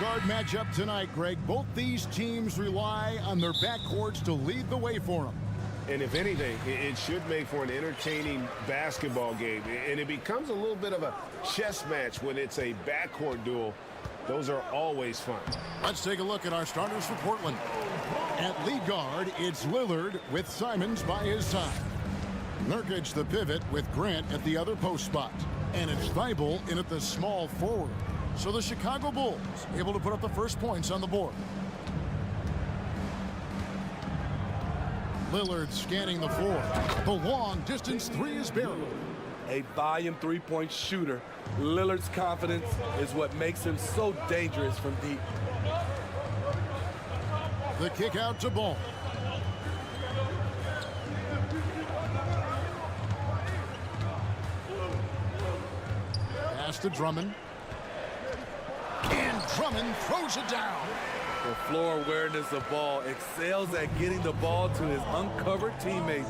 Guard matchup tonight, Greg. Both these teams rely on their backcourts to lead the way for them. And if anything, it should make for an entertaining basketball game. And it becomes a little bit of a chess match when it's a backcourt duel. Those are always fun. Let's take a look at our starters for Portland. At lead guard, it's Lillard with Simons by his side. Nurkic the pivot with Grant at the other post spot. And it's Thibault in at the small forward. So the Chicago Bulls able to put up the first points on the board. Lillard scanning the floor. The long distance three is barreled. A volume three-point shooter. Lillard's confidence is what makes him so dangerous from deep. The kick out to Ball. Pass to Drummond. And Drummond throws it down. The floor awareness of Ball excels at getting the ball to his uncovered teammates.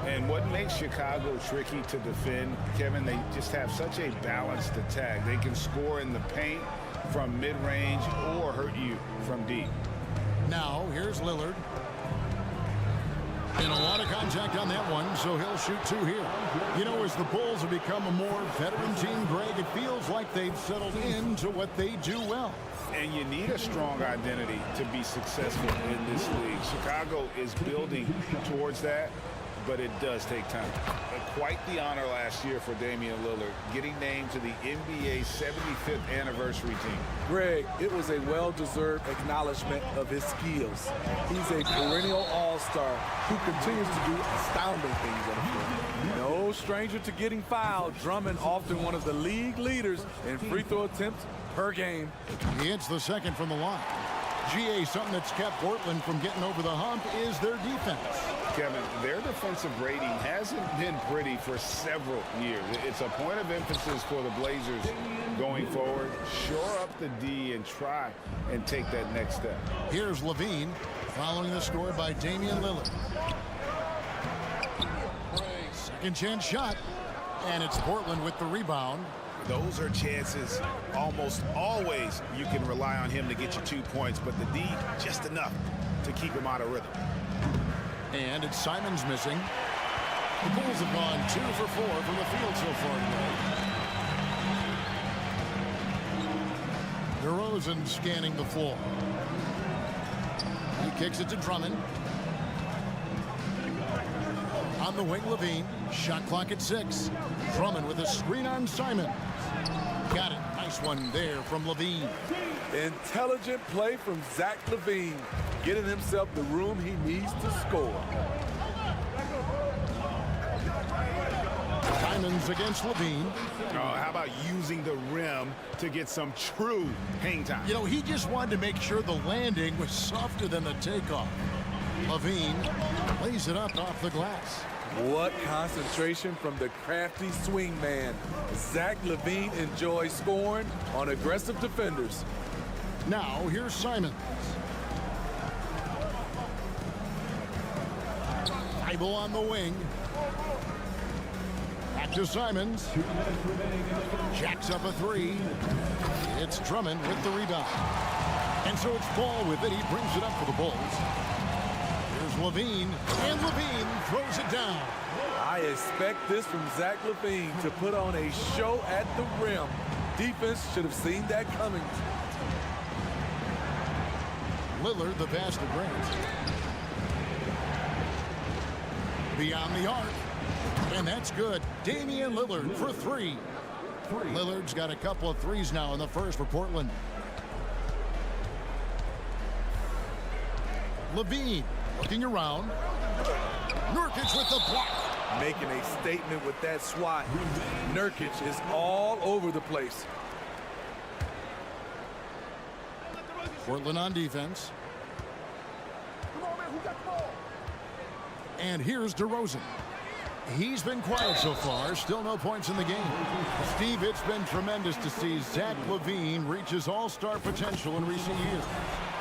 And what makes Chicago tricky to defend, Kevin, they just have such a balanced attack. They can score in the paint from mid-range or hurt you from deep. Now, here's Lillard. And a lot of contact on that one, so he'll shoot two here. You know, as the Bulls have become a more veteran team, Greg, it feels like they've settled into what they do well. And you need a strong identity to be successful in this league. Chicago is building towards that, but it does take time. Quite the honor last year for Damian Lillard, getting named to the NBA 75th anniversary team. Greg, it was a well-deserved acknowledgement of his skills. He's a perennial all-star who continues to do astounding things on the floor. No stranger to getting fouled. Drummond often one of the league leaders in free throw attempts per game. He hits the second from the line. GA, something that's kept Portland from getting over the hump is their defense. Kevin, their defensive rating hasn't been pretty for several years. It's a point of emphasis for the Blazers going forward. Shore up the D and try and take that next step. Here's Levine following the score by Damian Lillard. Second chance shot, and it's Portland with the rebound. Those are chances almost always you can rely on him to get you 2 points, but the D just enough to keep him out of rhythm. And it's Simons missing. The Bulls have gone 2 for 4 from the field so far today. DeRozan scanning the floor. He kicks it to Drummond. On the wing, Levine. Shot clock at 6. Drummond with a screen on Simons. Got it. Nice one there from Levine. Intelligent play from Zach Levine, getting himself the room he needs to score. Simons against Levine. Oh, how about using the rim to get some true hang time? You know, he just wanted to make sure the landing was softer than the takeoff. Levine lays it up off the glass. What concentration from the crafty swing man. Zach Levine enjoys scoring on aggressive defenders. Now, here's Simons. Thibault on the wing. Back to Simons. Jacks up a three. It's Drummond with the rebound. And so it's Ball with it. He brings it up for the Bulls. Here's Levine. And Levine throws it down. I expect this from Zach Levine to put on a show at the rim. Defense should have seen that coming. Lillard, the pass to Grant. Beyond the arc. And that's good. Damian Lillard for 3. Lillard's got a couple of threes now in the first for Portland. Levine looking around. Nurkic with the block. Making a statement with that swat. Nurkic is all over the place. Portland on defense. And here's DeRozan. He's been quiet so far. Still no points in the game. Steve, it's been tremendous to see Zach Levine reach his all-star potential in recent years.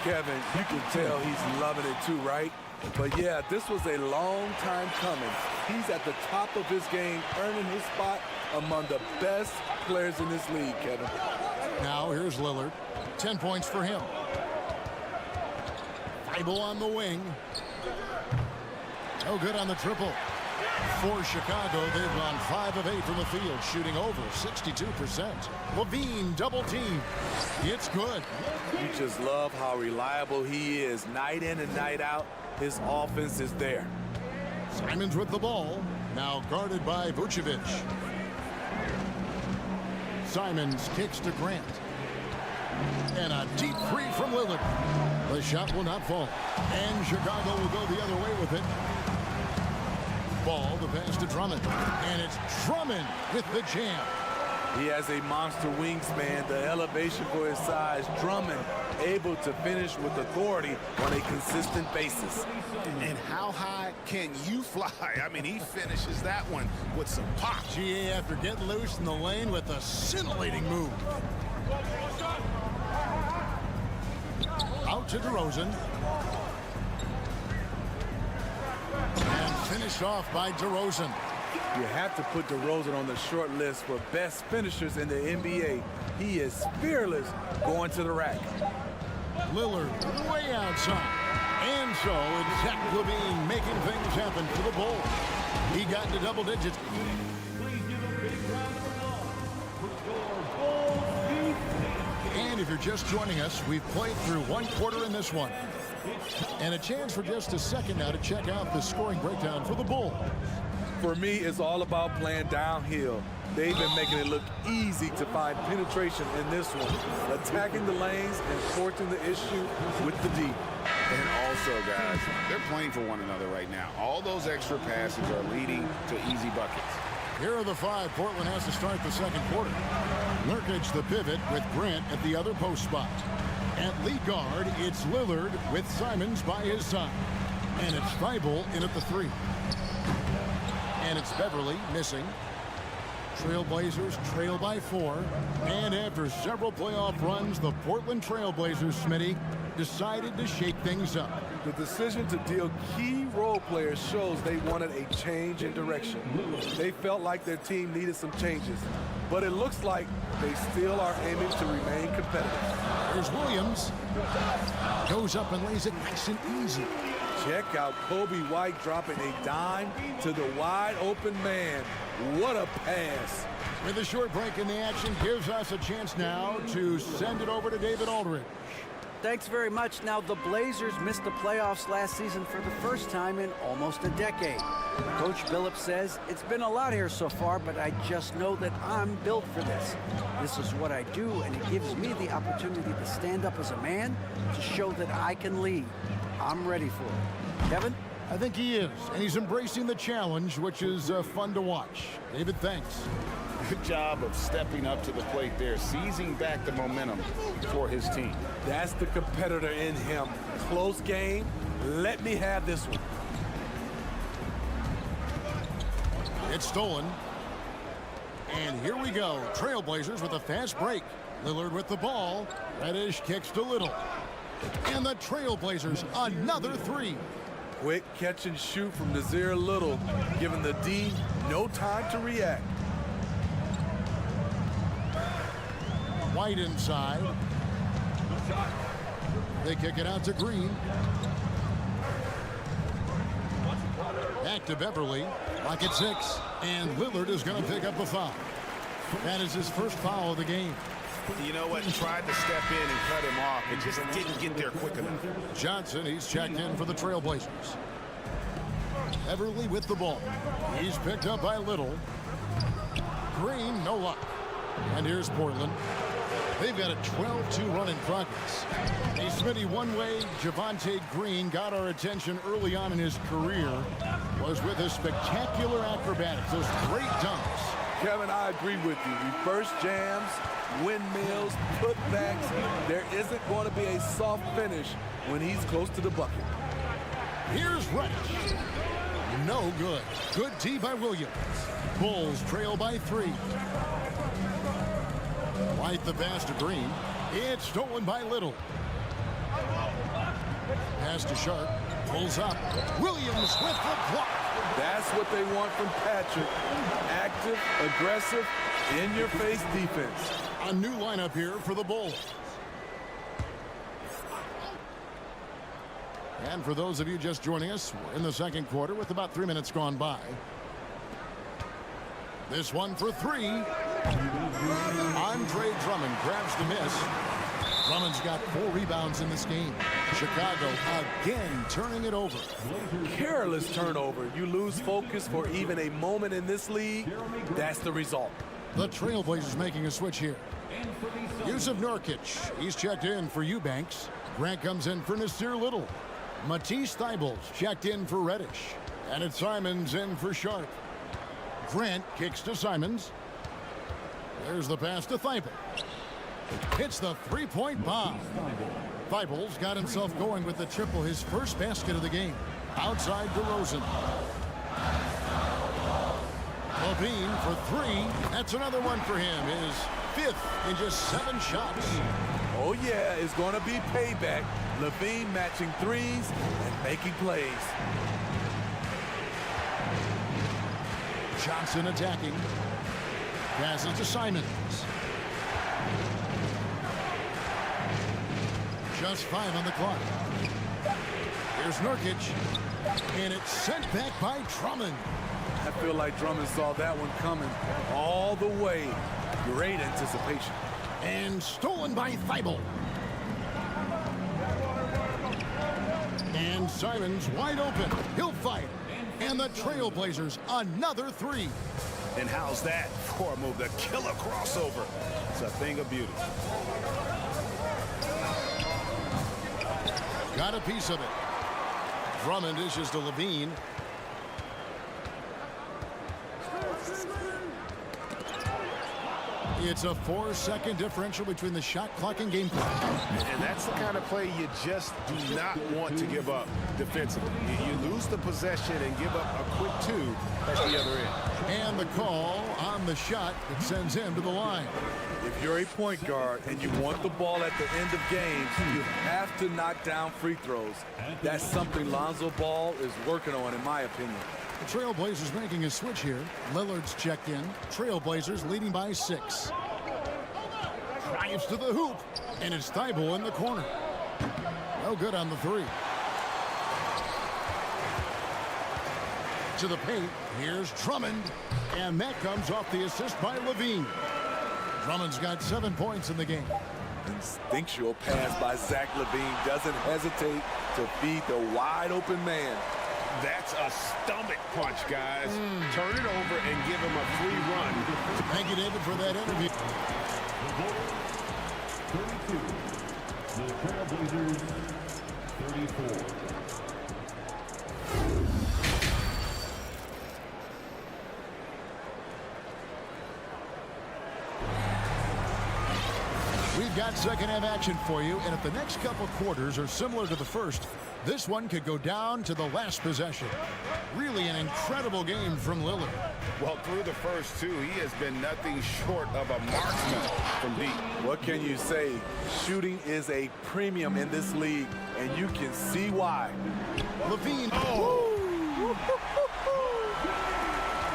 Kevin, you can tell he's loving it too, right? But yeah, this was a long time coming. He's at the top of his game, earning his spot among the best players in this league, Kevin. Now here's Lillard. 10 points for him. Thibault on the wing. No good on the triple. For Chicago, they've gone 5 of 8 from the field, shooting over 62%. Levine double team. It's good. You just love how reliable he is. Night in and night out, his offense is there. Simons with the ball. Now guarded by Vucevic. Simons kicks to Grant. And a deep three from Lillard. The shot will not fall. And Chicago will go the other way with it. Ball, the pass to Drummond. And it's Drummond with the jam. He has a monster wingspan, the elevation for his size. Drummond able to finish with authority on a consistent basis. And how high can you fly? I mean, he finishes that one with some pop. GA after getting loose in the lane with a scintillating move. Out to DeRozan. And finished off by DeRozan. You have to put DeRozan on the short list for best finishers in the NBA. He is fearless going to the rack. Lillard way outside. And so it's Zach LaVine making things happen for the Bulls. He got into double digits. And if you're just joining us, we've played through 1 quarter in this one. And a chance for just a second now to check out the scoring breakdown for the Bulls. For me, it's all about playing downhill. They've been making it look easy to find penetration in this one, attacking the lanes and forcing the issue with the D. And also, guys, they're playing for one another right now. All those extra passes are leading to easy buckets. Here are the 5 Portland has to start the second quarter. Nurkic the pivot with Grant at the other post spot. At lead guard, it's Lillard with Simons by his side. And it's Thibault in at the 3. And it's Beverly missing. Trailblazers trail by 4. And after several playoff runs, the Portland Trailblazers, Smitty, decided to shake things up. The decision to deal key role players shows they wanted a change in direction. They felt like their team needed some changes, but it looks like they still are aiming to remain competitive. Here's Williams. Goes up and lays it nice and easy. Check out Kobe White dropping a dime to the wide open man. What a pass. With a short break in the action, gives us a chance now to send it over to David Aldridge. Thanks very much. Now, the Blazers missed the playoffs last season for the first time in almost a decade. Coach Billups says, it's been a lot here so far, but I just know that I'm built for this. This is what I do, and it gives me the opportunity to stand up as a man to show that I can lead. I'm ready for it. Kevin? I think he is, and he's embracing the challenge, which is fun to watch. David, thanks. Good job of stepping up to the plate there, seizing back the momentum for his team. That's the competitor in him. Close game. Let me have this one. It's stolen. And here we go. Trailblazers with a fast break. Lillard with the ball. Reddish kicks to Little. And the Trailblazers, another 3. Quick catch and shoot from Nazir Little, giving the D no time to react. White inside. They kick it out to Green. Back to Beverly. Lock at 6. And Lillard is going to pick up the foul. That is his first foul of the game. You know what? Tried to step in and cut him off. It just didn't get there quick enough. Johnson, he's checked in for the Trailblazers. Beverly with the ball. He's picked up by Little. Green, no luck. And here's Portland. They've got a 12-2 run in progress. Hey, Smitty, one way Javonte Green got our attention early on in his career was with his spectacular acrobatics, those great dunks. Kevin, I agree with you. Reverse jams, windmills, putbacks. There isn't going to be a soft finish when he's close to the bucket. Here's Reddish. No good. Good D by Williams. Bulls trail by 3. White the pass to Green. It's stolen by Little. Pass to Sharp. Pulls up. Williams with the block. That's what they want from Patrick. Active, aggressive, in-your-face defense. A new lineup here for the Bulls. And for those of you just joining us, we're in the second quarter with about 3 minutes gone by. This one for three. Andre Drummond grabs the miss. Drummond's got 4 rebounds in this game. Chicago again turning it over. Careless turnover. You lose focus for even a moment in this league. That's the result. The Trailblazers making a switch here. Yusuf Nurkic. He's checked in for Eubanks. Grant comes in for Nasir Little. Matisse Thybulle checked in for Reddish. And it's Simons in for Sharp. Grant kicks to Simons. There's the pass to Thybulle. Hits the three-point bomb. Thybulle's got himself going with the triple, his first basket of the game. Outside DeRozan. Levine for 3. That's another one for him. His 5th in just 7 shots. Oh, yeah, it's going to be payback. Levine matching threes and making plays. Johnson attacking. Passes to Simons. Just 5 on the clock. Here's Nurkic. And it's sent back by Drummond. I feel like Drummond saw that one coming all the way. Great anticipation. And stolen by Thybulle. And Simons wide open. He'll fight. And the Trailblazers another 3. And how's that for a move? The killer crossover. It's a thing of beauty. Got a piece of it. Drummond dishes to Levine. It's a 4-second differential between the shot clock and game clock. And that's the kind of play you just do not want to give up defensively. You lose the possession and give up a quick 2 at the other end. And the call on the shot that sends him to the line. If you're a point guard and you want the ball at the end of games, you have to knock down free throws. That's something Lonzo Ball is working on, in my opinion. The Trailblazers making a switch here. Lillard's checked in. Trailblazers leading by 6. Drives to the hoop. And it's Thybulle in the corner. No good on the 3. To the paint. Here's Drummond. And that comes off the assist by Levine. Drummond's got 7 points in the game. Instinctual pass by Zach Levine. Doesn't hesitate to feed the wide open man. That's a stomach punch, guys. Turn it over and give him a free run. Thank you, David, for that interview. 32. The Trailblazers, 34. We've got second half action for you, and if the next couple quarters are similar to the first, this one could go down to the last possession. Really an incredible game from Lillard. Well, through the first 2, he has been nothing short of a marksman from deep. What can you say? Shooting is a premium in this league, and you can see why. Levine.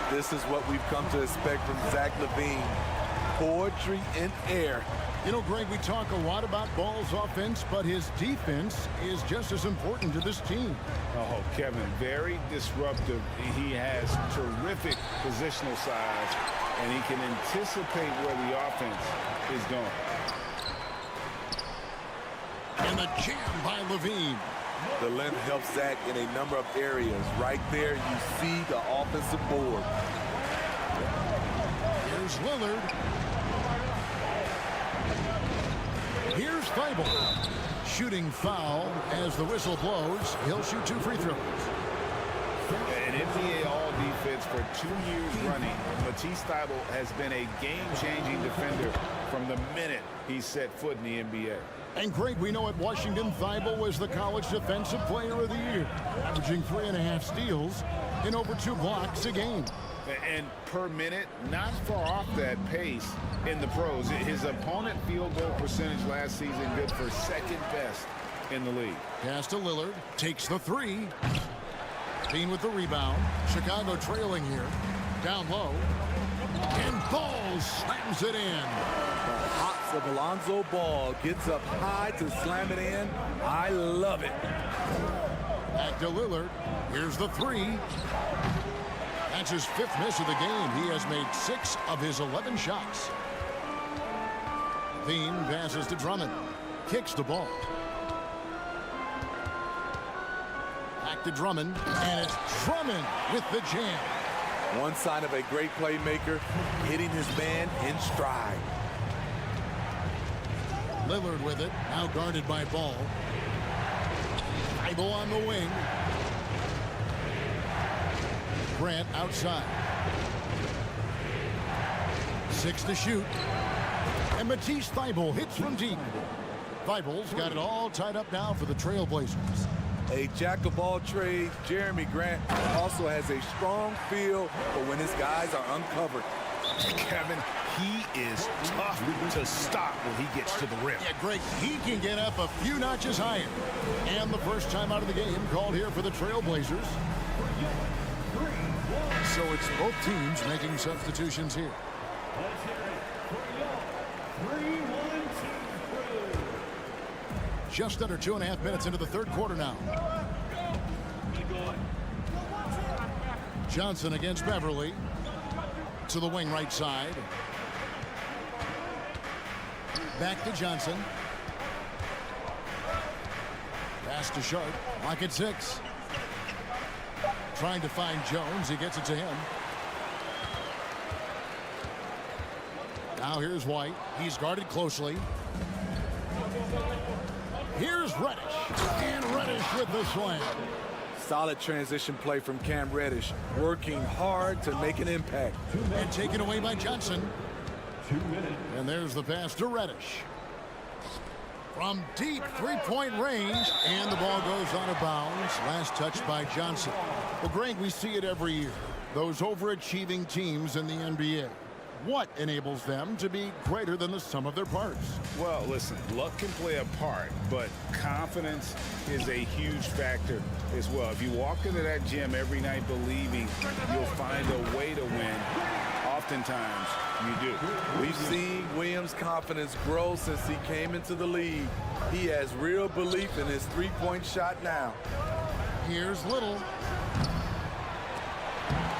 This is what we've come to expect from Zach Levine. Poetry in air. You know, Greg, we talk a lot about Ball's offense, but his defense is just as important to this team. Oh, Kevin, very disruptive. He has terrific positional size, and he can anticipate where the offense is going. And the jam by Levine. The length helps Zach in a number of areas. Right there, you see the offensive board. Here's Lillard. Here's Thybulle. Shooting foul as the whistle blows. He'll shoot 2 free throws. An NBA All-Defense for 2 years running. Matisse Thybulle has been a game-changing defender from the minute he set foot in the NBA. And Greg, we know at Washington, Thybulle was the College Defensive Player of the Year, averaging 3.5 steals and over 2 blocks a game. And per minute, not far off that pace in the pros. His opponent field goal percentage last season good for 2nd best in the league. Pass to Lillard, takes the 3. Bean with the rebound. Chicago trailing here. Down low. And Ball slams it in. The hops of Alonzo Ball gets up high to slam it in. I love it. Back to Lillard. Here's the three. That's his 5th miss of the game. He has made 6 of his 11 shots. Thiem passes to Drummond. Kicks the ball. Back to Drummond. And it's Drummond with the jam. One sign of a great playmaker, hitting his man in stride. Lillard with it. Now guarded by Ball. Thibault on the wing. Grant outside. 6 to shoot. And Matisse Thibault hits from deep. Thibault's got it all tied up now for the Trailblazers. A jack of all trades, Jeremy Grant also has a strong feel for when his guys are uncovered. Kevin, he is tough to stop when he gets to the rim. Yeah, Greg, he can get up a few notches higher. And the first time out of the game called here for the Trailblazers. So it's both teams making substitutions here. Just under 2.5 minutes into the 3rd quarter now. Johnson against Beverly. To the wing right side. Back to Johnson. Pass to Sharp. Lock at 6. Trying to find Jones. He gets it to him. Now here's White. He's guarded closely. Here's Reddish. And Reddish with the slam. Solid transition play from Cam Reddish, working hard to make an impact. And taken away by Johnson. 2 minutes. And there's the pass to Reddish. From deep 3-point range, and the ball goes out of bounds. Last touch by Johnson. Well, Greg, we see it every year. Those overachieving teams in the NBA. What enables them to be greater than the sum of their parts? Well, listen, luck can play a part, but confidence is a huge factor as well. If you walk into that gym every night believing you'll find a way to win, oftentimes you do. We've seen Williams' confidence grow since he came into the league. He has real belief in his 3-point shot now. Here's Little.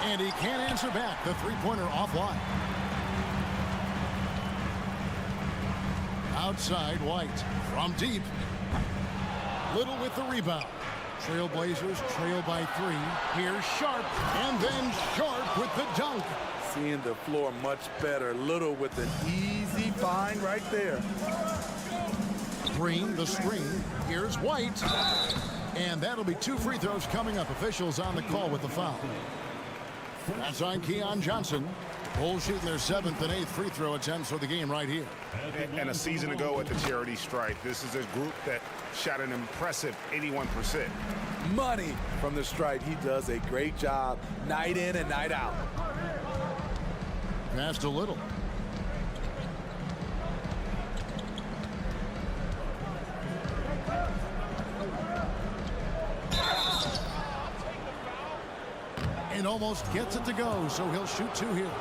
And he can't answer back. The 3-pointer offline. Outside, White from deep. Little with the rebound. Trailblazers trail by 3. Here's Sharp, and then Sharp with the dunk. Seeing the floor much better. Little with an easy find right there. Green, the screen. Here's White. And that'll be 2 free throws coming up. Officials on the call with the foul. That's on Keon Johnson. Bulls shooting their 7th and 8th free throw attempts for the game right here. And a season ago at the charity stripe, this is a group that shot an impressive 81%. Money from the stripe. He does a great job night in and night out. Pass to Little. And almost gets it to go, so he'll shoot 2 here.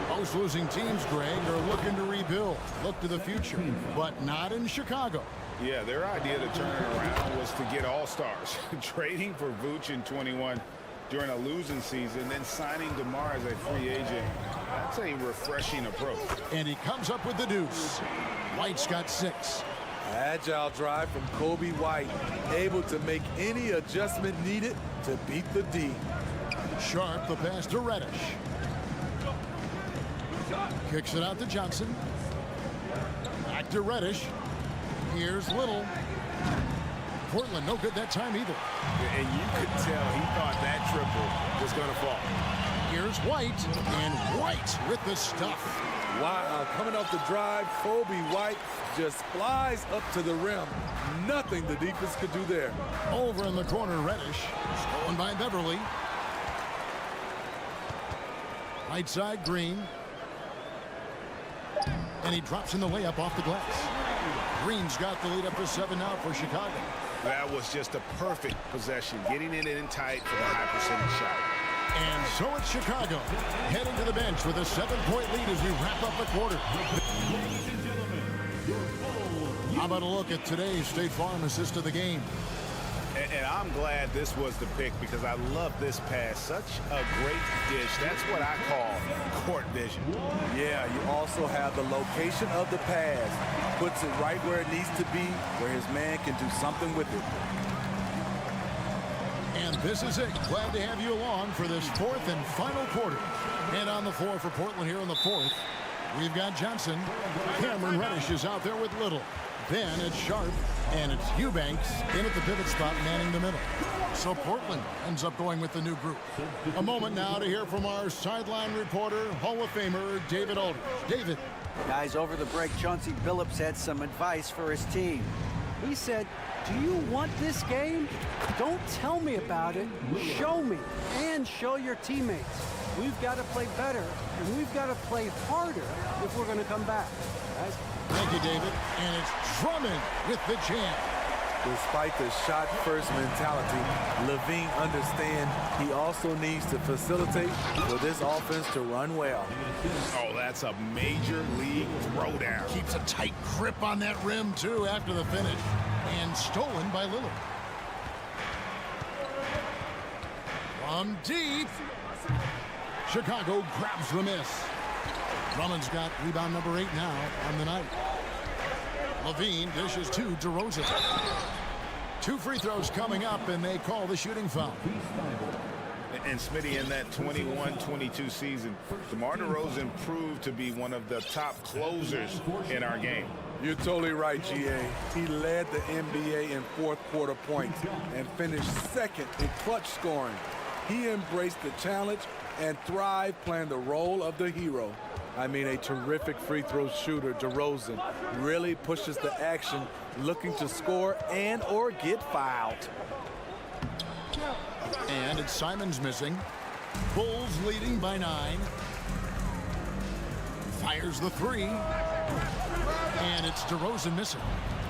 Most losing teams, Greg, are looking to rebuild, look to the future, but not in Chicago. Yeah, their idea to turn it around was to get all-stars. Trading for Vooch in 21 during a losing season, then signing DeMar as a free agent. That's a refreshing approach. And he comes up with the deuce. White's got 6. Agile drive from Kobe White, able to make any adjustment needed to beat the D. Sharp, the pass to Reddish. Kicks it out to Johnson. Back to Reddish. Here's Little. Portland, no good that time either. And you could tell he thought that triple was going to fall. Here's White, and White with the stuff. Wow, coming off the drive, Kobe White just flies up to the rim. Nothing the defense could do there. Over in the corner, Reddish. Stolen by Beverly. Right side, Green. And he drops in the layup off the glass. Green's got the lead up to 7 now for Chicago. That was just a perfect possession, getting it in tight for the high percentage shot. And so it's Chicago heading to the bench with a 7-point lead as we wrap up the quarter. How about a look at today's State Farm assist of the game? And I'm glad this was the pick because I love this pass. Such a great dish. That's what I call court vision. Yeah, you also have the location of the pass. Puts it right where it needs to be, where his man can do something with it. And this is it. Glad to have you along for this fourth and final quarter. And on the floor for Portland here in the fourth, we've got Johnson. Cameron Reddish is out there with Little. Then it's Sharp, and it's Eubanks in at the pivot spot, manning the middle. So Portland ends up going with the new group. A moment now to hear from our sideline reporter, Hall of Famer David Aldridge. David. Guys, over the break, Chauncey Billups had some advice for his team. He said, do you want this game? Don't tell me about it. Show me and show your teammates. We've got to play better, and we've got to play harder if we're going to come back. Guys. Thank you, David. And it's Drummond with the jam. Despite the shot-first mentality, Levine understands he also needs to facilitate for this offense to run well. Oh, that's a major league throwdown. Keeps a tight grip on that rim, too, after the finish. And stolen by Lillard. From deep. Chicago grabs the miss. Drummond's got rebound number 8 now on the night. Levine dishes to DeRozan. 2 free throws coming up, and they call the shooting foul. And Smitty, in that 21-22 season, DeMar DeRozan proved to be one of the top closers in our game. You're totally right, GA. He led the NBA in fourth quarter points and finished second in clutch scoring. He embraced the challenge and thrived playing the role of the hero. I mean, a terrific free throw shooter, DeRozan, really pushes the action, looking to score and or get fouled. And it's Simons missing. Bulls leading by 9. Fires the 3. And it's DeRozan missing.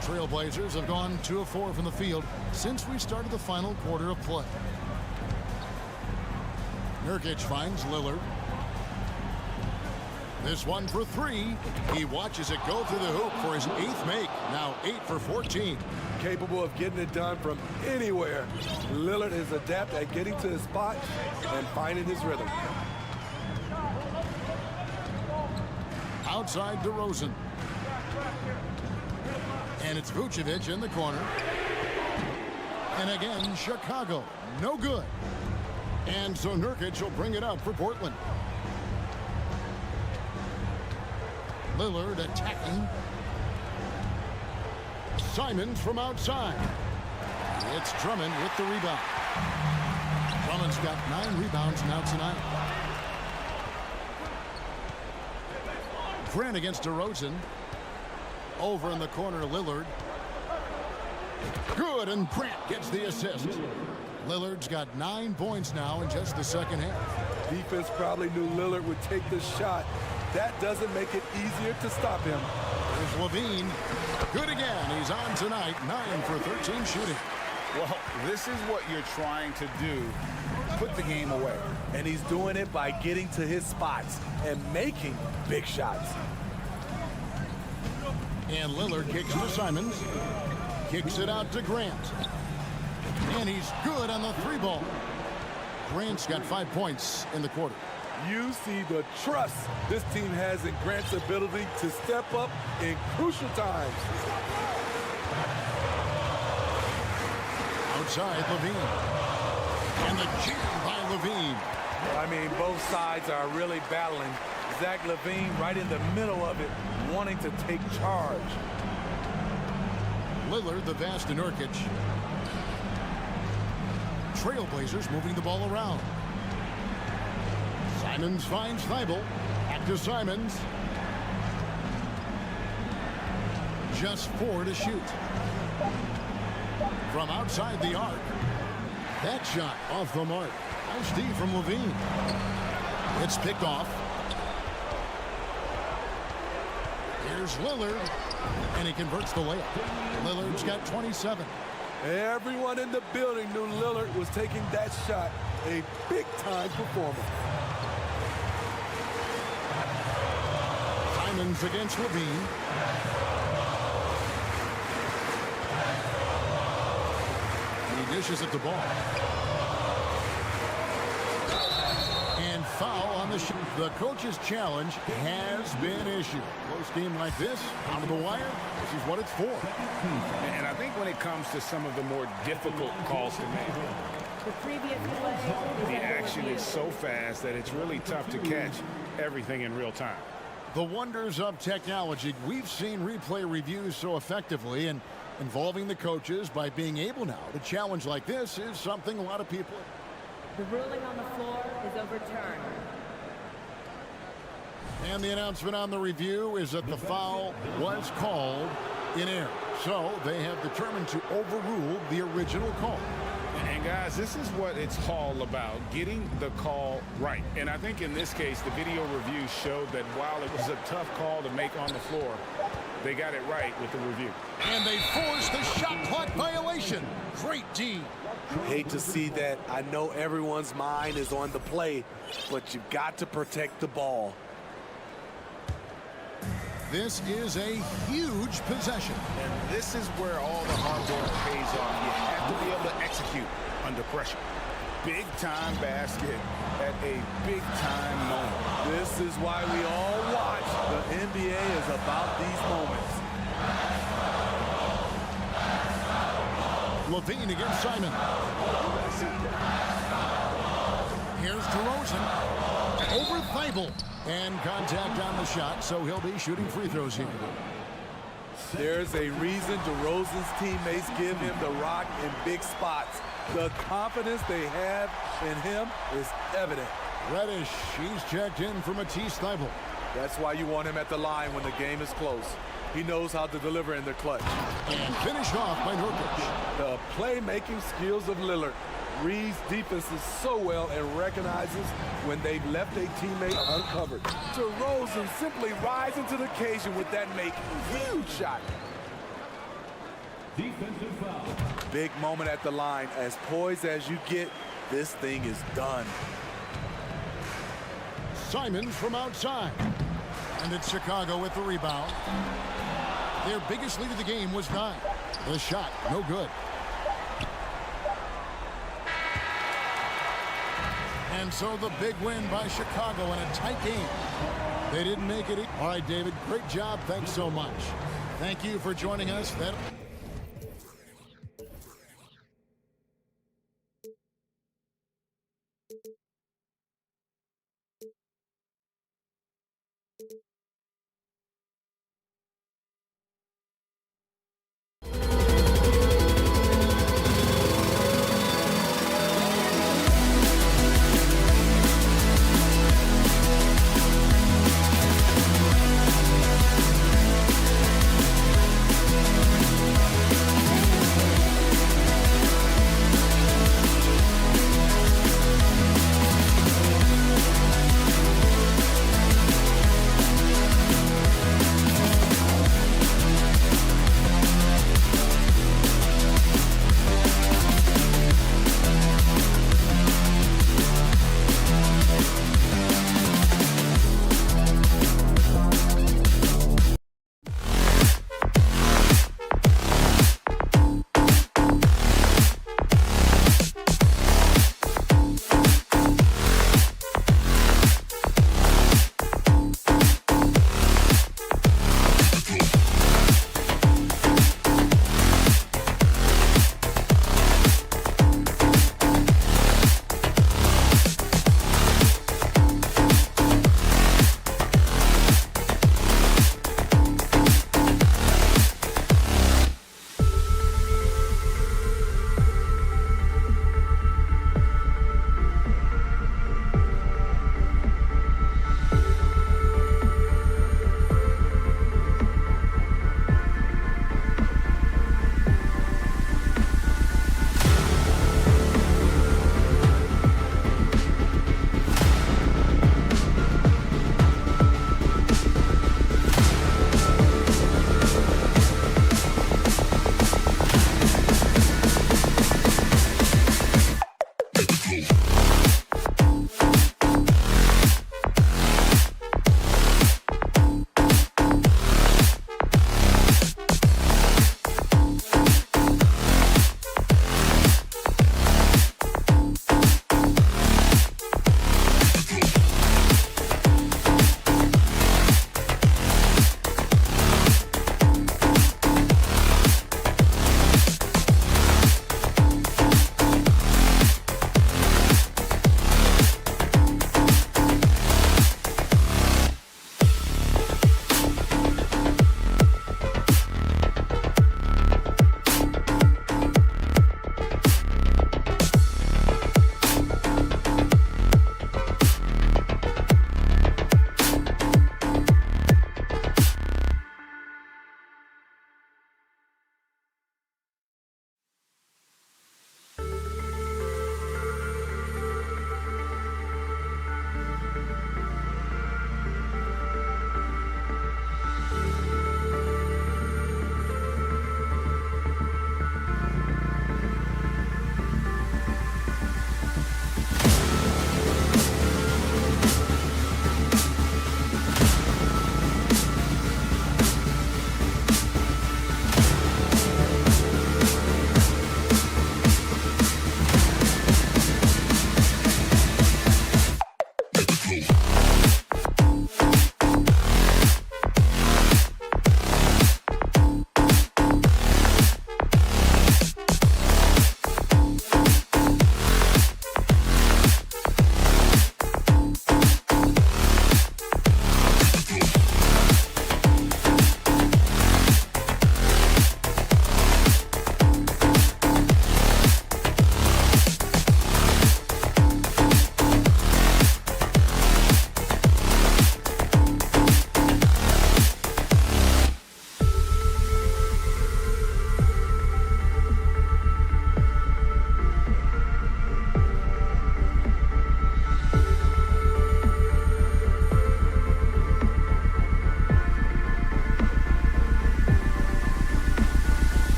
Trailblazers have gone 2 of 4 from the field since we started the final quarter of play. Nurkic finds Lillard. This one for 3. He watches it go through the hoop for his 8th make. Now 8 for 14. Capable of getting it done from anywhere. Lillard is adept at getting to his spot and finding his rhythm. Outside DeRozan. And it's Vucevic in the corner. And again, Chicago. No good. And so Nurkic will bring it up for Portland. Lillard attacking. Simons from outside. It's Drummond with the rebound. Drummond's got 9 rebounds now tonight. Grant against DeRozan. Over in the corner, Lillard. Good, and Grant gets the assist. Lillard's got 9 points now in just the second half. Defense probably knew Lillard would take the shot. That doesn't make it easier to stop him. There's Levine. Good again. He's on tonight. 9 for 13 shooting. Well, this is what you're trying to do. Put the game away. And he's doing it by getting to his spots and making big shots. And Lillard kicks to Simons. Kicks it out to Grant. And he's good on the 3-ball. Grant's got 5 points in the quarter. You see the trust this team has in Grant's ability to step up in crucial times. Outside, Levine. And the jam by Levine. I mean, both sides are really battling. Zach LaVine right in the middle of it, wanting to take charge. Lillard, the pass to Nurkic. Trailblazers moving the ball around. Simons finds Thibault. Back to Simons. Just 4 to shoot. From outside the arc. That shot off the mark. Nice D from Levine. It's picked off. Here's Lillard. And he converts the layup. Lillard's got 27. Everyone in the building knew Lillard was taking that shot. A big-time performance. Simons against Levine. He dishes it to Ball. And foul on the shot. The coach's challenge has been issued. Close game like this, out of the wire, this is what it's for. And I think when it comes to some of the more difficult calls to make, The previous play is the under action review. is so fast that it's really tough to catch everything in real time. The wonders of technology. We've seen replay reviews so effectively, and involving the coaches by being able now to challenge like this is something a lot of people. The ruling on the floor is overturned. And the announcement on the review is that the foul was called in error. So they have determined to overrule the original call. And guys, this is what it's all about, getting the call right. And I think in this case, the video review showed that while it was a tough call to make on the floor, they got it right with the review. And they forced the shot clock violation. Great D. Hate to see that. I know everyone's mind is on the play, but you've got to protect the ball. This is a huge possession. And this is where all the hard work pays off. You have to be able to execute under pressure. Big-time basket at a big-time moment. This is why we all watch. The NBA is about these moments. Levine against Simon. Here's DeRozan. Over Thibault. And contact on the shot, so he'll be shooting free throws here. There's a reason DeRozan's teammates give him the rock in big spots. The confidence they have in him is evident. Reddish, he's checked in for Matisse Thibault. That's why you want him at the line when the game is close. He knows how to deliver in the clutch. And finished off by Nurkic. The playmaking skills of Lillard reads defenses so well and recognizes when they've left a teammate uncovered. DeRozan simply rising to the occasion with that huge shot. Defensive foul. Big moment at the line. As poised as you get, this thing is done. Simons from outside. And it's Chicago with the rebound. Their biggest lead of the game was 9. The shot, no good. And so the big win by Chicago in a tight game. They didn't make it. All right, David, great job. Thanks so much. Thank you for joining us. That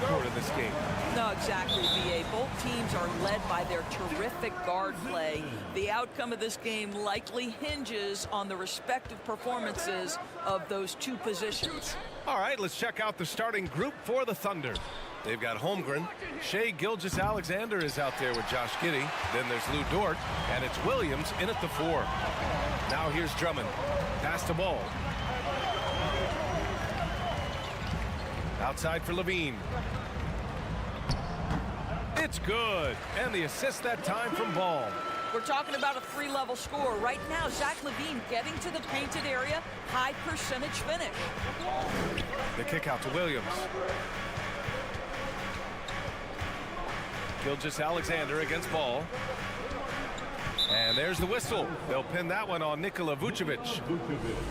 backcourt in this game. No, exactly, B.A. Both teams are led by their terrific guard play. The outcome of this game likely hinges on the respective performances of those two positions. All right, let's check out the starting group for the Thunder. They've got Holmgren. Shai Gilgeous-Alexander is out there with Josh Giddey. Then there's Lou Dort, and it's Williams in at the 4. Now here's Drummond. Pass the ball. Outside for Levine. It's good. And the assist that time from Ball. We're talking about a 3-level score. Right now, Zach LaVine getting to the painted area, high percentage finish. The kick out to Williams. Gilgeous-Alexander against Ball. And there's the whistle. They'll pin that one on Nikola Vucevic.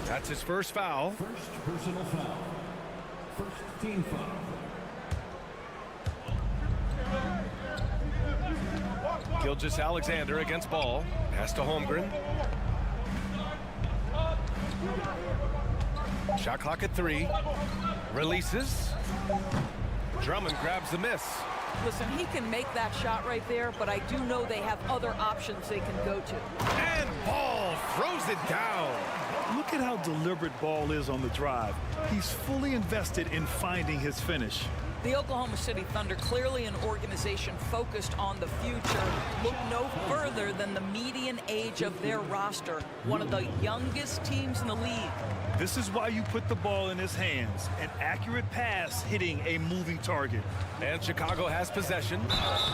That's his first foul. First personal foul. First team foul. Gilgeous-Alexander against Ball. Pass to Holmgren. Shot clock at 3. Releases. Drummond grabs the miss. Listen, he can make that shot right there, but I do know they have other options they can go to. And Ball throws it down. Look at how deliberate Ball is on the drive. He's fully invested in finding his finish. The Oklahoma City Thunder, clearly an organization focused on the future, look no further than the median age of their roster, one of the youngest teams in the league. This is why you put the ball in his hands. An accurate pass hitting a moving target. And Chicago has possession.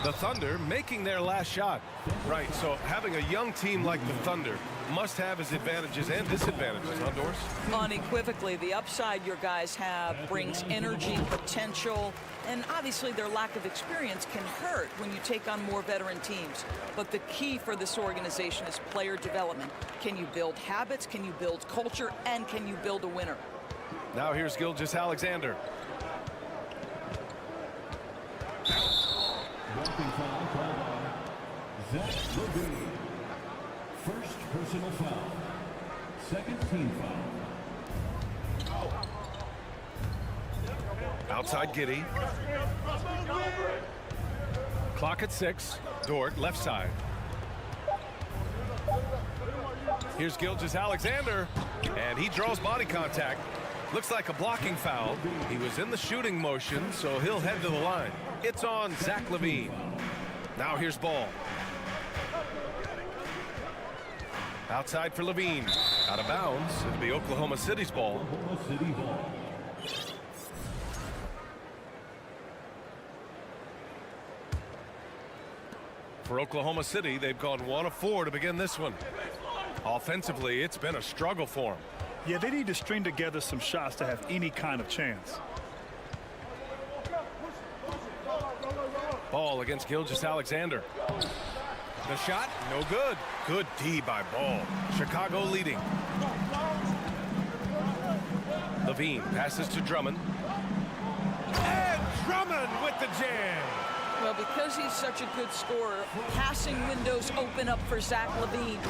The Thunder making their last shot. Right, so having a young team like the Thunder must have its advantages and disadvantages, huh, Doris? Unequivocally, the upside your guys have brings energy, potential, and obviously their lack of experience can hurt when you take on more veteran teams. But the key for this organization is player development. Can you build habits? Can you build culture? And can you build a winner? Now here's Gilgeous-Alexander. Jumping foul called on Zach LaVine. First personal foul. Second team foul. Outside Giddey. Clock at 6. Dort left side. Here's Gilgeous-Alexander, and he draws body contact. Looks like a blocking foul. He was in the shooting motion, so he'll head to the line. It's on Zach LaVine. Now here's Ball. Outside for LaVine. Out of bounds. It'll be Oklahoma City's ball. Oklahoma City ball. For Oklahoma City, they've gone 1 of 4 to begin this one. Offensively, it's been a struggle for them. Yeah, they need to string together some shots to have any kind of chance. Ball against Gilgeous-Alexander. The shot, no good. Good D by Ball. Chicago leading. LaVine passes to Drummond. And Drummond with the jam. Well, because he's such a good scorer, passing windows open up for Zach LaVine.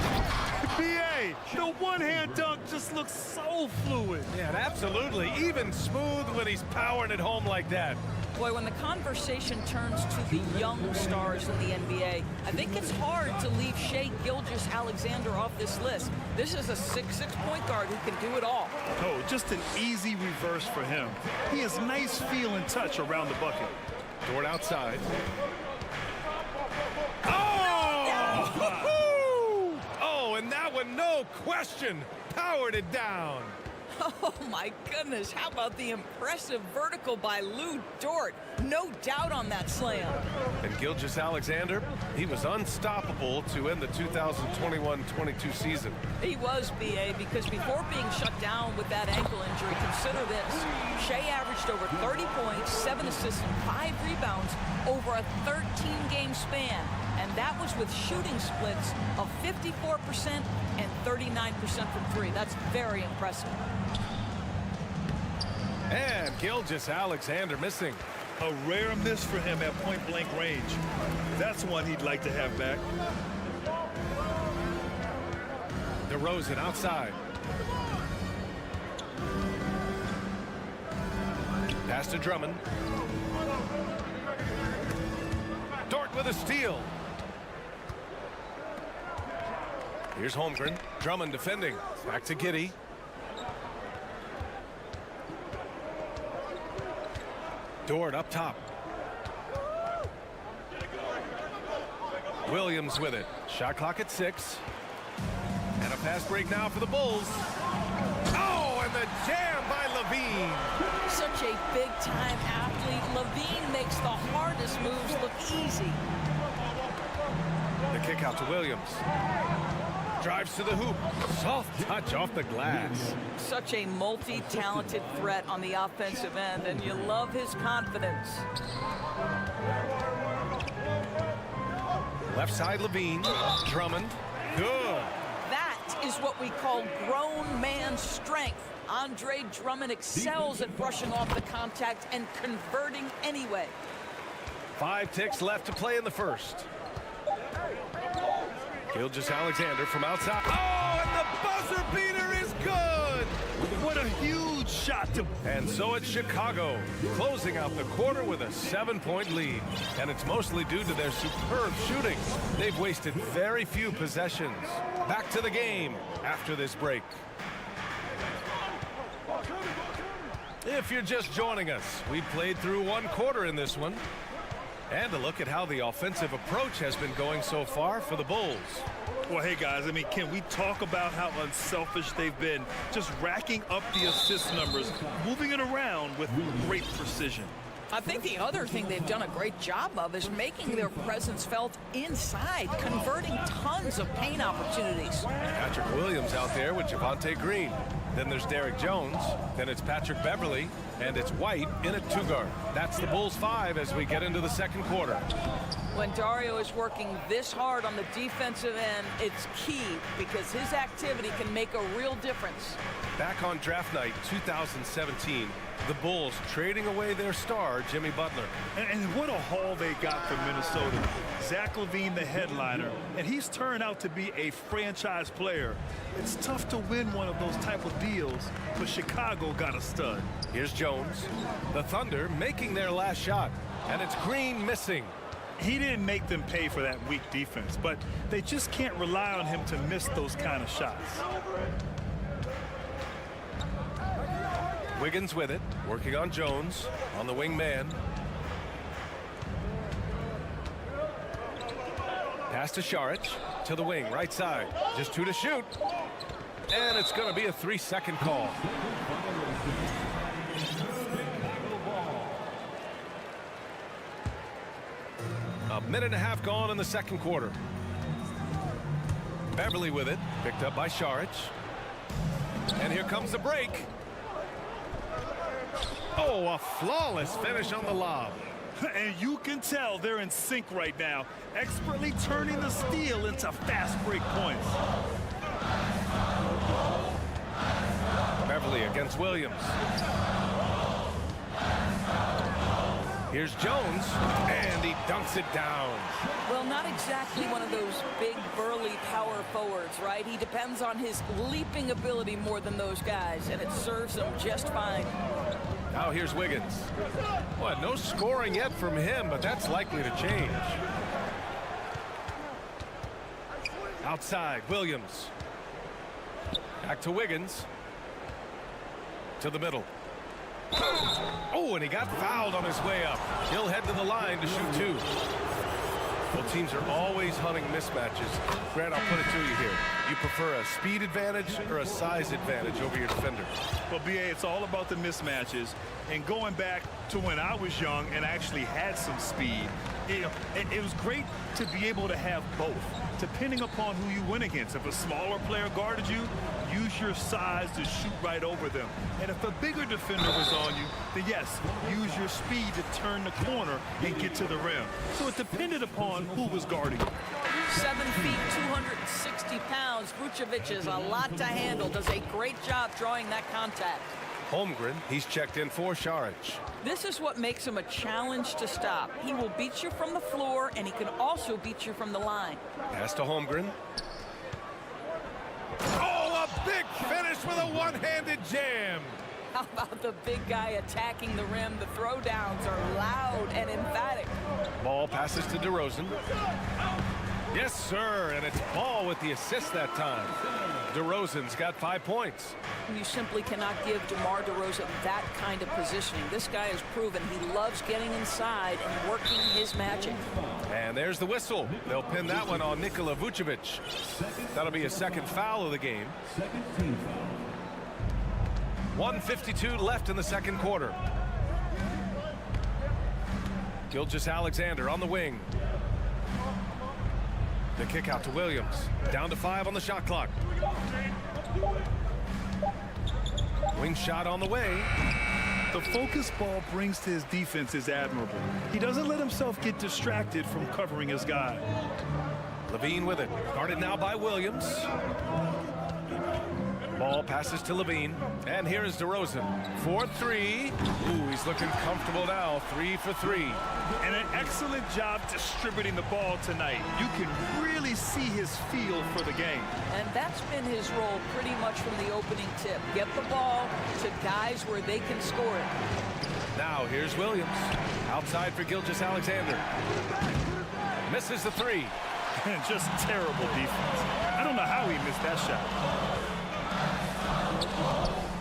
BA, the one-hand dunk just looks so fluid. Yeah, absolutely. Even smooth when he's powering it home like that. Boy, when the conversation turns to the young stars in the NBA, I think it's hard to leave Shai Gilgeous-Alexander off this list. This is a 6'6" point guard who can do it all. Oh, just an easy reverse for him. He has nice feel and touch around the bucket. Dort outside. Oh, and that one, no question, powered it down. Oh, my goodness. How about the impressive vertical by Lou Dort? No doubt on that slam. And Gilgeous-Alexander, he was unstoppable to end the 2021-22 season. He was, B.A., because before being shut down with that ankle injury, consider this. Shai averaged over 30 points, 7 assists, and 5 rebounds over a 13-game span. And that was with shooting splits of 54% and 39% from 3. That's very impressive. And Gilgeous-Alexander missing. A rare miss for him at point-blank range. That's one he'd like to have back. DeRozan outside. Pass to Drummond. the steal. Here's Holmgren. Drummond defending. Back to Giddey. Dort up top. Williams with it. Shot clock at 6. And a fast break now for the Bulls. Oh, and the jam by Levine. Such a big-time athlete. Levine makes the hardest moves look easy. The kick out to Williams. Drives to the hoop. Soft touch off the glass. Such a multi-talented threat on the offensive end, and you love his confidence. Left side Levine. Drummond. Good. That is what we call grown man strength. Andre Drummond excels at brushing off the contact and converting anyway. 5 ticks left to play in the first. Gilgeous-Alexander from outside. Oh, and the buzzer beater is good. What a huge shot to... And so it's Chicago, closing out the quarter with a 7-point lead. And it's mostly due to their superb shooting. They've wasted very few possessions. Back to the game after this break. If you're just joining us, we played through 1 quarter in this one. And a look at how the offensive approach has been going so far for the Bulls. Well, hey, guys, I mean, can we talk about how unselfish they've been? Just racking up the assist numbers, moving it around with great precision. I think the other thing they've done a great job of is making their presence felt inside, converting tons of paint opportunities. Patrick Williams out there with Javonte Green. Then there's Derrick Jones. Then it's Patrick Beverly. And it's White in at 2 guard. That's the Bulls 5 as we get into the second quarter. When Dario is working this hard on the defensive end, it's key because his activity can make a real difference. Back on draft night 2017, the Bulls trading away their star, Jimmy Butler. And what a haul they got from Minnesota. Zach LaVine, the headliner, and he's turned out to be a franchise player. It's tough to win one of those type of deals, but Chicago got a stud. Here's Jones. The Thunder making their last shot, and it's Green missing. He didn't make them pay for that weak defense, but they just can't rely on him to miss those kind of shots. Wiggins with it, working on Jones, on the wing man. Pass to Saric, to the wing, right side. Just 2 to shoot. And it's going to be a 3-second call. A minute and a half gone in the second quarter. Beverly with it, picked up by Saric. And here comes the break. Oh, a flawless finish on the lob. And you can tell they're in sync right now, expertly turning the steal into fast break points. Beverly against Williams. Here's Jones, and he dunks it down. Well, not exactly one of those big, burly power forwards, right? He depends on his leaping ability more than those guys, and it serves him just fine. Now here's Wiggins. What, no scoring yet from him, but that's likely to change. Outside, Williams. Back to Wiggins. To the middle. Oh, and he got fouled on his way up. He'll head to the line to shoot 2. Both teams are always hunting mismatches. Grant, I'll put it to you here. You prefer a speed advantage or a size advantage over your defender? Well, BA, it's all about the mismatches. And going back to when I was young and actually had some speed, it was great to be able to have both, depending upon who you went against. If a smaller player guarded you, use your size to shoot right over them. And if a bigger defender was on you, then yes, use your speed to turn the corner and get to the rim. So it depended upon who was guarding you. 7 feet, 260 pounds. Vucevic is a lot to handle. Does a great job drawing that contact. Holmgren, he's checked in for Saric. This is what makes him a challenge to stop. He will beat you from the floor, and he can also beat you from the line. Pass to Holmgren. Oh, a big finish with a one-handed jam. How about the big guy attacking the rim? The throwdowns are loud and emphatic. Ball passes to DeRozan. Yes, sir, and it's Ball with the assist that time. DeRozan's got 5 points. You simply cannot give DeMar DeRozan that kind of positioning. This guy has proven he loves getting inside and working his magic. And there's the whistle. They'll pin that one on Nikola Vucevic. That'll be a second foul of the game. 1:52 left in the second quarter. Gilgeous-Alexander on the wing. The kick out to Williams. Down to 5 on the shot clock. Wing shot on the way. The focus Ball brings to his defense is admirable. He doesn't let himself get distracted from covering his guy. Levine with it. Guarded now by Williams. Ball passes to Levine. And here is DeRozan. 4-3. Ooh, he's looking comfortable now. 3 for 3. And an excellent job distributing the ball tonight. You can really see his feel for the game. And that's been his role pretty much from the opening tip. Get the ball to guys where they can score it. Now here's Williams. Outside for Gilgeous-Alexander. Misses the 3. Just terrible defense. I don't know how he missed that shot.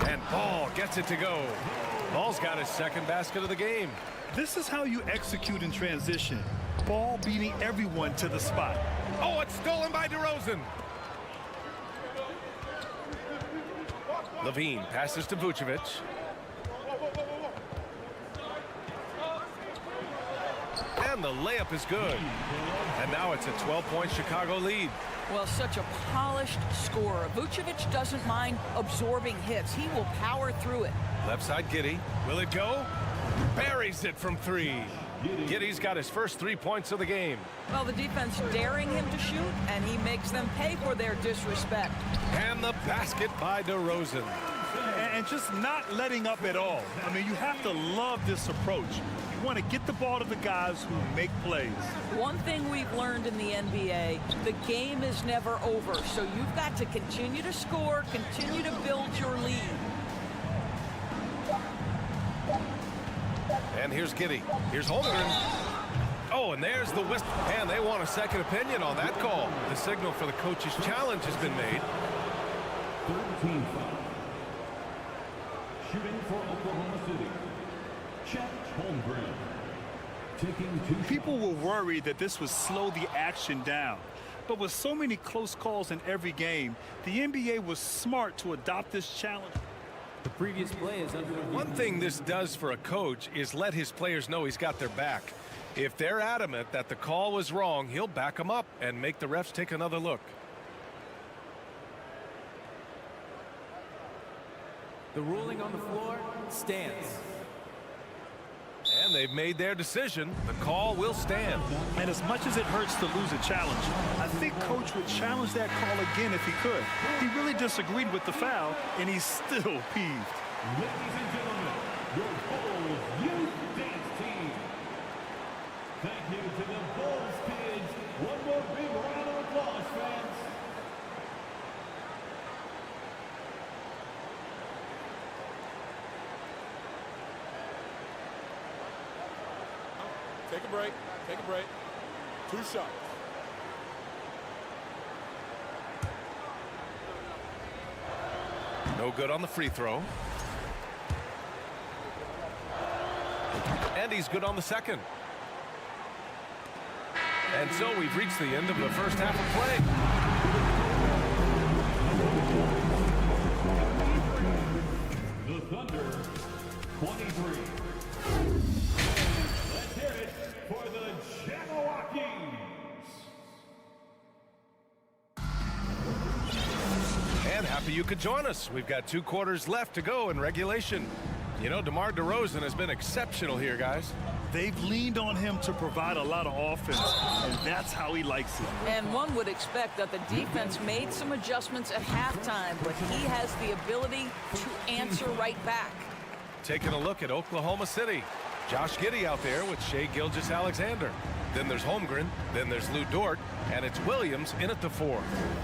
And Ball gets it to go. Ball's got his second basket of the game. This is how you execute in transition. Ball beating everyone to the spot. Oh, it's stolen by DeRozan. Levine passes to Vucevic. And the layup is good. And now it's a 12-point Chicago lead. Well, such a polished scorer. Vucevic doesn't mind absorbing hits. He will power through it. Left side, Giddey. Will it go? Buries it from 3. Giddey's got his first 3 points of the game. Well, the defense daring him to shoot, and he makes them pay for their disrespect. And the basket by DeRozan. And just not letting up at all. I mean, you have to love this approach. You want to get the ball to the guys who make plays. One thing we've learned in the NBA, the game is never over. So you've got to continue to score, continue to build your lead. And here's Giddey. Here's Holmgren. Oh, and there's the whistle. And they want a second opinion on that call. The signal for the coach's challenge has been made. 13 foul. Shooting for Oklahoma City. Chet Holmgren. Taking 2 People were worried that this would slow the action down. But with so many close calls in every game, the NBA was smart to adopt this challenge. The previous play is under review. One thing this does for a coach is let his players know he's got their back. If they're adamant that the call was wrong, he'll back them up and make the refs take another look. The ruling on the floor stands. And they've made their decision. The call will stand. And as much as it hurts to lose a challenge, I think Coach would challenge that call again if he could. He really disagreed with the foul, and he's still peeved. Ladies and gentlemen, your Bulls Youth Dance Team. Thank you to the Bulls kids. One more big round of applause, fans. Take a break. Take a break. 2 shots. No good on the free throw. And he's good on the second. And so we've reached the end of the first half of play. The Thunder, 23. Let's hear it for the Jabberwockies. And happy you could join us. We've got 2 quarters left to go in regulation. You know, DeMar DeRozan has been exceptional here, guys. They've leaned on him to provide a lot of offense, and that's how he likes it. And one would expect that the defense made some adjustments at halftime, but he has the ability to answer right back. Taking a look at Oklahoma City. Josh Giddey out there with Shai Gilgeous-Alexander. Then there's Holmgren. Then there's Lou Dort. And it's Williams in at the 4.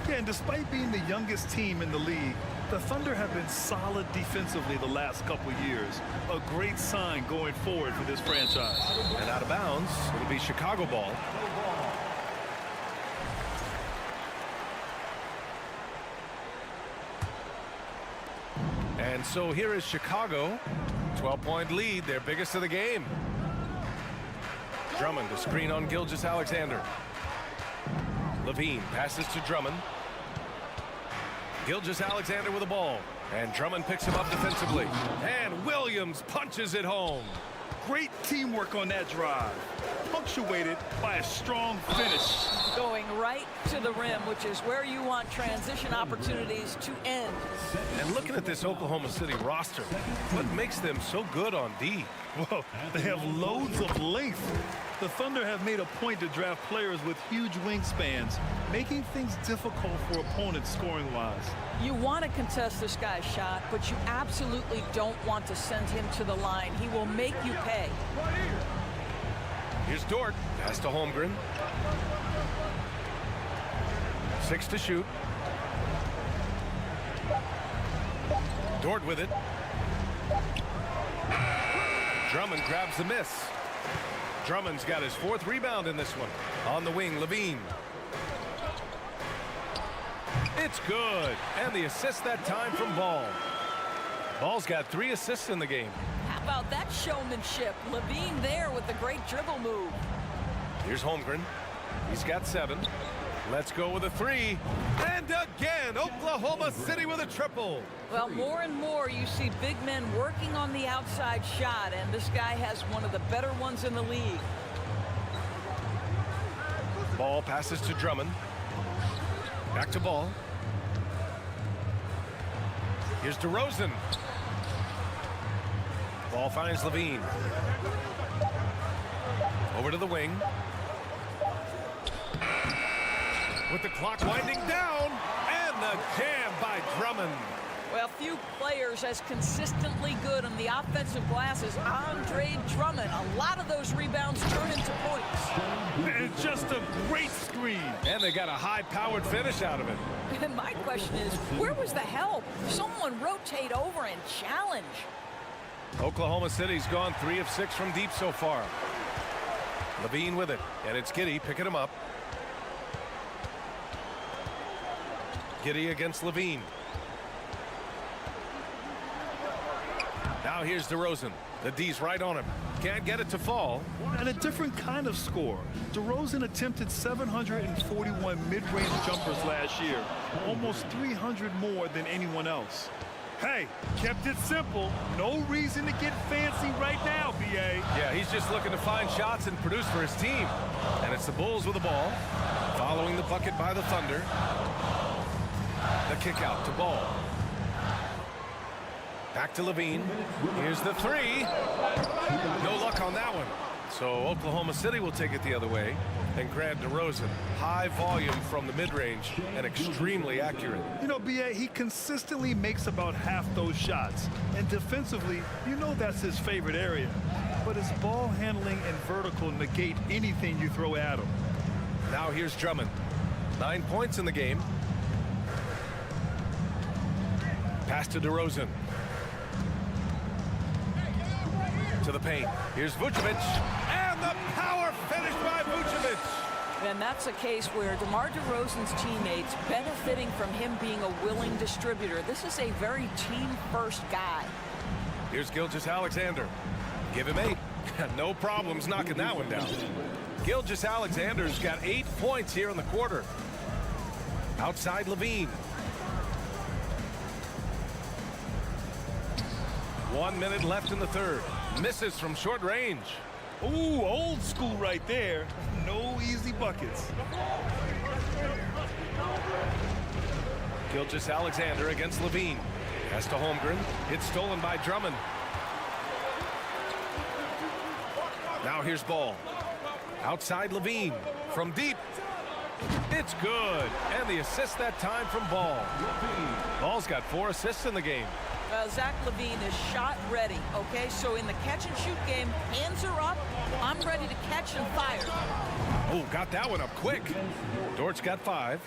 Yeah, and despite being the youngest team in the league, the Thunder have been solid defensively the last couple years. A great sign going forward for this franchise. And out of bounds, it'll be Chicago ball. And so here is Chicago. 12-point lead, their biggest of the game. Drummond, a screen on Gilgeous-Alexander. Levine passes to Drummond. Gilgeous-Alexander with the ball. And Drummond picks him up defensively. And Williams punches it home. Great teamwork on that drive, punctuated by a strong finish. Going right to the rim, which is where you want transition opportunities to end. And looking at this Oklahoma City roster, what makes them so good on D? Well, they have loads of length. The Thunder have made a point to draft players with huge wingspans, making things difficult for opponents scoring-wise. You want to contest this guy's shot, but you absolutely don't want to send him to the line. He will make you pay. Here's Dort. Pass to Holmgren. 6 to shoot. Dort with it. Drummond grabs the miss. Drummond's got his 4th rebound in this one. On the wing, Levine. It's good. And the assist that time from Ball. Ball's got 3 assists in the game. How about that showmanship? Levine there with the great dribble move. Here's Holmgren. He's got 7. Let's go with a 3. And again, Oklahoma City with a triple. Well, more and more you see big men working on the outside shot, and this guy has one of the better ones in the league. Ball passes to Drummond. Back to Ball. Here's DeRozan. Ball finds Levine. Over to the wing. With the clock winding down, and the jam by Drummond. Well, few players as consistently good on the offensive glass as Andre Drummond. A lot of those rebounds turn into points. And just a great screen. And they got a high-powered finish out of it. And my question is, where was the help? Someone rotate over and challenge. Oklahoma City's gone 3 of 6 from deep so far. Levine with it, and it's Giddey picking him up. Giddey against Levine. Now here's DeRozan. The D's right on him. Can't get it to fall. And a different kind of score. DeRozan attempted 741 mid-range jumpers last year, almost 300 more than anyone else. Hey, kept it simple. No reason to get fancy right now, B.A. Yeah, he's just looking to find shots and produce for his team. And it's the Bulls with the ball. Following the bucket by the Thunder. The kick out to Ball. Back to Levine. Here's the 3. No luck on that one. So Oklahoma City will take it the other way and grab DeRozan. High volume from the mid-range and extremely accurate. You know, B.A., he consistently makes about half those shots. And defensively, you know that's his favorite area. But his ball handling and vertical negate anything you throw at him. Now here's Drummond. 9 points in the game. Pass to DeRozan. To the paint. Here's Vucevic. And the power finish by Vucevic. And that's a case where DeMar DeRozan's teammates benefiting from him being a willing distributor. This is a very team-first guy. Here's Gilgeous-Alexander. Give him 8. No problems knocking that one down. Gilgeous-Alexander's got 8 points here in the quarter. Outside Levine. 1 minute left in the third. Misses from short range. Ooh, old school right there. No easy buckets. Gilgeous-Alexander against Levine. Pass to Holmgren. It's stolen by Drummond. Now here's Ball. Outside Levine. From deep. It's good. And the assist that time from Ball. Ball's got 4 assists in the game. Zach LaVine is shot ready, okay? So in the catch-and-shoot game, hands are up. I'm ready to catch and fire. Oh, got that one up quick. Dort's got 5.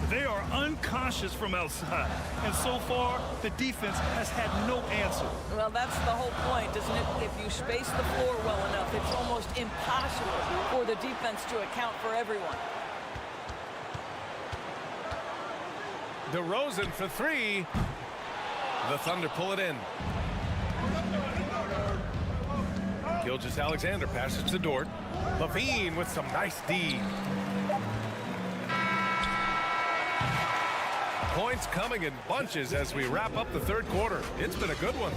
They are unconscious from outside, and so far the defense has had no answer. Well, that's the whole point, isn't it? If you space the floor well enough, it's almost impossible for the defense to account for everyone. DeRozan for 3. The Thunder pull it in. Gilgeous-Alexander passes to Dort. LaVine with some nice D. Points coming in bunches as we wrap up the third quarter. It's been a good one.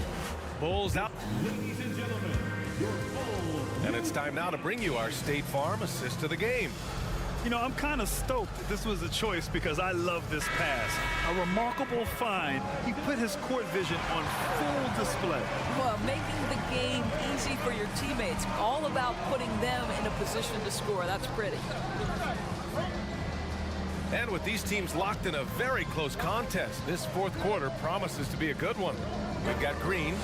Bulls out. Ladies and gentlemen, your Bulls. And it's time now to bring you our State Farm assist of the game. You know, I'm kind of stoked that this was a choice because I love this pass. A remarkable find. He put his court vision on full display. Well, making the game easy for your teammates. All about putting them in a position to score. That's pretty. And with these teams locked in a very close contest, this fourth quarter promises to be a good one. We've got Green,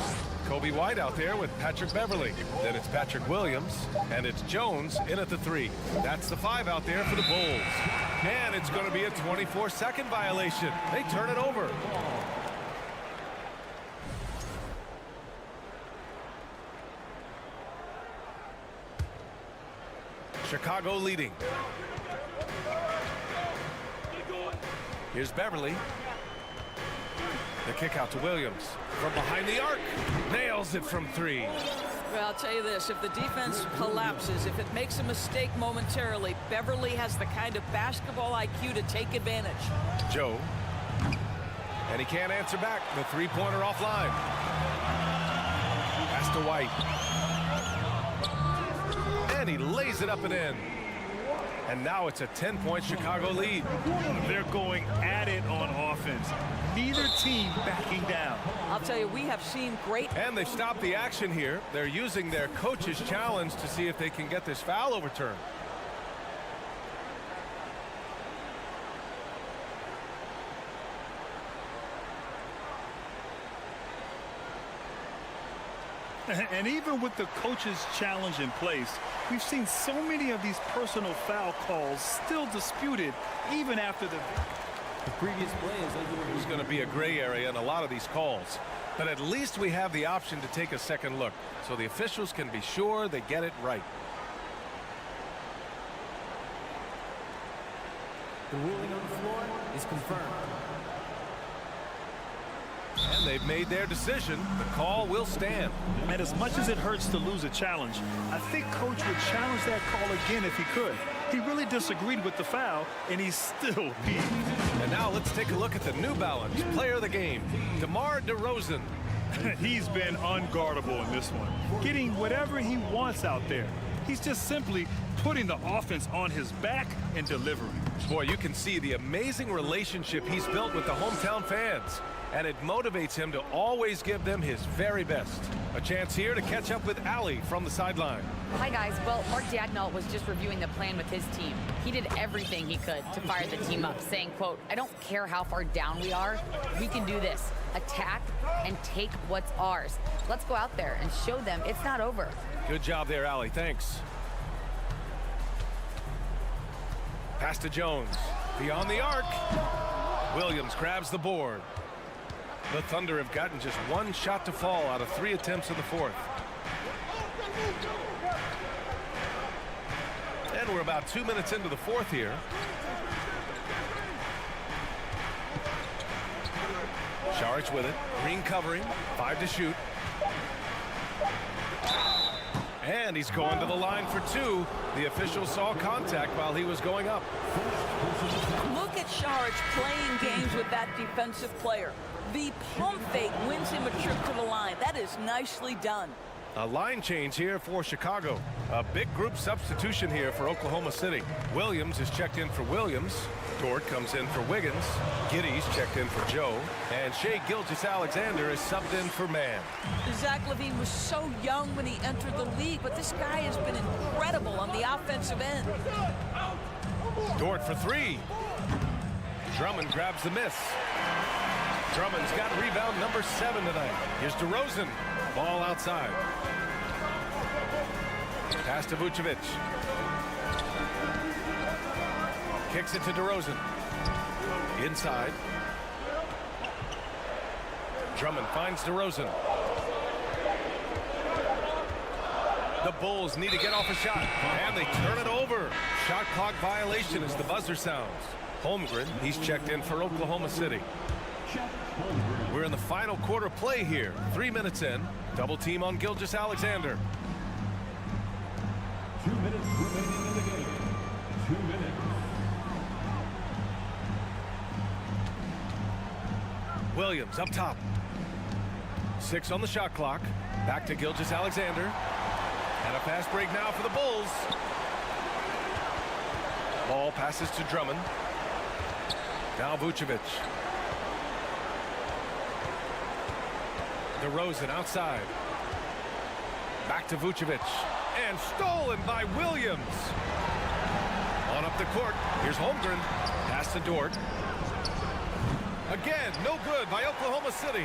Kobe White out there with Patrick Beverly. Then it's Patrick Williams, and it's Jones in at the 3. That's the 5 out there for the Bulls. And it's going to be a 24-second violation. They turn it over. Chicago leading. Here's Beverly. The kick out to Williams. From behind the arc. Nails it from 3. Well, I'll tell you this. If the defense collapses, if it makes a mistake momentarily, Beverly has the kind of basketball IQ to take advantage. Joe. And he can't answer back. The 3-pointer offline. Pass to White. And he lays it up and in. And now it's a 10-point Chicago lead. They're going at it on offense. Neither team backing down. I'll tell you, we have seen great. And they've stopped the action here. They're using their coach's challenge to see if they can get this foul overturned. And even with the coach's challenge in place, we've seen so many of these personal foul calls still disputed even after the previous play is under. There's going to be a gray area in a lot of these calls. But at least we have the option to take a second look, so the officials can be sure they get it right. The ruling on the floor is confirmed. And they've made their decision. The call will stand. And as much as it hurts to lose a challenge, I think Coach would challenge that call again if he could. He really disagreed with the foul, and he's still peeved. And now let's take a look at the New Balance player of the game, DeMar DeRozan. He's been unguardable in this one, getting whatever he wants out there. He's just simply putting the offense on his back and delivering. Boy, you can see the amazing relationship he's built with the hometown fans. And it motivates him to always give them his very best. A chance here to catch up with Allie from the sideline. Hi, guys. Well, Mark Dagnall was just reviewing the plan with his team. He did everything he could to fire the team up, saying, quote, "I don't care how far down we are. We can do this. Attack and take what's ours. Let's go out there and show them it's not over." Good job there, Allie. Thanks. Pass to Jones. Beyond the arc. Williams grabs the board. The Thunder have gotten just one shot to fall out of 3 attempts in the fourth. And we're about 2 minutes into the fourth here. Saric with it. Green covering. 5 to shoot. And he's going to the line for 2. The official saw contact while he was going up. Look at Saric playing games with that defensive player. The pump fake wins him a trip to the line. That is nicely done. A line change here for Chicago. A big group substitution here for Oklahoma City. Williams is checked in for Williams. Dort comes in for Wiggins. Giddey's checked in for Joe. And Shai Gilgeous-Alexander is subbed in for Mann. Zach LaVine was so young when he entered the league, but this guy has been incredible on the offensive end. Dort for 3. Drummond grabs the miss. Drummond's got rebound number 7 tonight. Here's DeRozan. Ball outside. Pass to Vucevic. Kicks it to DeRozan. Inside. Drummond finds DeRozan. The Bulls need to get off a shot, and they turn it over. Shot clock violation as the buzzer sounds. Holmgren, he's checked in for Oklahoma City. We're in the final quarter play here. 3 minutes in. Double team on Gilgeous-Alexander. 2 minutes remaining in the game. 2 minutes. Williams up top. 6 on the shot clock. Back to Gilgeous-Alexander. And a fast break now for the Bulls. Ball passes to Drummond. Now Vucevic. DeRozan outside. Back to Vucevic. And stolen by Williams. On up the court. Here's Holmgren. Pass to Dort. Again, no good by Oklahoma City.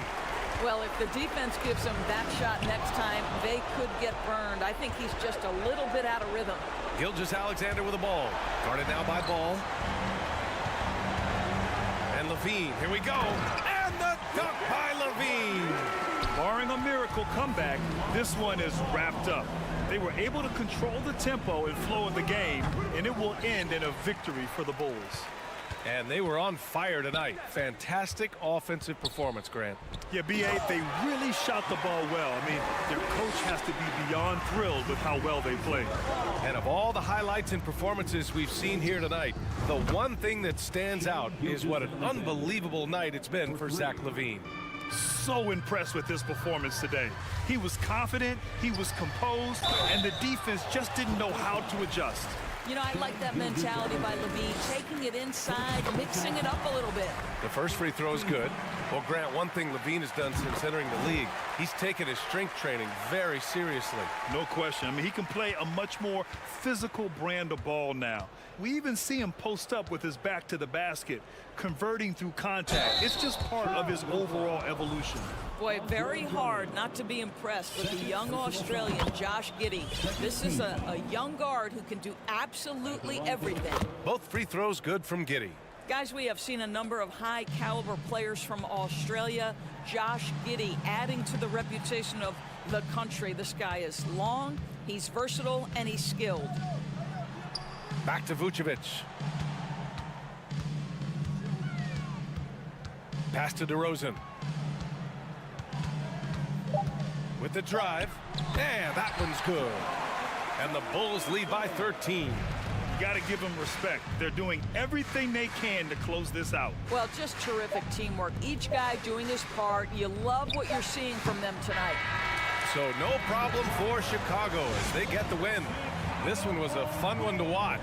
Well, if the defense gives him that shot next time, they could get burned. I think he's just a little bit out of rhythm. Gilgeous-Alexander with the ball. Guarded now by Ball. And Levine, here we go. And the dunk by Levine. Barring a miracle comeback, this one is wrapped up. They were able to control the tempo and flow of the game, and it will end in a victory for the Bulls. And they were on fire tonight. Fantastic offensive performance, Grant. Yeah, B.A., they really shot the ball well. I mean, their coach has to be beyond thrilled with how well they played. And of all the highlights and performances we've seen here tonight, the one thing that stands out is what an unbelievable night it's been for Zach LaVine. So impressed with his performance today. He was confident, he was composed, and the defense just didn't know how to adjust. You know, I like that mentality by Levine, taking it inside, mixing it up a little bit. The first free throw is good. Well, Grant, one thing Levine has done since entering the league, he's taken his strength training very seriously. No question. I mean, he can play a much more physical brand of ball now. We even see him post up with his back to the basket, converting through contact. It's just part of his overall evolution. Boy, very hard not to be impressed with the young Australian, Josh Giddey. This is a young guard who can do absolutely everything. Both free throws good from Giddey. Guys, we have seen a number of high-caliber players from Australia. Josh Giddey adding to the reputation of the country. This guy is long, he's versatile, and he's skilled. Back to Vucevic. Pass to DeRozan. With the drive. And that one's good. And the Bulls lead by 13. You got to give them respect. They're doing everything they can to close this out. Well, just terrific teamwork. Each guy doing his part. You love what you're seeing from them tonight. So no problem for Chicago as they get the win. This one was a fun one to watch.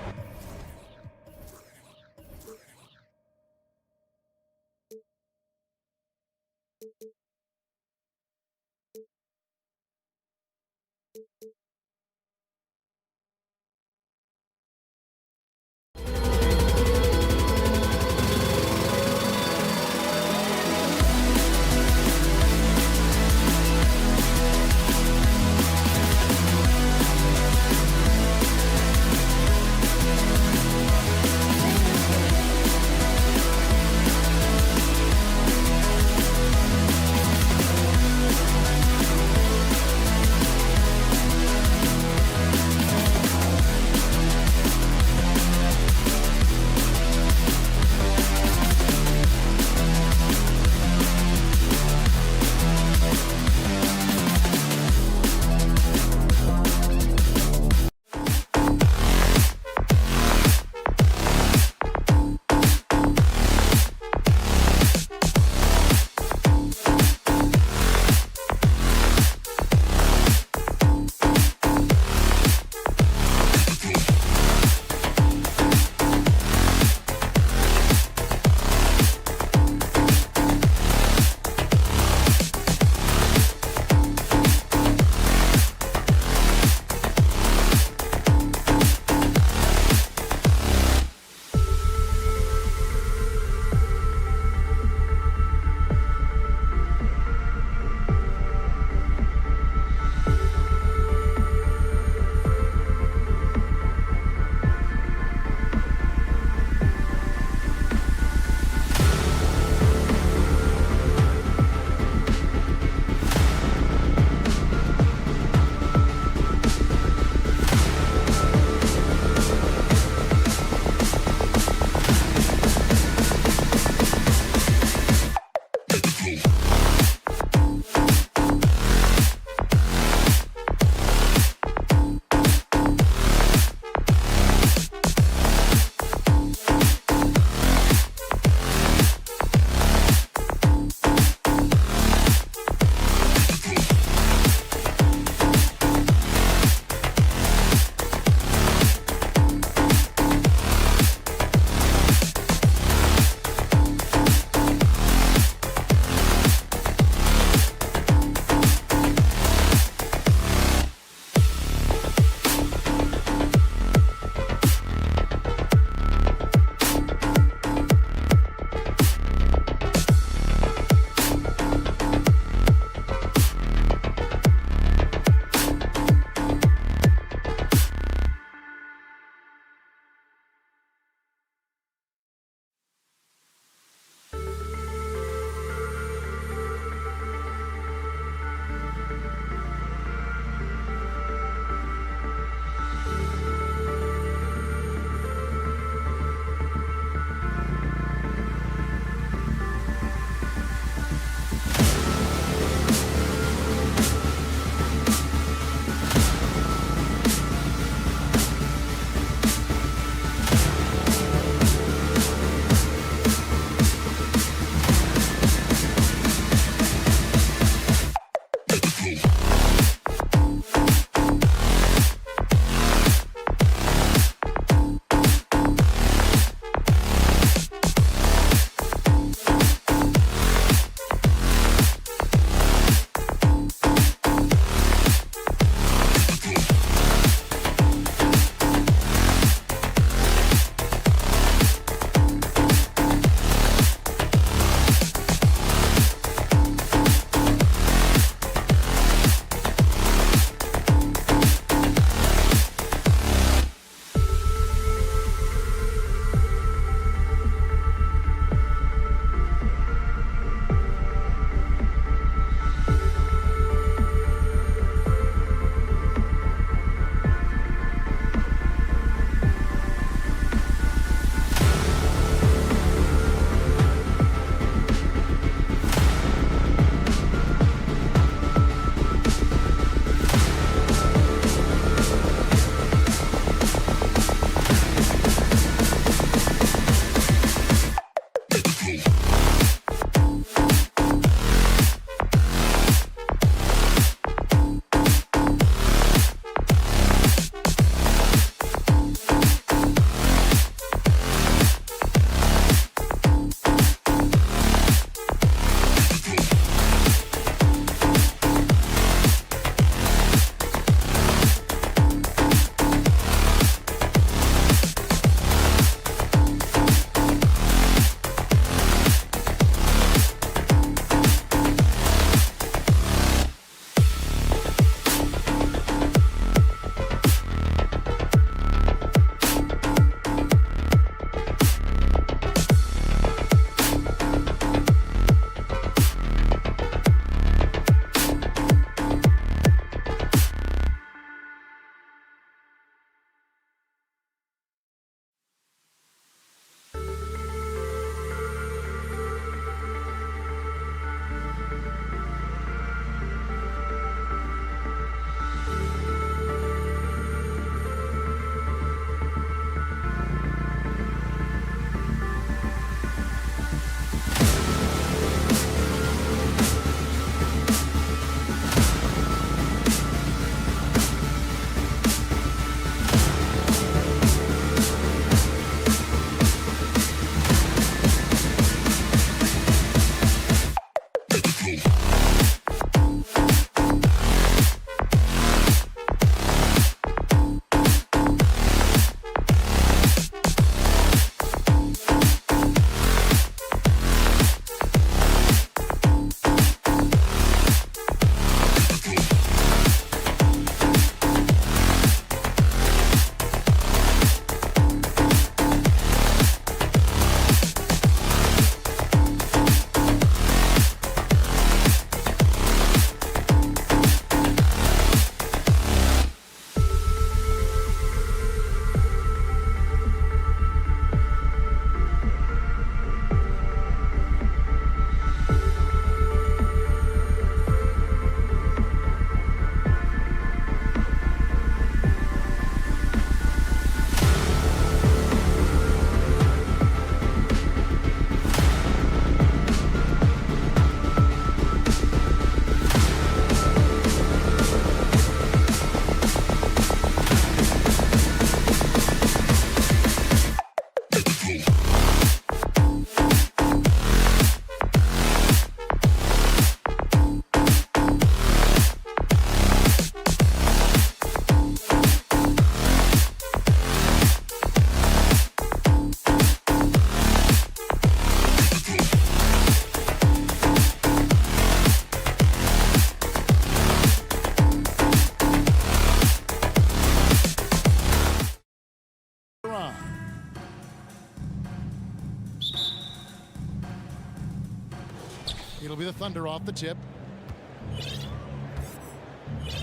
It'll be the Thunder off the tip.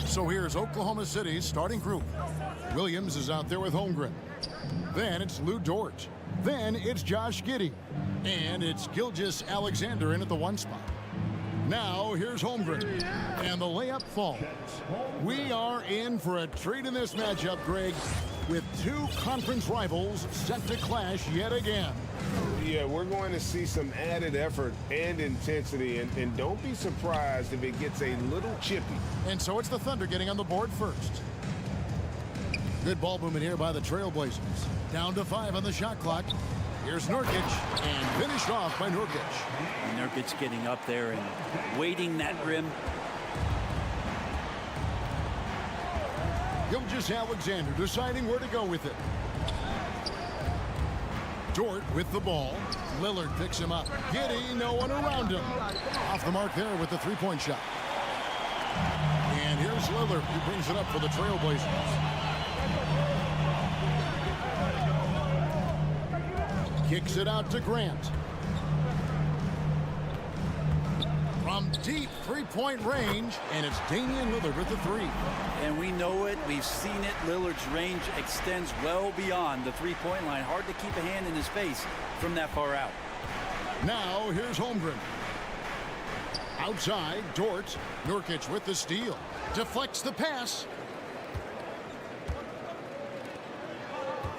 So here's Oklahoma City's starting group. Williams is out there with Holmgren. Then it's Lou Dort. Then it's Josh Giddey. And it's Gilgeous-Alexander in at the 1 spot. Now here's Holmgren. And the layup falls. We are in for a treat in this matchup, Greg, with 2 conference rivals set to clash yet again. Yeah, we're going to see some added effort and intensity, and don't be surprised if it gets a little chippy. And so it's the Thunder getting on the board first. Good ball movement here by the Trailblazers. Down to 5 on the shot clock. Here's Nurkic, and finished off by Nurkic. Nurkic getting up there and waiting that rim. Gilgeous-Alexander deciding where to go with it. Dort with the ball. Lillard picks him up. Giddey, no one around him. Off the mark there with the 3-point shot. And here's Lillard, who brings it up for the Trailblazers. Kicks it out to Grant. From deep 3-point range, and it's Damian Lillard with the 3. And we know it. We've seen it. Lillard's range extends well beyond the 3-point line. Hard to keep a hand in his face from that far out. Now here's Holmgren. Outside, Dort. Nurkic with the steal. Deflects the pass.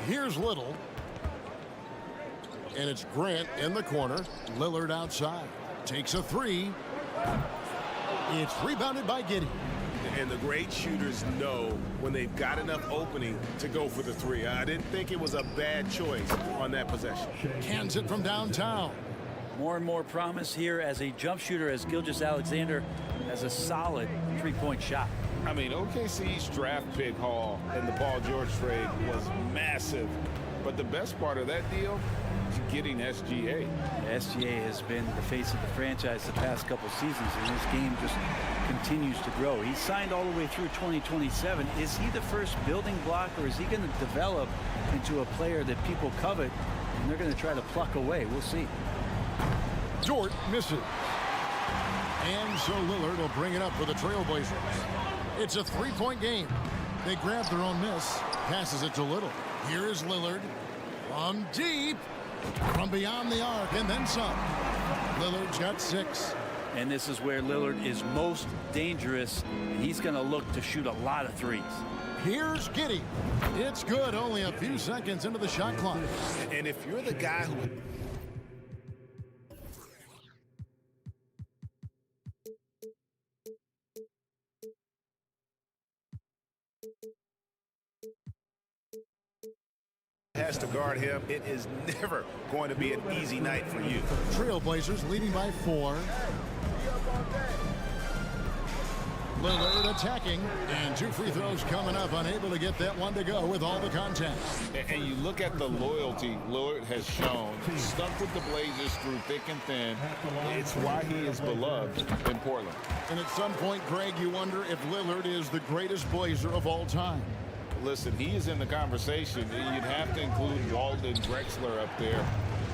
Here's Little. And it's Grant in the corner. Lillard outside. Takes a 3. It's rebounded by Giddey. And the great shooters know when they've got enough opening to go for the 3. I didn't think it was a bad choice on that possession. Cans it from downtown. More and more promise here as a jump shooter, as Gilgeous-Alexander has a solid 3-point shot. I mean, OKC's draft pick haul and the Paul George trade was massive. But the best part of that deal is getting SGA. SGA has been the face of the franchise the past couple seasons, and this game just continues to grow. He's signed all the way through 2027. Is he the first building block, or is he going to develop into a player that people covet and they're going to try to pluck away? We'll see. Dort misses. And so Lillard will bring it up for the Trailblazers. It's a 3-point game. They grab their own miss. Passes it to Little. Here is Lillard from deep, from beyond the arc, and then some. Lillard's got 6. And this is where Lillard is most dangerous. He's going to look to shoot a lot of threes. Here's Giddey. It's good, only a few seconds into the shot clock. And if you're the guy who... has to guard him, it is never going to be an easy night for you. Trailblazers leading by 4. Lillard attacking, and 2 free throws coming up, unable to get that one to go with all the contact. And you look at the loyalty Lillard has shown. He stuck with the Blazers through thick and thin. It's why he is beloved in Portland. And at some point, Greg, you wonder if Lillard is the greatest Blazer of all time. Listen, he is in the conversation. You'd have to include Walden Drexler up there.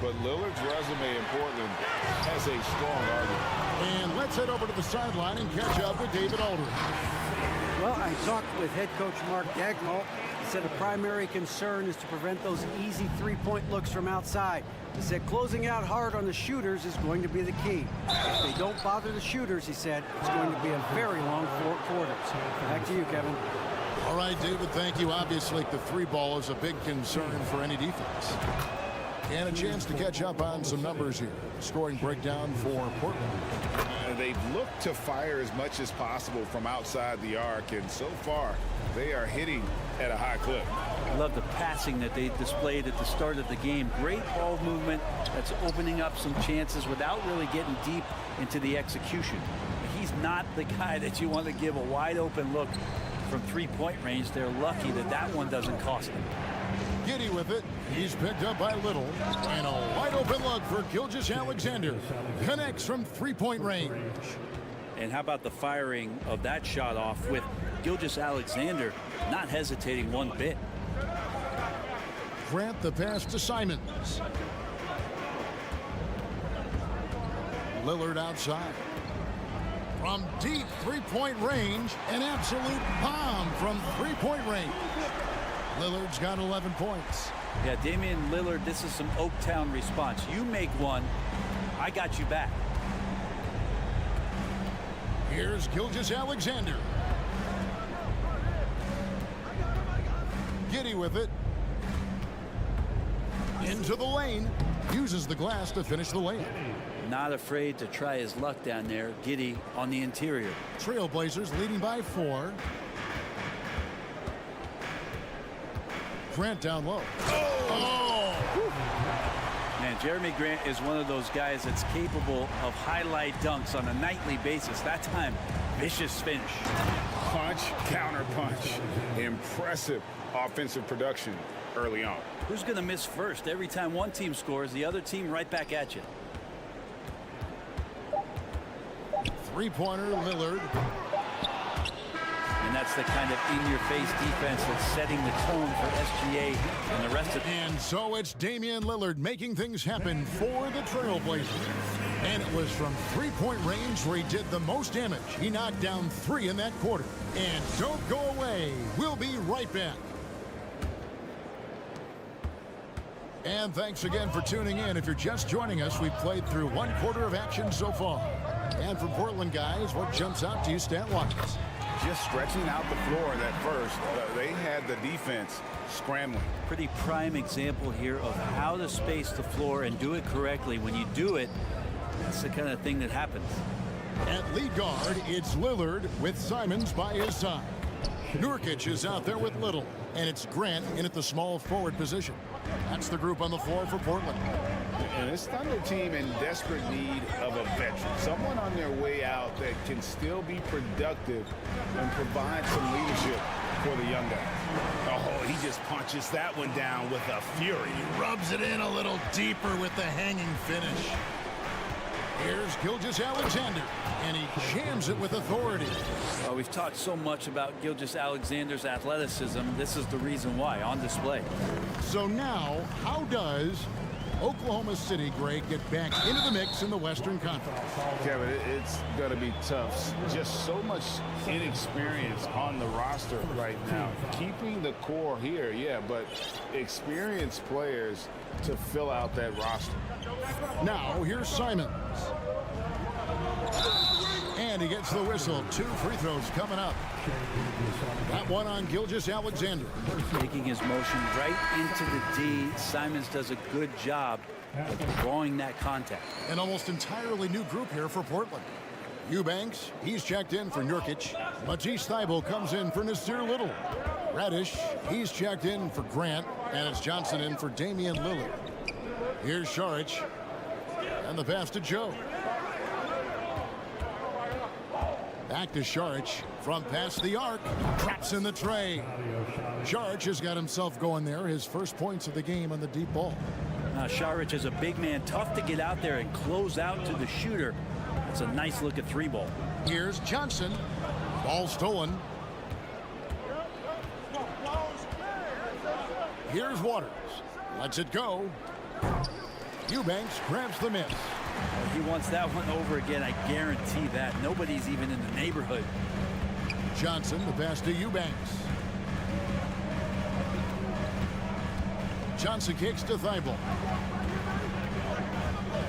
But Lillard's resume in Portland has a strong argument. And let's head over to the sideline and catch up with David Aldridge. Well, I talked with head coach Mark Dagnall. He said a primary concern is to prevent those easy 3-point looks from outside. He said closing out hard on the shooters is going to be the key. If they don't bother the shooters, he said, it's going to be a very long 4 quarters. Back to you, Kevin. All right, David, thank you. Obviously, the 3 ball is a big concern for any defense. And a chance to catch up on some numbers here. Scoring breakdown for Portland. They've looked to fire as much as possible from outside the arc, and so far, they are hitting at a high clip. I love the passing that they displayed at the start of the game. Great ball movement that's opening up some chances without really getting deep into the execution. He's not the guy that you want to give a wide open look from 3-point range. They're lucky that that one doesn't cost them. Giddey with it. He's picked up by Little. And a wide open look for Gilgeous-Alexander. Connects from 3-point range. And how about the firing of that shot off with Gilgeous-Alexander not hesitating one bit. Grant the pass to Simons. Lillard outside. From deep three-point range, an absolute bomb from three-point range. Lillard's got 11 points. Yeah, Damian Lillard, this is some Oaktown response. You make one, I got you back. Here's Gilgeous-Alexander. Giddey with it. Into the lane. Uses the glass to finish the layup. Not afraid to try his luck down there. Giddey on the interior. Trailblazers leading by 4. Grant down low. Oh! Man, Jeremy Grant is one of those guys that's capable of highlight dunks on a nightly basis. That time, vicious finish. Punch, counter punch. Impressive offensive production early on. Who's going to miss first? Every time one team scores, the other team right back at you. Three-pointer, Lillard. And that's the kind of in-your-face defense that's setting the tone for SGA and the rest of them. And so it's Damian Lillard making things happen for the Trailblazers. And it was from three-point range where he did the most damage. He knocked down 3 in that quarter. And don't go away. We'll be right back. And thanks again for tuning in. If you're just joining us, we've played through 1 quarter of action so far. And from Portland, guys, what jumps out to you stat-wise? Just stretching out the floor that first. They had the defense scrambling. Pretty prime example here of how to space the floor and do it correctly. When you do it, that's the kind of thing that happens. At lead guard, it's Lillard with Simons by his side. Nurkic is out there with Little, and it's Grant in at the small forward position. That's the group on the floor for Portland. And this Thunder team in desperate need of a veteran, someone on their way out that can still be productive and provide some leadership for the young guys. Oh, he just punches that one down with a fury. He rubs it in a little deeper with the hanging finish. Here's Gilgeous-Alexander, and he jams it with authority. Well, we've talked so much about Gilgeous-Alexander's athleticism. This is the reason why, on display. So now, how does Oklahoma City, Greg, get back into the mix in the Western Conference? Kevin, it's going to be tough. Just so much inexperience on the roster right now. Keeping the core here, yeah, but experienced players to fill out that roster. Now, here's Simons. And he gets the whistle. 2 free throws coming up. That one on Gilgeous-Alexander. Taking his motion right into the D. Simons does a good job of drawing that contact. An almost entirely new group here for Portland. Eubanks, he's checked in for Nurkic. Matisse Thybulle comes in for Nasir Little. Radish, he's checked in for Grant. And it's Johnson in for Damian Lillard. Here's Saric. And the pass to Joe. Back to Saric from past the arc. Traps in the tray. Saric has got himself going there. His first points of the game on the deep ball. Now Saric is a big man. Tough to get out there and close out to the shooter. That's a nice look at 3 ball. Here's Johnson. Ball stolen. Here's Waters. Lets it go. Eubanks grabs the miss. He wants that one over again. I guarantee that. Nobody's even in the neighborhood. Johnson, the pass to Eubanks. Johnson kicks to Thybulle.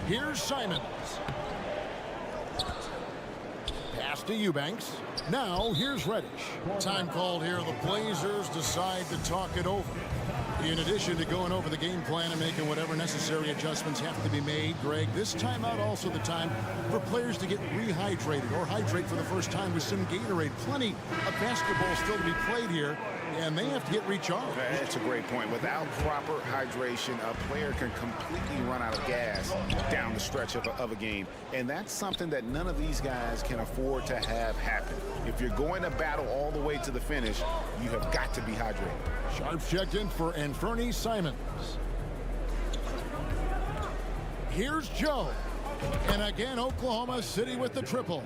Here's Simons. Pass to Eubanks. Now here's Reddish. Time called here. The Blazers decide to talk it over. In addition to going over the game plan and making whatever necessary adjustments have to be made, Greg, this timeout also the time for players to get rehydrated or hydrate for the first time with some Gatorade. Plenty of basketball still to be played here, and they have to get recharged. That's a great point. Without proper hydration, a player can completely run out of gas down the stretch of a game. And that's something that none of these guys can afford to have happen. If you're going to battle all the way to the finish, you have got to be hydrated. Sharps checked in for Anfernee Simons. Here's Joe. And again, Oklahoma City with the triple.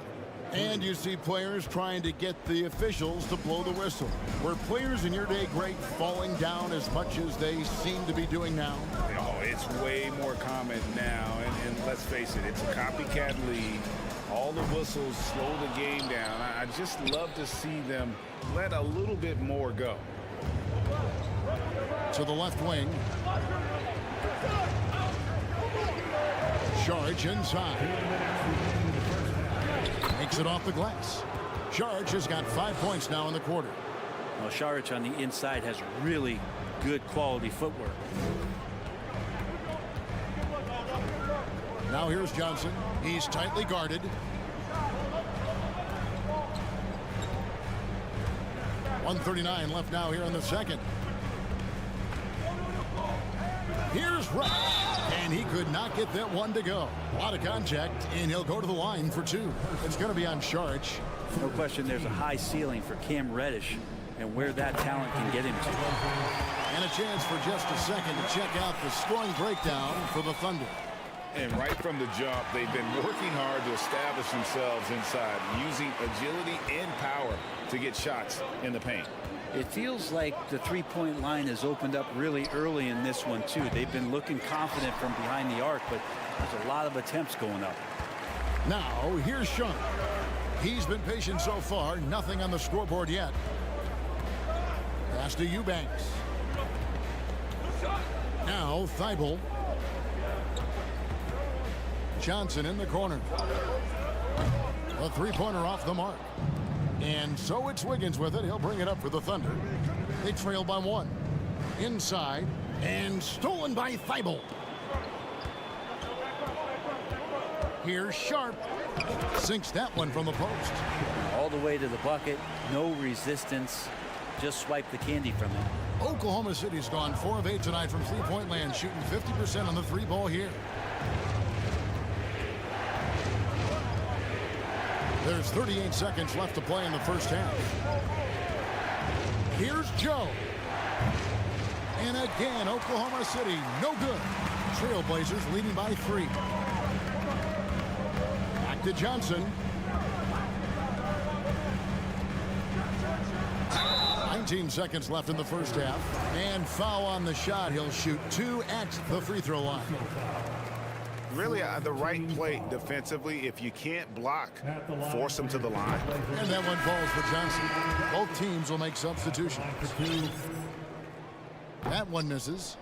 And you see players trying to get the officials to blow the whistle. Were players in your day great falling down as much as they seem to be doing now? Oh, it's way more common now. And let's face it, it's a copycat league. All the whistles slow the game down. I just love to see them let a little bit more go. To the left wing. Charge inside. Makes it off the glass. Charge has got 5 points now in the quarter. Well, Saric on the inside has really good quality footwork. Now here's Johnson. He's tightly guarded. .139 left now here in the second. Here's Rush, and he could not get that one to go. A lot of contact, and he'll go to the line for two. It's going to be on Saric. No question there's a high ceiling for Cam Reddish and where that talent can get him to. And a chance for just a second to check out the scoring breakdown for the Thunder. And right from the jump, they've been working hard to establish themselves inside, using agility and power to get shots in the paint. It feels like the three-point line has opened up really early in this one, too. They've been looking confident from behind the arc, but there's a lot of attempts going up. Now, here's Sean. He's been patient so far. Nothing on the scoreboard yet. Pass to Eubanks. Now, Thibault. Johnson in the corner. A three-pointer off the mark. And so it's Wiggins with it. He'll bring it up for the Thunder. They trail by one. Inside. And stolen by Thibault. Here's Sharp. Sinks that one from the post. All the way to the bucket. No resistance. Just swipe the candy from him. Oklahoma City's gone 4 of 8 tonight from three-point land, shooting 50% on the three ball here. There's 38 seconds left to play in the first half. Here's Joe. And again, Oklahoma City, no good. Trailblazers leading by 3. Back to Johnson. 19 seconds left in the first half. And foul on the shot. He'll shoot 2 at the free throw line. Really the right play defensively. If you can't block, force them to the line. And that one falls for Johnson. Both teams will make substitutions. That one misses.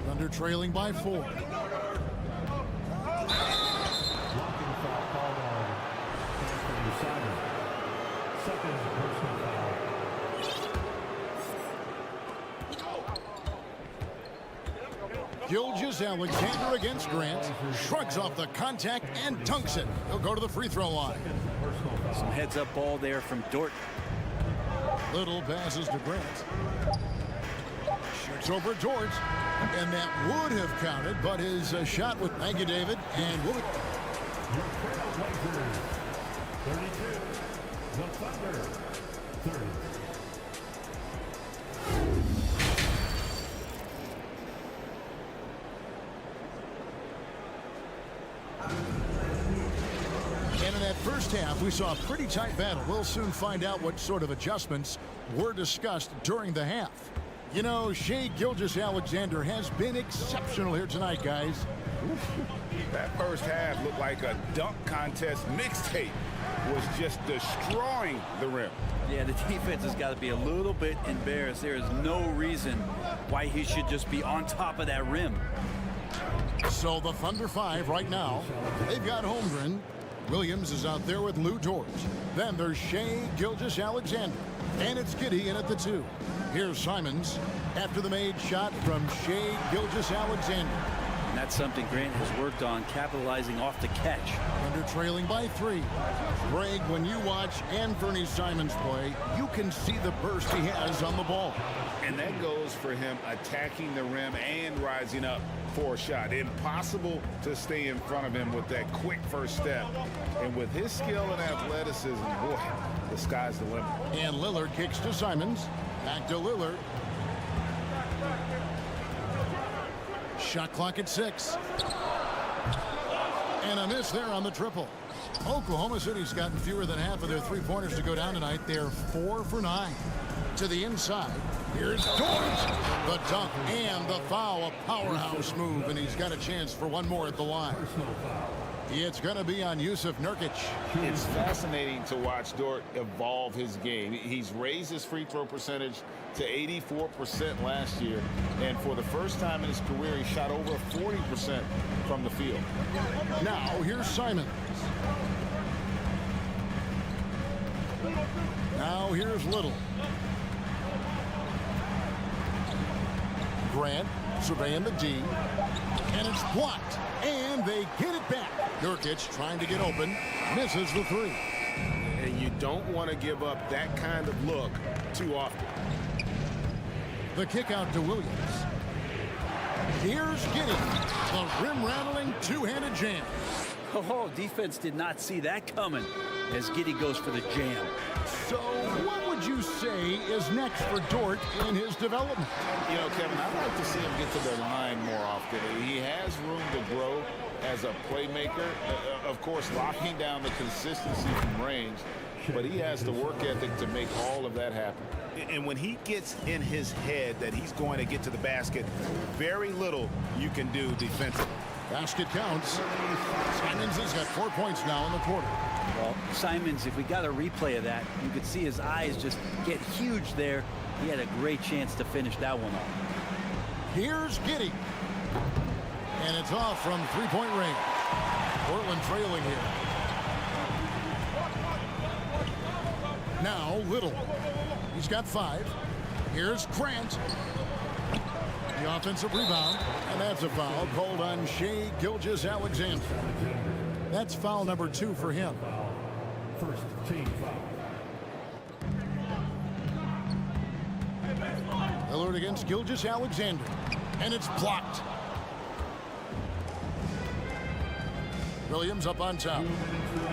Thunder trailing by 4. Gilgeous-Alexander against Grant. Shrugs off the contact and dunks it. He'll go to the free throw line. Some heads-up ball there from Dort. Little passes to Grant. Shoots over Dort. And that would have counted, but his shot with... Thank you, David. And we'll... 32. The Thunder. 30. And in that first half, we saw a pretty tight battle. We'll soon find out what sort of adjustments were discussed during the half. You know, Shai Gilgeous-Alexander has been exceptional here tonight, guys. That first half looked like a dunk contest mixtape. Was just destroying the rim. Yeah, the defense has got to be a little bit embarrassed. There is no reason why he should just be on top of that rim. So the Thunder 5 right now. They've got Holmgren. Williams is out there with Lou Dort. Then there's Shai Gilgeous-Alexander. And it's Giddey in at the 2. Here's Simons after the made shot from Shai Gilgeous-Alexander. And that's something Grant has worked on, capitalizing off the catch. Thunder trailing by 3. Greg, when you watch Anthony Simons play, you can see the burst he has on the ball. And that goes for him attacking the rim and rising up for a shot. Impossible to stay in front of him with that quick first step. And with his skill and athleticism, boy, the sky's the limit. And Lillard kicks to Simons. Back to Lillard. Shot clock at 6. And a miss there on the triple. Oklahoma City's gotten fewer than half of their three-pointers to go down tonight. They're 4 for 9. To the inside. Here's Dort. The dunk and the foul. A powerhouse move, and he's got a chance for one more at the line. It's going to be on Jusuf Nurkic. It's fascinating to watch Dort evolve his game. He's raised his free throw percentage to 84% last year, and for the first time in his career, he shot over 40% from the field. Now, here's Simons. Now, here's Little. Grant surveying the D, and it's blocked, and they get it back. Nurkic trying to get open, misses the three. And you don't want to give up that kind of look too often. The kick out to Williams. Here's Giddey, the rim-rattling two-handed jam. Oh, defense did not see that coming as Giddey goes for the jam. So what would you say is next for Dort in his development? You know, Kevin, I'd like to see him get to the line more often. He has room to grow as a playmaker. Of course, locking down the consistency from range, but he has the work ethic to make all of that happen. And when he gets in his head that he's going to get to the basket, very little you can do defensively. Basket counts. Simons has got 4 points now in the quarter. Well, Simons, if we got a replay of that, you could see his eyes just get huge there. He had a great chance to finish that one off. Here's Giddey. And it's off from three-point range. Portland trailing here. Now Little. He's got 5. Here's Grant. The offensive rebound, and that's a foul called on Shai Gilgeous-Alexander. That's foul number 2 for him. First team foul. Lillard against Gilgeous-Alexander, and it's blocked. Williams up on top.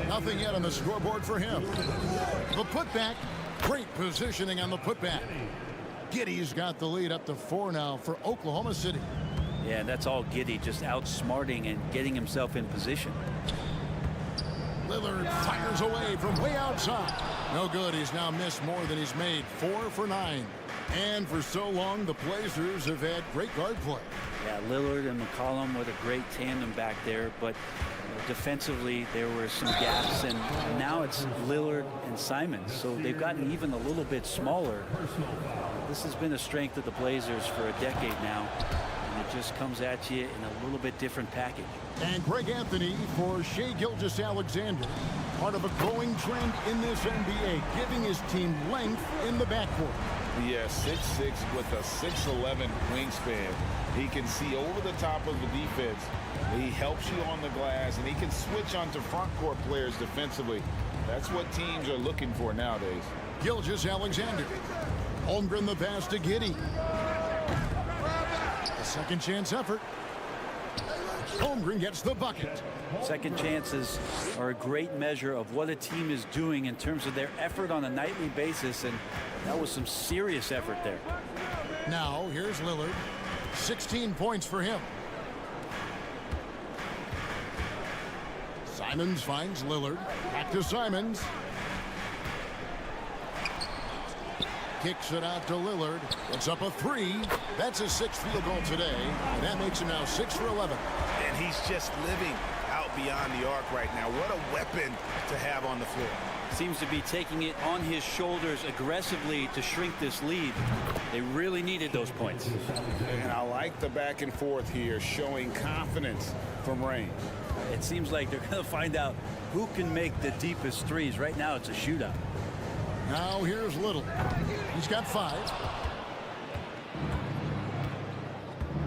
Nothing yet on the scoreboard for him. The putback, great positioning on the putback. Giddey's got the lead up to 4 now for Oklahoma City. Yeah, that's all Giddey, just outsmarting and getting himself in position. Lillard fires away from way outside. No good. He's now missed more than he's made. 4 for 9. And for so long, the Blazers have had great guard play. Yeah, Lillard and McCollum with a great tandem back there, but defensively there were some gaps, and now it's Lillard and Simons, so they've gotten even a little bit smaller. This has been a strength of the Blazers for a decade now, and it just comes at you in a little bit different package. And Greg Anthony for Shai Gilgeous-Alexander, part of a growing trend in this NBA, giving his team length in the backcourt. Yeah, 6'6" with a 6'11" wingspan. He can see over the top of the defense. He helps you on the glass, and he can switch onto front court players defensively. That's what teams are looking for nowadays. Gilgeous-Alexander. Holmgren the pass to Giddey. A second chance effort. Holmgren gets the bucket. Second chances are a great measure of what a team is doing in terms of their effort on a nightly basis, and that was some serious effort there. Now, here's Lillard. 16 points for him. Simons finds Lillard. Back to Simons. Kicks it out to Lillard. It's up a 3. That's his 6th field goal today. And that makes him now 6 for 11. And he's just living out beyond the arc right now. What a weapon to have on the floor. Seems to be taking it on his shoulders aggressively to shrink this lead. They really needed those points. And I like the back and forth here, showing confidence from range. It seems like they're going to find out who can make the deepest threes. Right now, it's a shootout. Now here's Little. He's got 5.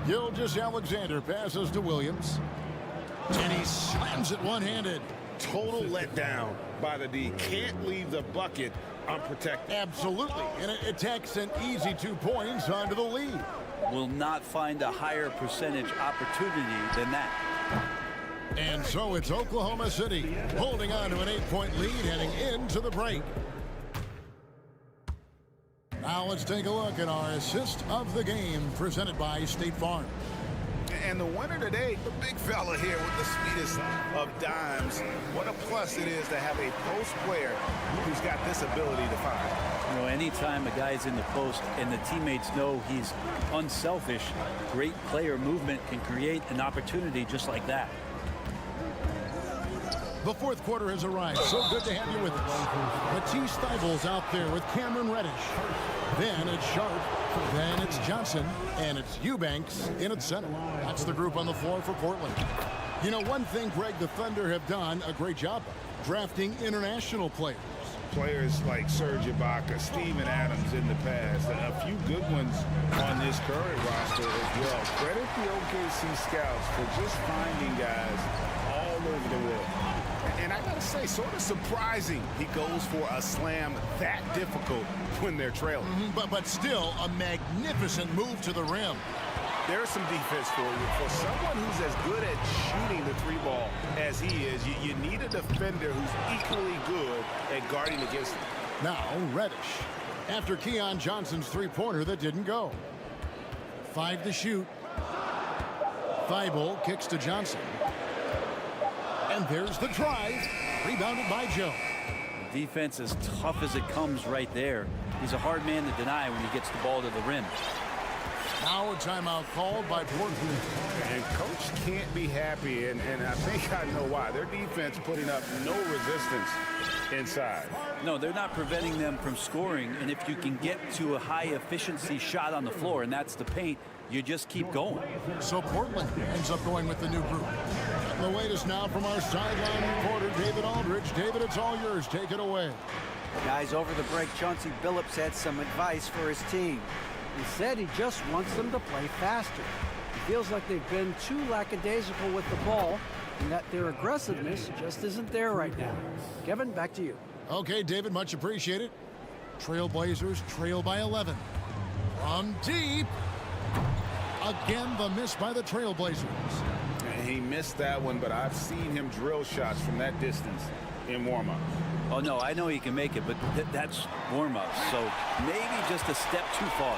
Gilgeous-Alexander passes to Williams. And he slams it one-handed. Total letdown by the D. Can't leave the bucket unprotected. Absolutely. And it takes an easy 2 points onto the lead. Will not find a higher percentage opportunity than that. And so it's Oklahoma City holding on to an 8-point lead heading into the break. Now let's take a look at our assist of the game presented by State Farm. And the winner today, the big fella here with the sweetest of dimes. What a plus it is to have a post player who's got this ability to find. You know, anytime a guy's in the post and the teammates know he's unselfish, great player movement can create an opportunity just like that. The fourth quarter has arrived. So good to have you with us. Matisse Thybulle's out there with Cameron Reddish. Then it's Sharp. Then it's Johnson. And it's Eubanks in at center. That's the group on the floor for Portland. You know, one thing, Greg, the Thunder have done a great job of drafting international players. Players like Serge Ibaka, Steven Adams in the past, a few good ones on this current roster as well. Credit the OKC scouts for just finding guys all over the world. And I gotta say, sort of surprising he goes for a slam that difficult when they're trailing. But still a magnificent move to the rim. There's some defense for you. For someone who's as good at shooting the three ball as he is, you need a defender who's equally good at guarding against him. Now Reddish, after Keon Johnson's three-pointer that didn't go. 5 to shoot. Thibault kicks to Johnson. And there's the drive, rebounded by Joe. Defense as tough as it comes right there. He's a hard man to deny when he gets the ball to the rim. Now a timeout called by Portland. And coach can't be happy, and I think I know why. Their defense putting up no resistance inside. No, they're not preventing them from scoring, and if you can get to a high efficiency shot on the floor, and that's the paint, you just keep going. So Portland ends up going with the new group. The latest now from our sideline reporter, David Aldridge. David, it's all yours. Take it away. Guys, over the break, Chauncey Billups had some advice for his team. He said he just wants them to play faster. He feels like they've been too lackadaisical with the ball and that their aggressiveness just isn't there right now. Kevin, back to you. Okay, David, much appreciated. Trailblazers trail by 11. From deep. Again, the miss by the Trailblazers. He missed that one, but I've seen him drill shots from that distance in warm-up. Oh, no, I know he can make it, but that's warm-up, so maybe just a step too far.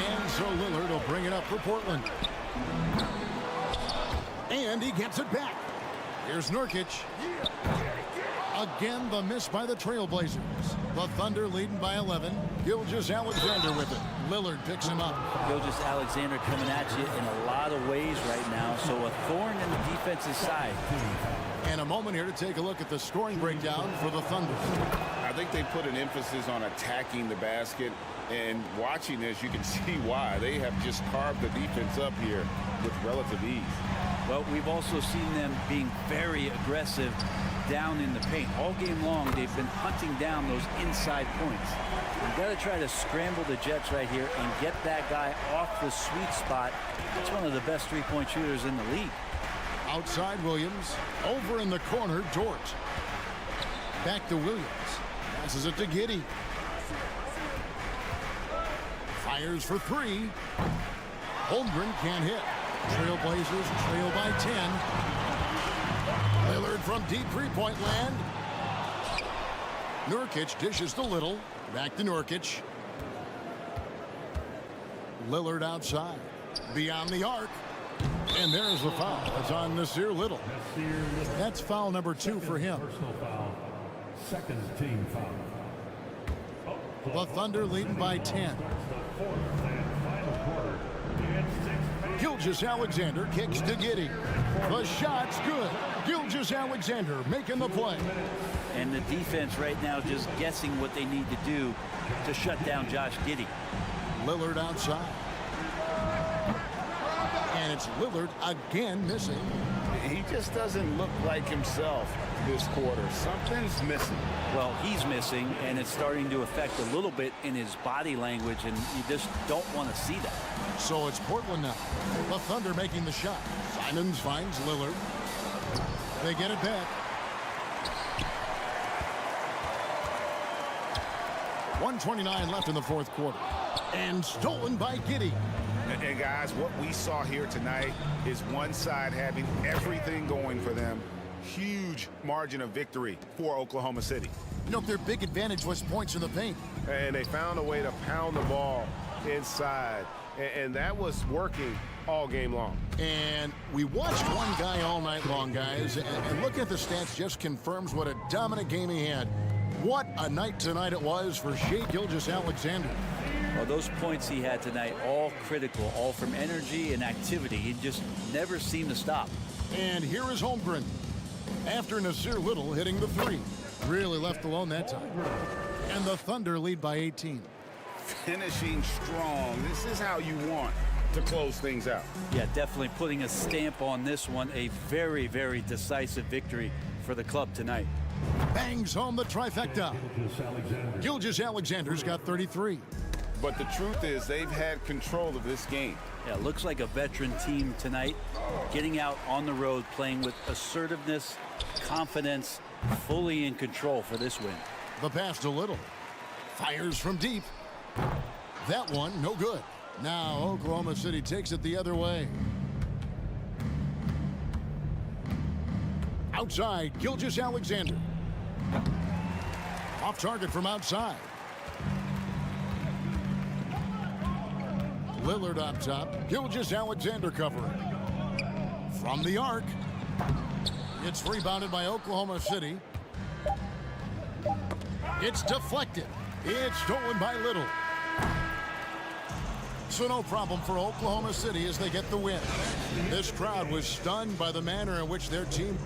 And so Lillard will bring it up for Portland. And he gets it back. Here's Nurkic. Again, the miss by the Trailblazers. The Thunder leading by 11. Gilgeous-Alexander with it. Lillard picks him up. Gilgeous-Alexander coming at you in a lot of ways right now, so a thorn in the defense's side. And a moment here to take a look at the scoring breakdown for the Thunder. I think they put an emphasis on attacking the basket, and watching this, you can see why. They have just carved the defense up here with relative ease. Well, we've also seen them being very aggressive down in the paint. All game long, they've been hunting down those inside points. You've got to try to scramble the Jets right here and get that guy off the sweet spot. That's one of the best three-point shooters in the league. Outside Williams. Over in the corner, Dort. Back to Williams. Passes it to Giddey. Fires for three. Holmgren can't hit. Trailblazers trail by 10. Lillard from deep three-point land. Nurkic dishes to Little. Back to Nurkic. Lillard outside. Beyond the arc. And there's the foul. It's on Nasir Little. That's foul number 2 for him. Second team foul. The Thunder leading by 10. Gilgeous-Alexander kicks to Giddey. The shot's good. Gilgeous-Alexander making the play. And the defense right now just guessing what they need to do to shut down Josh Giddey. Lillard outside. And it's Lillard again missing. He just doesn't look like himself this quarter. Something's missing. Well, he's missing, and it's starting to affect a little bit in his body language, and you just don't want to see that. So it's Portland now. The Thunder making the shot. Simons finds Lillard. They get it back. 1:29 left in the fourth quarter. And stolen by Giddey. And guys, what we saw here tonight is one side having everything going for them. Huge margin of victory for Oklahoma City. You know, their big advantage was points in the paint. And they found a way to pound the ball inside. and that was working all game long. And we watched one guy all night long, guys, and looking at the stats just confirms what a dominant game he had. What a night tonight it was for Shai Gilgeous-Alexander. Well, those points he had tonight, all critical, all from energy and activity. He just never seemed to stop. And here is Holmgren after Nasir Little hitting the three. Really left alone that time. And the Thunder lead by 18. Finishing strong. This is how you want to close things out. Yeah, definitely putting a stamp on this one. A very, very decisive victory for the club tonight. Bangs home the trifecta. Gilgeous-Alexander's got 33. But the truth is they've had control of this game. Yeah, looks like a veteran team tonight, getting out on the road, playing with assertiveness, confidence, fully in control for this win. The pass to Little. Fires from deep. That one, no good. Now Oklahoma City takes it the other way. Outside, Gilgeous-Alexander. Off target from outside. Lillard up top. Gilgeous-Alexander covering. From the arc. It's rebounded by Oklahoma City. It's deflected. It's stolen by Little. So no problem for Oklahoma City as they get the win. This crowd was stunned by the manner in which their team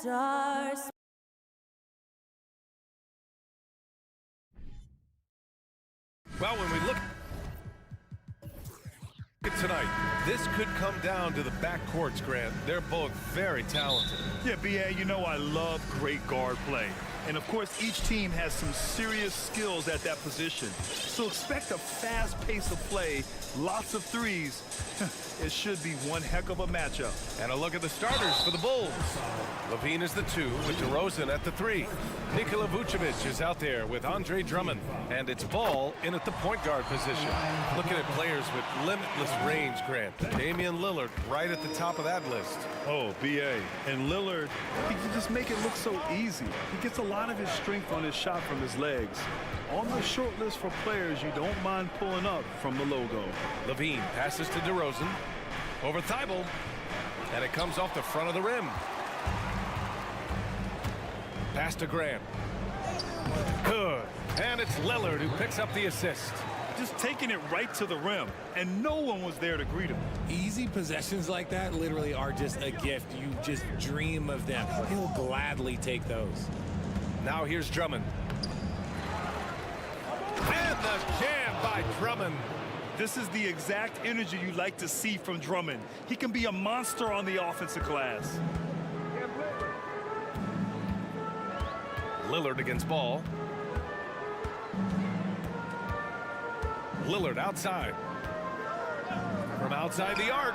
stars. Well, when we look at tonight, this could come down to the backcourts, Grant. They're both very talented. Yeah, B.A., you know I love great guard play. And, of course, each team has some serious skills at that position. So expect a fast pace of play, lots of threes. It should be one heck of a matchup. And a look at the starters for the Bulls. Levine is the 2 with DeRozan at the 3. Nikola Vucevic is out there with Andre Drummond. And it's Ball in at the point guard position. Looking at players with limitless range, Grant. Damian Lillard right at the top of that list. Oh, B.A. And Lillard, he can just make it look so easy. He gets a lot of his strength on his shot from his legs. On the short list for players you don't mind pulling up from the logo. Levine passes to DeRozan. Over Thibault. And it comes off the front of the rim. Pass to Grant. Good. And it's Lillard who picks up the assist. Just taking it right to the rim, and no one was there to greet him. Easy possessions like that literally are just a gift. You just dream of them. He'll gladly take those. Now here's Drummond. And the jam by Drummond. This is the exact energy you like to see from Drummond. He can be a monster on the offensive glass. Lillard against Ball. Lillard outside. From outside the arc.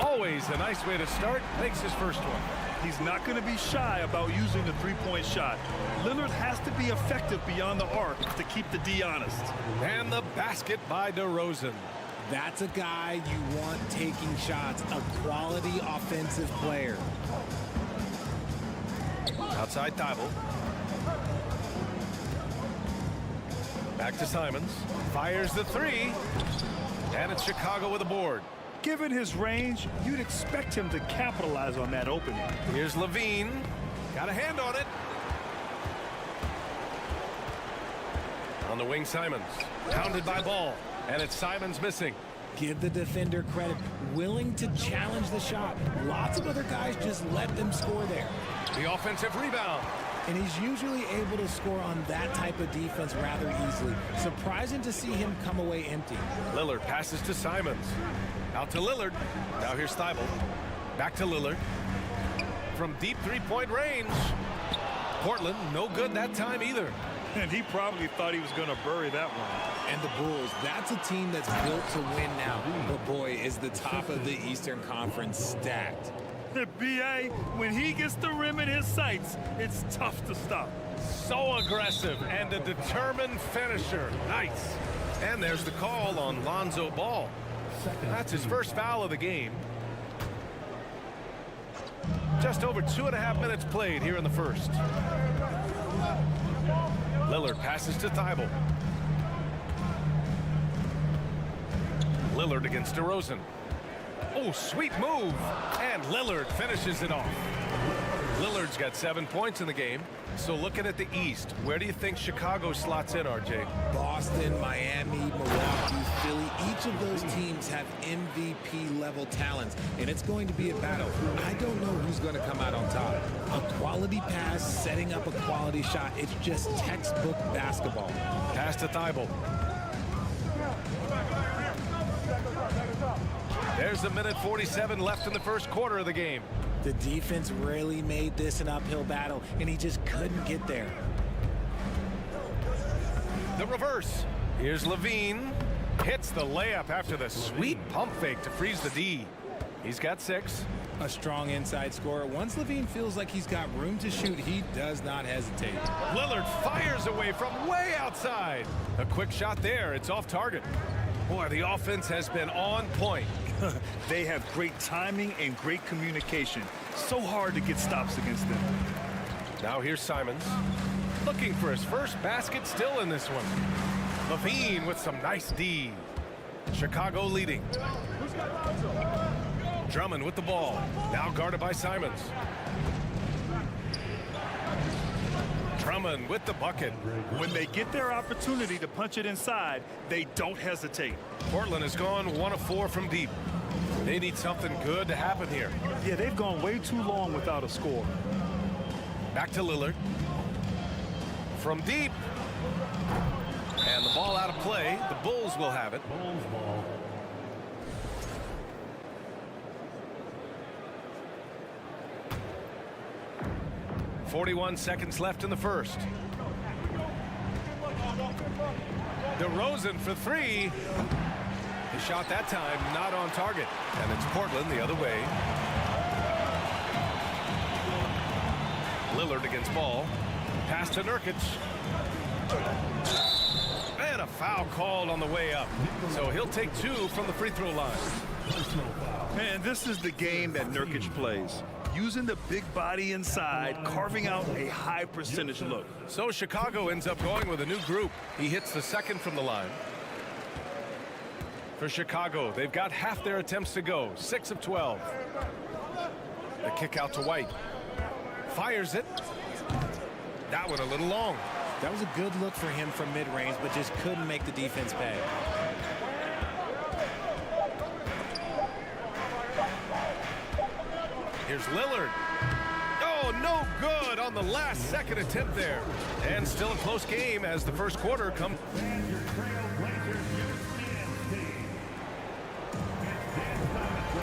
Always a nice way to start. Makes his first one. He's not going to be shy about using the three-point shot. Lillard has to be effective beyond the arc to keep the D honest. And the basket by DeRozan. That's a guy you want taking shots, a quality offensive player. Outside Thibault. Back to Simons. Fires the 3. And it's Chicago with a board. Given his range, you'd expect him to capitalize on that opening. Here's Levine. Got a hand on it. On the wing, Simons. Pounded by Ball. And it's Simons missing. Give the defender credit. Willing to challenge the shot. Lots of other guys just let them score there. The offensive rebound. And he's usually able to score on that type of defense rather easily. Surprising to see him come away empty. Lillard passes to Simons. Out to Lillard. Now here's Thibault. Back to Lillard. From deep three-point range. Portland, no good that time either. And he probably thought he was going to bury that one. And the Bulls, that's a team that's built to win now. But boy, is the top of the Eastern Conference stacked. The B.A., when he gets the rim in his sights, it's tough to stop. So aggressive and a determined finisher. Nice. And there's the call on Lonzo Ball. That's his first foul of the game. Just over 2.5 minutes played here in the first. Lillard passes to Thibault. Lillard against DeRozan. Oh, sweet move. And Lillard finishes it off. Lillard's got 7 points in the game. So looking at the East, where do you think Chicago slots in, RJ? Boston, Miami, Milwaukee, Philly, each of those teams have MVP-level talents, and it's going to be a battle. I don't know who's going to come out on top. A quality pass, setting up a quality shot, it's just textbook basketball. Pass to Thibault. There's a minute 47 left in the first quarter of the game. The defense really made this an uphill battle, and he just couldn't get there. The reverse. Here's Levine. Hits the layup after the sweet pump fake to freeze the D. He's got 6. A strong inside scorer. Once Levine feels like he's got room to shoot, he does not hesitate. Lillard fires away from way outside. A quick shot there. It's off target. Boy, the offense has been on point. They have great timing and great communication. So hard to get stops against them. Now here's Simons. Looking for his first basket still in this one. Levine with some nice D. Chicago leading. Drummond with the ball. Now guarded by Simons. Drummond with the bucket. When they get their opportunity to punch it inside, they don't hesitate. Portland has gone 1 of 4 from deep. They need something good to happen here. Yeah, they've gone way too long without a score. Back to Lillard. From deep. And the ball out of play. The Bulls will have it. Bulls ball. .41 seconds left in the first. DeRozan for three. The shot that time not on target. And it's Portland the other way. Lillard against ball. Pass to Nurkic. And a foul called on the way up. So he'll take two from the free throw line. Man, this is the game that Nurkic plays. Using the big body inside, carving out a high percentage look. So Chicago ends up going with a new group. He hits the second from the line. For Chicago, they've got half their attempts to go, 6 of 12. The kick out to White. Fires it. That one a little long. That was a good look for him from mid-range, but just couldn't make the defense pay. Here's Lillard. Oh, no good on the last second attempt there. And still a close game as the first quarter comes.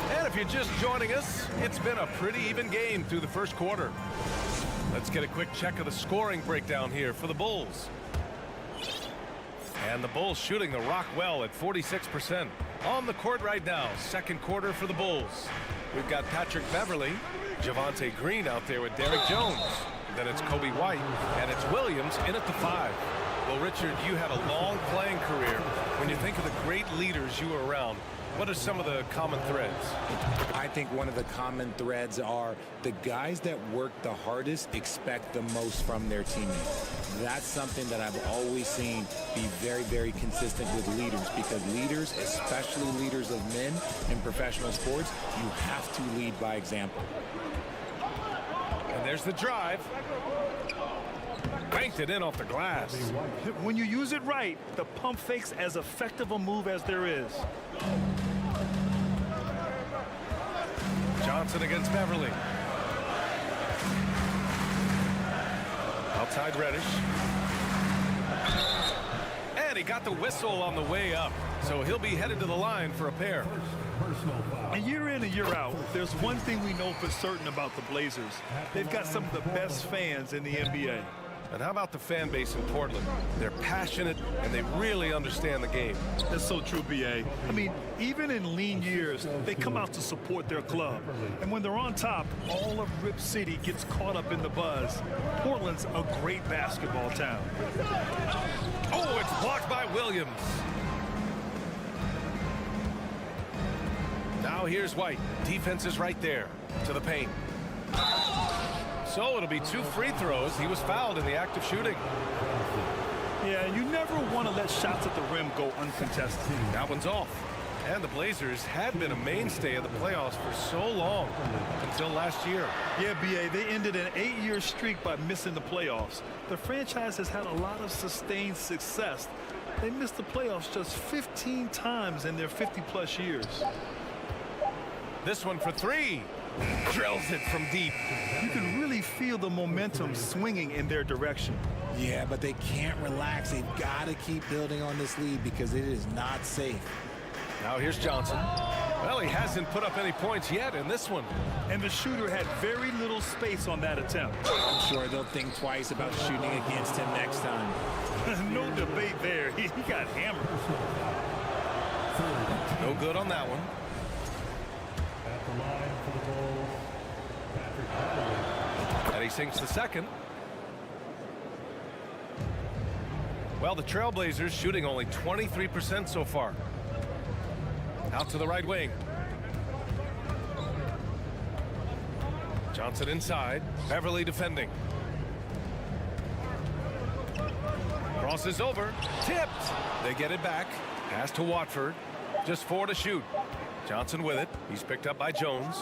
And if you're just joining us, it's been a pretty even game through the first quarter. Let's get a quick check of the scoring breakdown here for the Bulls. And the Bulls shooting the rock well at 46%. On the court right now, second quarter for the Bulls. We've got Patrick Beverly, Javonte Green out there with Derrick Jones. Then it's Kobe White, and it's Williams in at the 5. Well, Richard, you had a long playing career. When you think of the great leaders you were around, what are some of the common threads? I think one of the common threads are the guys that work the hardest expect the most from their teammates. That's something that I've always seen be very, very consistent with leaders, because leaders, especially leaders of men in professional sports, you have to lead by example. And there's the drive. Banked it in off the glass. When you use it right, the pump fake's as effective a move as there is. Johnson against Beverly. Outside Reddish. And he got the whistle on the way up. So he'll be headed to the line for a pair. And year in and year out, there's one thing we know for certain about the Blazers. They've got some of the best fans in the NBA. And how about the fan base in Portland? They're passionate, and they really understand the game. That's so true, B.A. I mean, even in lean years, they come out to support their club. And when they're on top, all of Rip City gets caught up in the buzz. Portland's a great basketball town. Oh, it's blocked by Williams. Now here's White. Defense is right there to the paint. So it'll be 2 free throws. He was fouled in the act of shooting. Yeah, you never want to let shots at the rim go uncontested. That one's off. And the Blazers had been a mainstay of the playoffs for so long, until last year. Yeah, B.A., they ended an 8-year streak by missing the playoffs. The franchise has had a lot of sustained success. They missed the playoffs just 15 times in their 50-plus years. This one for 3. Drills it from deep. You can really feel the momentum swinging in their direction. Yeah, but they can't relax. They've got to keep building on this lead because it is not safe. Now here's Johnson. Well, he hasn't put up any points yet in this one. And the shooter had very little space on that attempt. I'm sure they'll think twice about shooting against him next time. No debate there. He got hammered. No good on that one. At the line for the Bulls, Patrick Beverly. And he sinks the second. Well, the Trailblazers shooting only 23% so far. Out to the right wing. Johnson inside. Beverly defending. Crosses over. Tipped. They get it back. Pass to Watford. Just 4 to shoot. Johnson with it. He's picked up by Jones.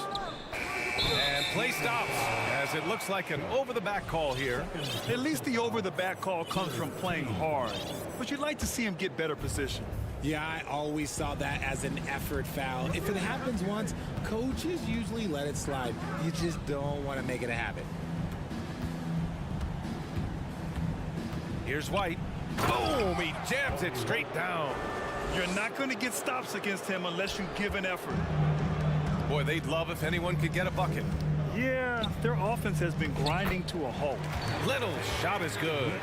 And play stops as it looks like an over-the-back call here. At least the over-the-back call comes from playing hard. But you'd like to see him get better position. Yeah, I always saw that as an effort foul. If it happens once, coaches usually let it slide. You just don't want to make it a habit. Here's White. Boom! He jams it straight down. You're not going to get stops against him unless you give an effort. Boy, they'd love if anyone could get a bucket. Yeah, their offense has been grinding to a halt. Little's shot is good.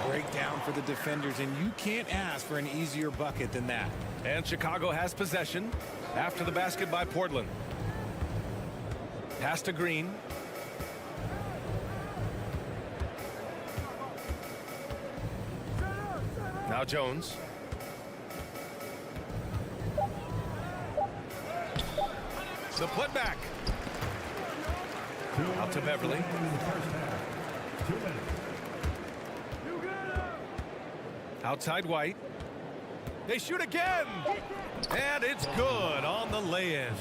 Breakdown for the defenders, and you can't ask for an easier bucket than that. And Chicago has possession after the basket by Portland. Pass to Green. Now Jones. The putback. Out to Beverly. Outside White. They shoot again. And it's good on the lay-in.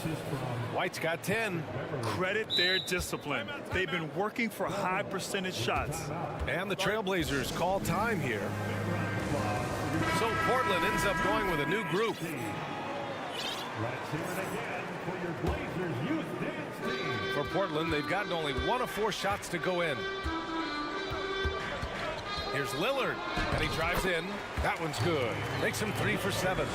White's got 10. Credit their discipline. They've been working for high percentage shots. And the Trailblazers call time here. So Portland ends up going with a new group. Let's hear it again for your Blazers youth dance team. For Portland, they've gotten only 1 of 4 shots to go in. Here's Lillard, and he drives in. That one's good. Makes him 3 for 7.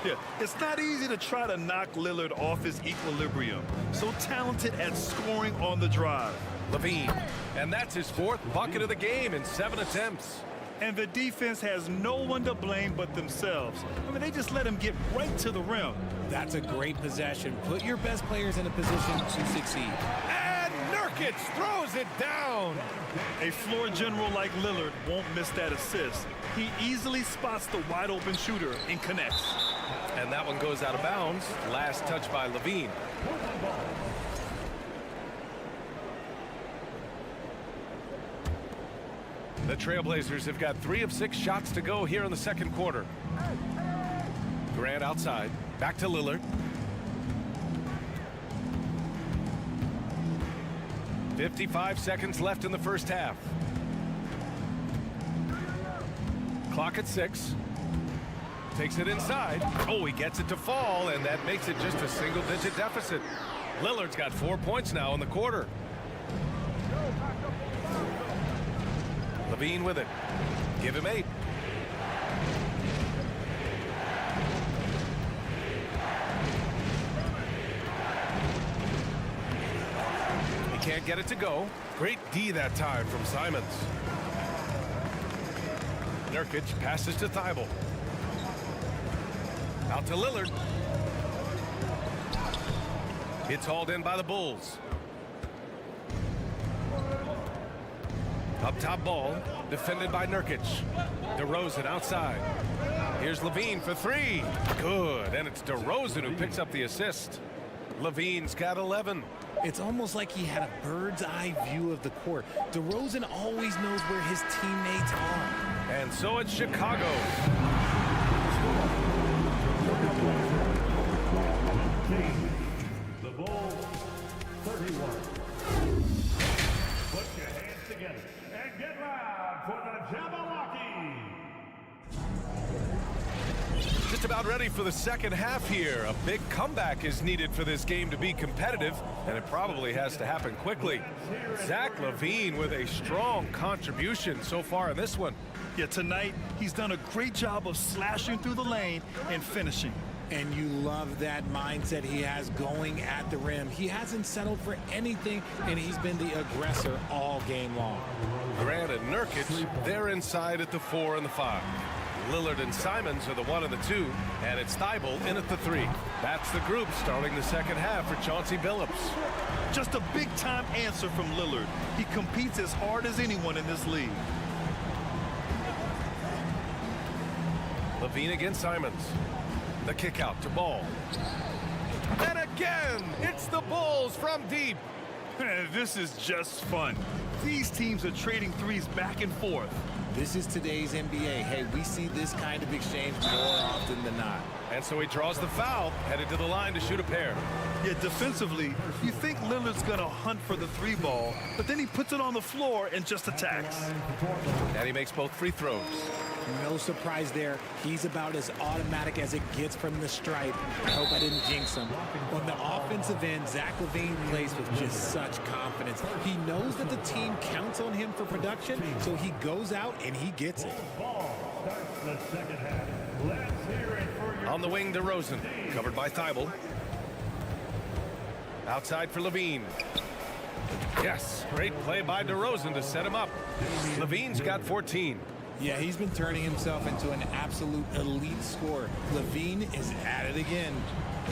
Yeah, it's not easy to try to knock Lillard off his equilibrium. So talented at scoring on the drive. Levine, and that's his 4th bucket of the game in 7 attempts. And the defense has no one to blame but themselves. I mean, they just let him get right to the rim. That's a great possession. Put your best players in a position to succeed. And Nurkic throws it down. A floor general like Lillard won't miss that assist. He easily spots the wide open shooter and connects. And that one goes out of bounds. Last touch by Levine. The Trailblazers have got 3 of 6 shots to go here in the second quarter. Grant outside. Back to Lillard. .55 seconds left in the first half. Clock at 6. Takes it inside. Oh, he gets it to fall, and that makes it just a single-digit deficit. Lillard's got 4 points now in the quarter. Levine with it. Give him 8. He can't get it to go. Great D that time from Simons. Nurkic passes to Thibault. Out to Lillard. It's hauled in by the Bulls. Up top ball, defended by Nurkic. DeRozan outside. Here's Levine for 3. Good, and it's DeRozan who picks up the assist. Levine's got 11. It's almost like he had a bird's eye view of the court. DeRozan always knows where his teammates are. And so it's Chicago. The Bulls, 31. Put your hands together and get loud for the Jabberwocky. Just about ready for the second half here. A big comeback is needed for this game to be competitive, and it probably has to happen quickly. Zach LaVine with a strong contribution so far in this one. Yeah, tonight he's done a great job of slashing through the lane and finishing. And you love that mindset he has going at the rim. He hasn't settled for anything, and he's been the aggressor all game long. Grant and Nurkic, they're inside at the 4 and the 5. Lillard and Simons are the 1 and the 2, and it's Thibault in at the 3. That's the group starting the second half for Chauncey Billups. Just a big-time answer from Lillard. He competes as hard as anyone in this league. Levine against Simons. The kick out to Ball. And again, it's the Bulls from deep. This is just fun. These teams are trading threes back and forth. This is today's NBA. Hey, we see this kind of exchange more often than not. And so he draws the foul, headed to the line to shoot a pair. Yeah, defensively, you think Lillard's going to hunt for the 3 ball, but then he puts it on the floor and just attacks. And he makes both free throws. No surprise there. He's about as automatic as it gets from the stripe. I hope I didn't jinx him. On the offensive end, Zach LaVine plays with just such confidence. He knows that the team counts on him for production, so he goes out and he gets it. On the wing, DeRozan, covered by Thibault. Outside for LaVine. Yes, great play by DeRozan to set him up. LaVine's got 14. Yeah, he's been turning himself into an absolute elite scorer. LaVine is at it again.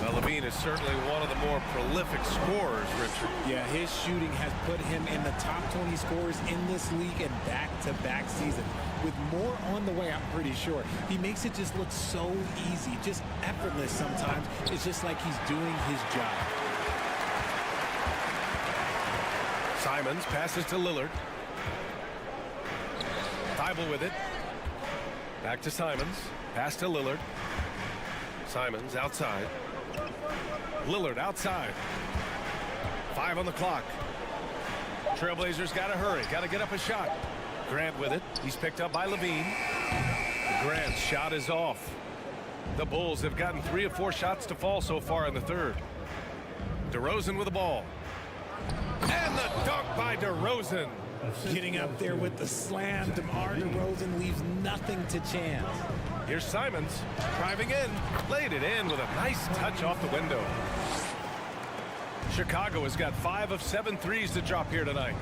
Well, LaVine is certainly one of the more prolific scorers, Richard. Yeah, his shooting has put him in the top 20 scorers in this league in back-to-back seasons. With more on the way, I'm pretty sure. He makes it just look so easy, just effortless sometimes. It's just like he's doing his job. Simons passes to Lillard. Thibault with it. Back to Simons. Pass to Lillard. Simons outside. Lillard outside. 5 on the clock. Trailblazers got to hurry. Got to get up a shot. Grant with it. He's picked up by LaVine. Grant's shot is off. The Bulls have gotten 3 of 4 shots to fall so far in the third. DeRozan with the ball. And the dunk by DeRozan. Getting up there with the slam, DeMar DeRozan leaves nothing to chance. Here's Simons driving in, laid it in with a nice touch off the window. Chicago has got 5 of 7 threes to drop here tonight.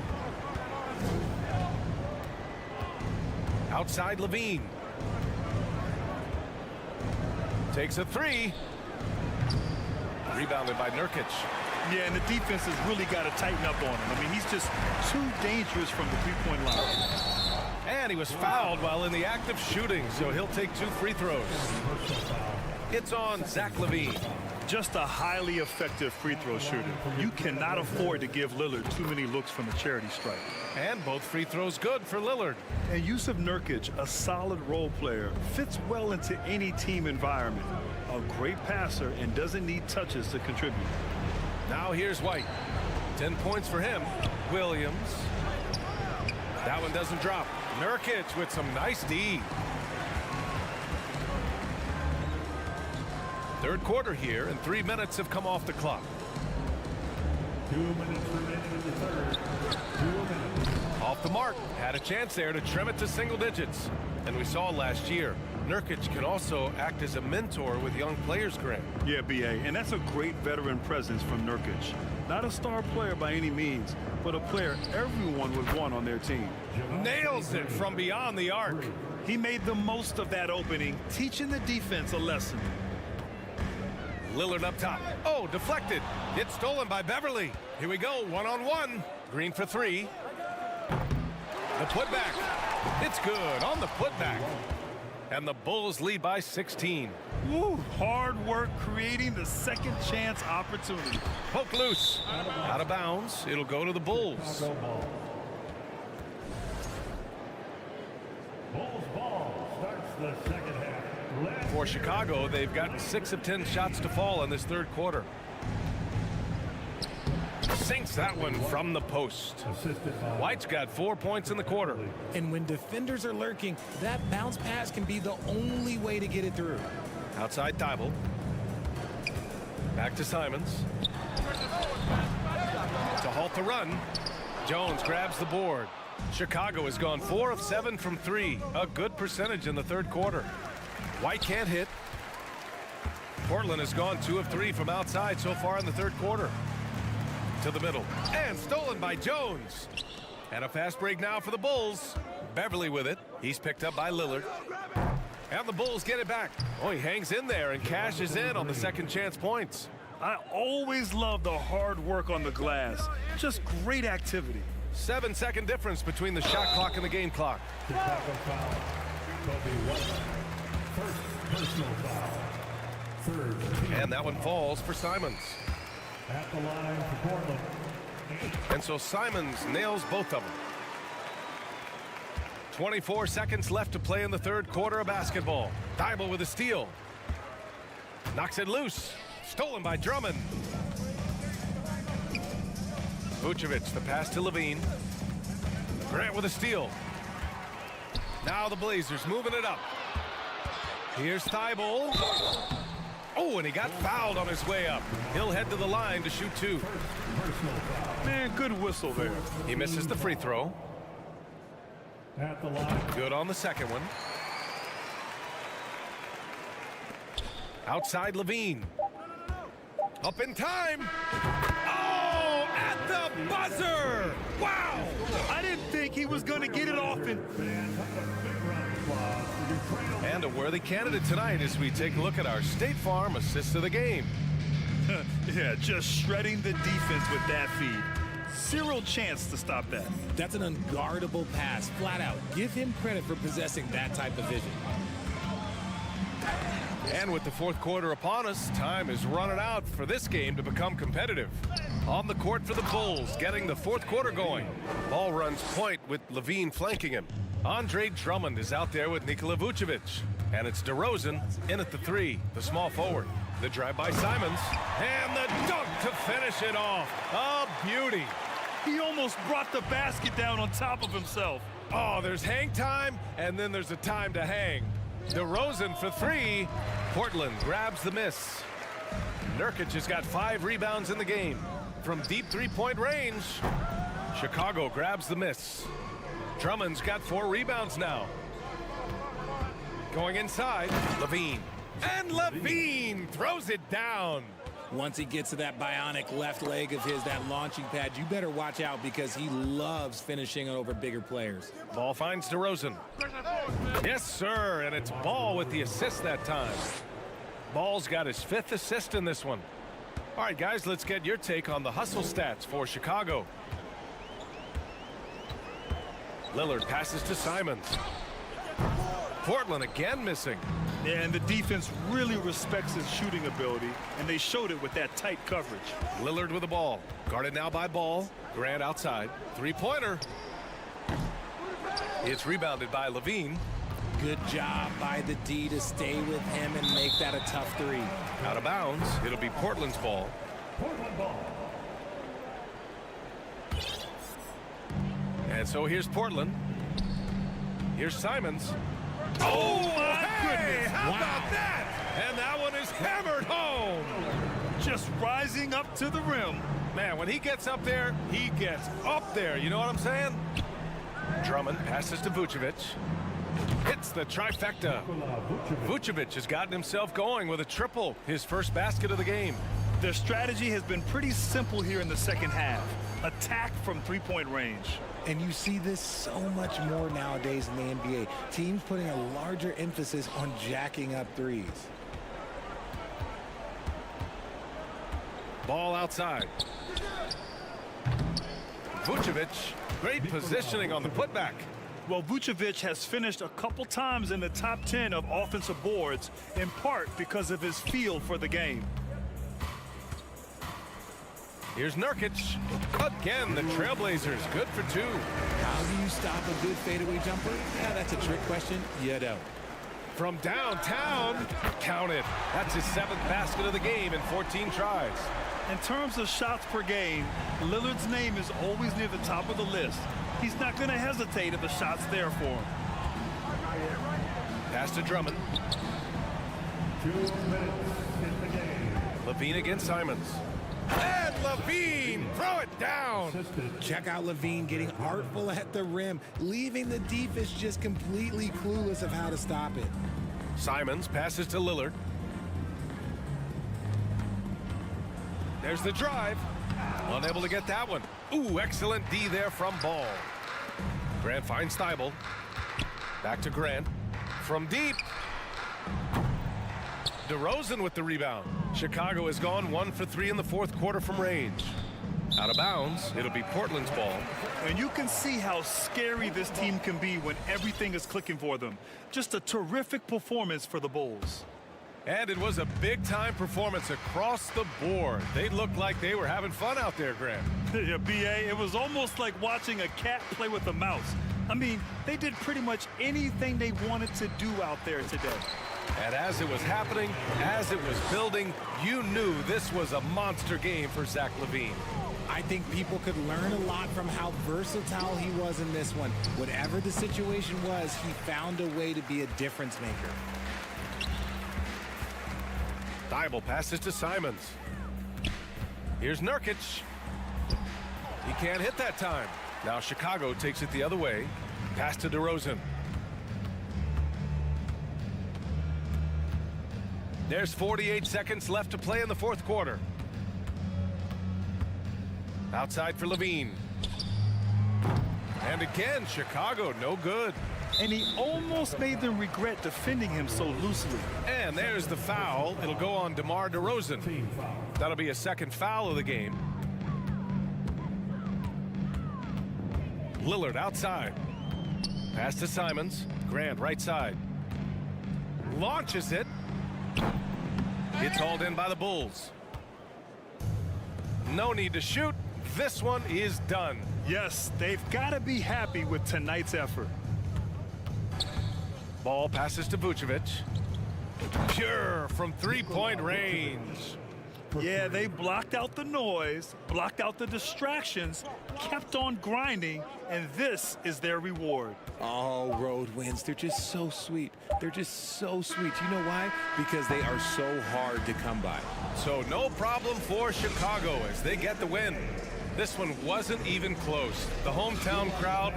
Outside LaVine. Takes a 3. Rebounded by Nurkic. Yeah, and the defense has really got to tighten up on him. I mean, he's just too dangerous from the three-point line. And he was fouled while in the act of shooting, so he'll take 2 free throws. It's on Zach LaVine. Just a highly effective free throw shooter. You cannot afford to give Lillard too many looks from the charity stripe. And both free throws good for Lillard. And Yusuf Nurkic, a solid role player, fits well into any team environment. A great passer and doesn't need touches to contribute. Now here's White. 10 points for him. Williams. That one doesn't drop. Nurkic with some nice D. Third quarter here, and 3 minutes have come off the clock. 2 minutes remaining in the third. 2 minutes. Off the mark. Had a chance there to trim it to single digits. And we saw last year, Nurkic can also act as a mentor with young players, Grant. Yeah, B.A., and that's a great veteran presence from Nurkic. Not a star player by any means, but a player everyone would want on their team. Nails it from beyond the arc. He made the most of that opening, teaching the defense a lesson. Lillard up top. Oh, deflected. It's stolen by Beverly. Here we go, one-on-one. Green for 3. The putback. It's good on the putback. And the Bulls lead by 16. Woo, hard work creating the second chance opportunity. Poke loose. Out of bounds. It'll go to the Bulls. Bulls ball starts the second half. For Chicago, they've gotten 6 of 10 shots to fall in this third quarter. Sinks that one from the post. White's got 4 points in the quarter. And when defenders are lurking, that bounce pass can be the only way to get it through. Outside Thibault. Back to Simons. To halt the run. Jones grabs the board. Chicago has gone 4 of 7 from 3. A good percentage in the third quarter. White can't hit. Portland has gone 2 of 3 from outside so far in the third quarter. To the middle. And stolen by Jones. And a fast break now for the Bulls. Beverly with it. He's picked up by Lillard. And the Bulls get it back. Oh, he hangs in there and cashes in on the second chance points. I always love the hard work on the glass. Just great activity. 7-second difference between the shot clock and the game clock. Chicago foul. Kobe White. First personal foul. Third team. And that one falls for Simons. At the line for Portland. And so Simons nails both of them. 24 seconds left to play in the third quarter of basketball. Thibault with a steal. Knocks it loose. Stolen by Drummond. Vucevic, the pass to LaVine. Grant with a steal. Now the Blazers moving it up. Here's Thibault. Oh, and he got fouled on his way up. He'll head to the line to shoot 2. Man, good whistle there. He misses the free throw. At the line. Good on the second one. Outside Levine. Up in time. Oh, at the buzzer. Wow. I didn't think he was going to get it off. And a worthy candidate tonight as we take a look at our State Farm assist of the game. Yeah, just shredding the defense with that feed. Zero chance to stop that. That's an unguardable pass, flat out. Give him credit for possessing that type of vision. And with the fourth quarter upon us, time is running out for this game to become competitive. On the court for the Bulls, getting the fourth quarter going. Ball runs point with Levine flanking him. Andre Drummond is out there with Nikola Vucevic. And it's DeRozan in at the 3, the small forward. The drive by Simons. And the dunk to finish it off. A beauty. He almost brought the basket down on top of himself. Oh, there's hang time, and then there's a time to hang. DeRozan for 3. Portland grabs the miss. Nurkic has got 5 rebounds in the game. From deep three-point range, Chicago grabs the miss. Drummond's got 4 rebounds now. Going inside, Levine. And Levine throws it down. Once he gets to that bionic left leg of his, that launching pad, you better watch out because he loves finishing over bigger players. Ball finds DeRozan. Yes, sir, and it's Ball with the assist that time. Ball's got his 5th assist in this one. All right, guys, let's get your take on the hustle stats for Chicago. Lillard passes to Simons. Portland again missing. Yeah, and the defense really respects his shooting ability, and they showed it with that tight coverage. Lillard with the ball. Guarded now by Ball. Grant outside. Three-pointer. It's rebounded by Levine. Good job by the D to stay with him and make that a tough 3. Out of bounds. It'll be Portland's ball. Portland ball. And so here's Portland. Here's Simons. Oh, my Hey, goodness. how about that? And that one is hammered home. Just rising up to the rim. Man, when he gets up there, he gets up there. You know what I'm saying? Drummond passes to Vucevic. Hits the trifecta. Vucevic has gotten himself going with a triple, his first basket of the game. Their strategy has been pretty simple here in the second half. Attack from three-point range. And you see this so much more nowadays in the NBA. Teams putting a larger emphasis on jacking up threes. Ball outside. Vucevic, great positioning on the putback. Well, Vucevic has finished a couple times in the top 10 of offensive boards, in part because of his feel for the game. Here's Nurkic. Again, the Trailblazers good for 2. How do you stop a good fadeaway jumper? Yeah, that's a trick question. You don't. From downtown, count it. That's his 7th basket of the game in 14 tries. In terms of shots per game, Lillard's name is always near the top of the list. He's not going to hesitate if the shot's there for him. Pass to Drummond. 2 minutes in the game. Levine against Simons. And Levine, throw it down. Check out Levine getting artful at the rim, leaving the defense just completely clueless of how to stop it. Simons passes to Lillard. There's the drive. Unable to get that one. Ooh, excellent D there from Ball. Grant finds Thibault. Back to Grant. From deep. DeRozan with the rebound. Chicago has gone 1 for 3 in the fourth quarter from range. Out of bounds, it'll be Portland's ball. And you can see how scary this team can be when everything is clicking for them. Just a terrific performance for the Bulls. And it was a big-time performance across the board. They looked like they were having fun out there, Grant. Yeah, B.A., it was almost like watching a cat play with a mouse. I mean, they did pretty much anything they wanted to do out there today. And as it was happening, as it was building, you knew this was a monster game for Zach LaVine. I think people could learn a lot from how versatile he was in this one. Whatever the situation was, he found a way to be a difference maker. Thibault passes to Simons. Here's Nurkic. He can't hit that time. Now Chicago takes it the other way. Pass to DeRozan. There's 48 seconds left to play in the fourth quarter. Outside for Levine. And again, Chicago, no good. And he almost made them regret defending him so loosely. And there's the foul. It'll go on DeMar DeRozan. That'll be a second foul of the game. Lillard outside. Pass to Simons. Grant right side. Launches it. It's hauled in by the Bulls. No need to shoot. This one is done. Yes, they've got to be happy with tonight's effort. Ball passes to Vucevic. Pure from three-point range. Yeah, they blocked out the noise, blocked out the distractions, kept on grinding, and this is their reward. Oh, road wins. They're just so sweet. They're just so sweet. You know why? Because they are so hard to come by. So no problem for Chicago as they get the win. This one wasn't even close. The hometown crowd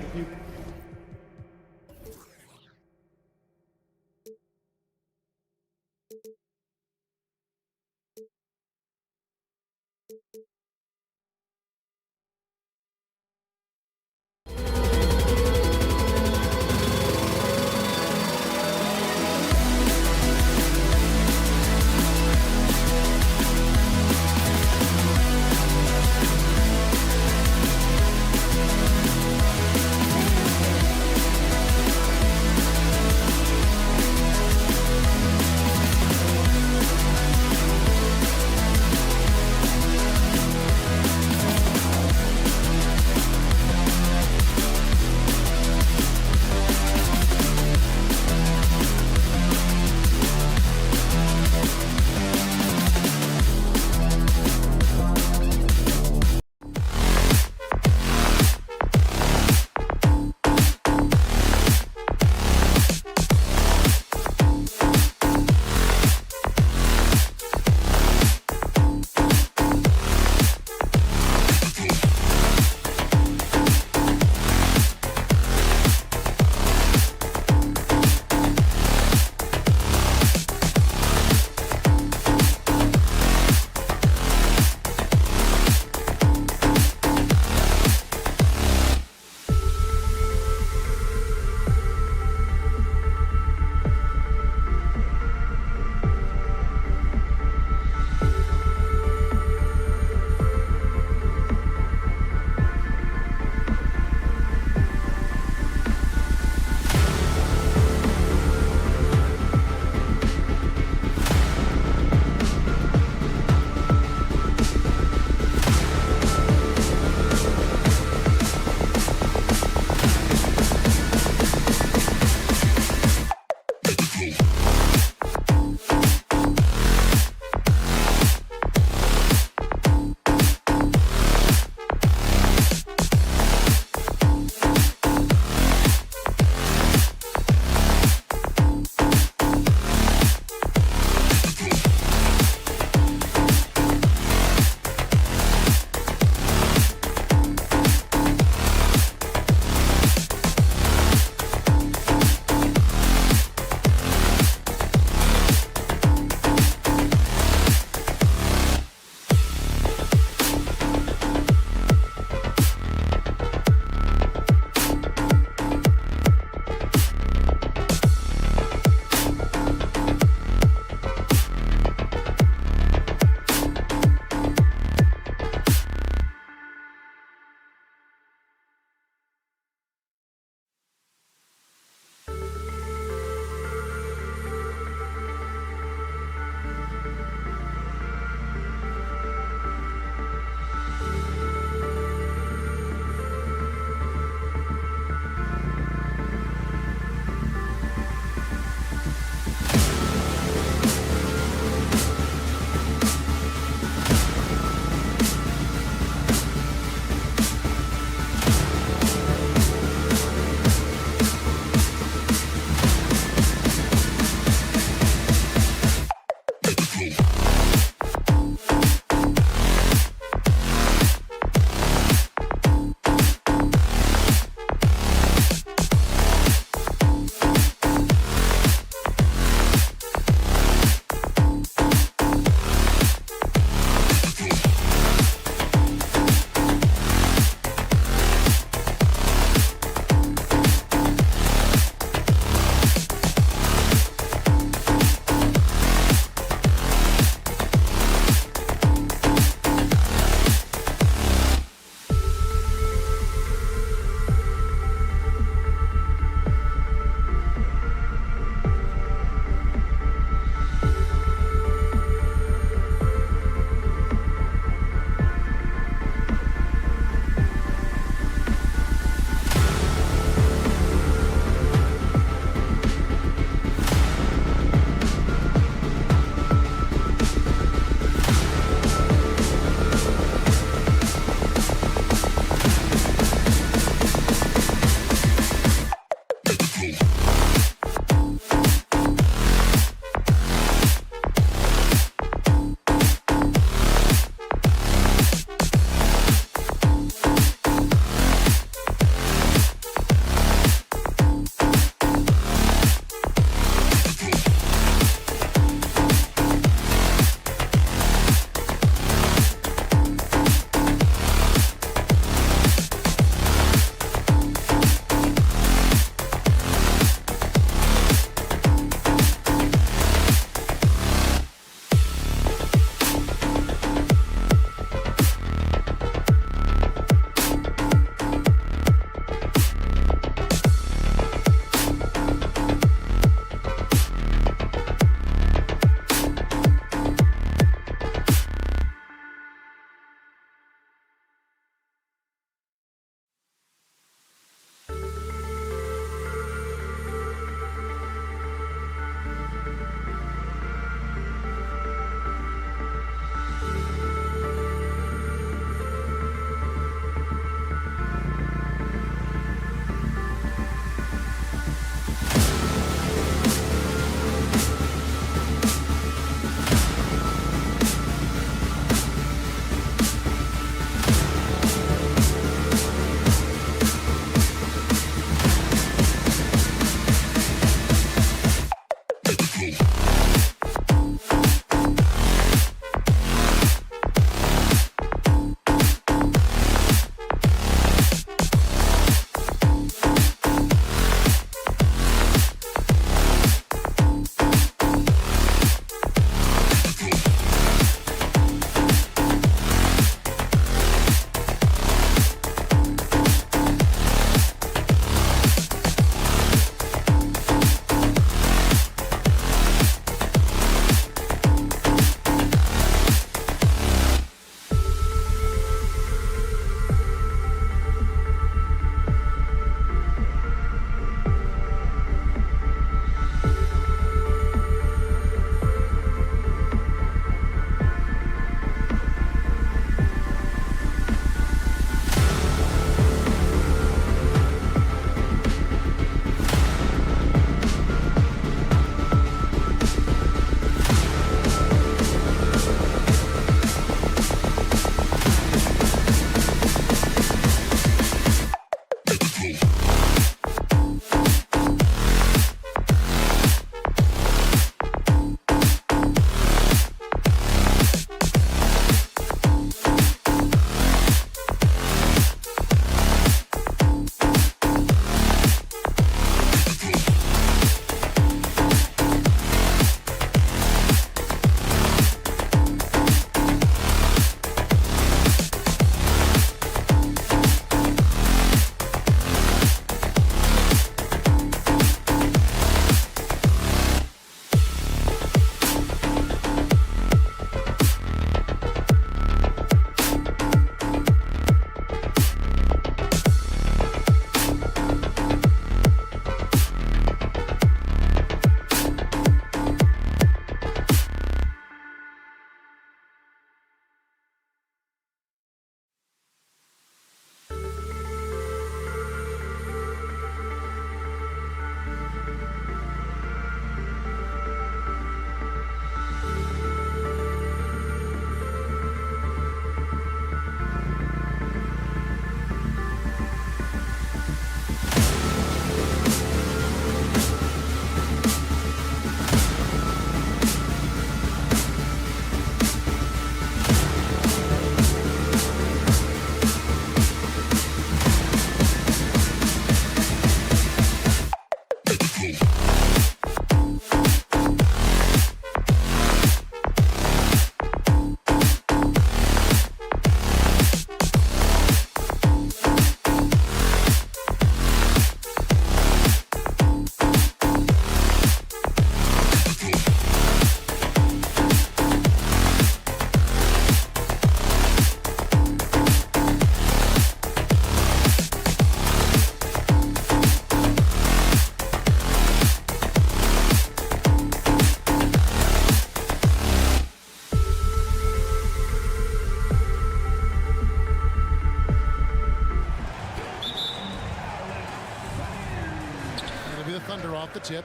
Off the tip.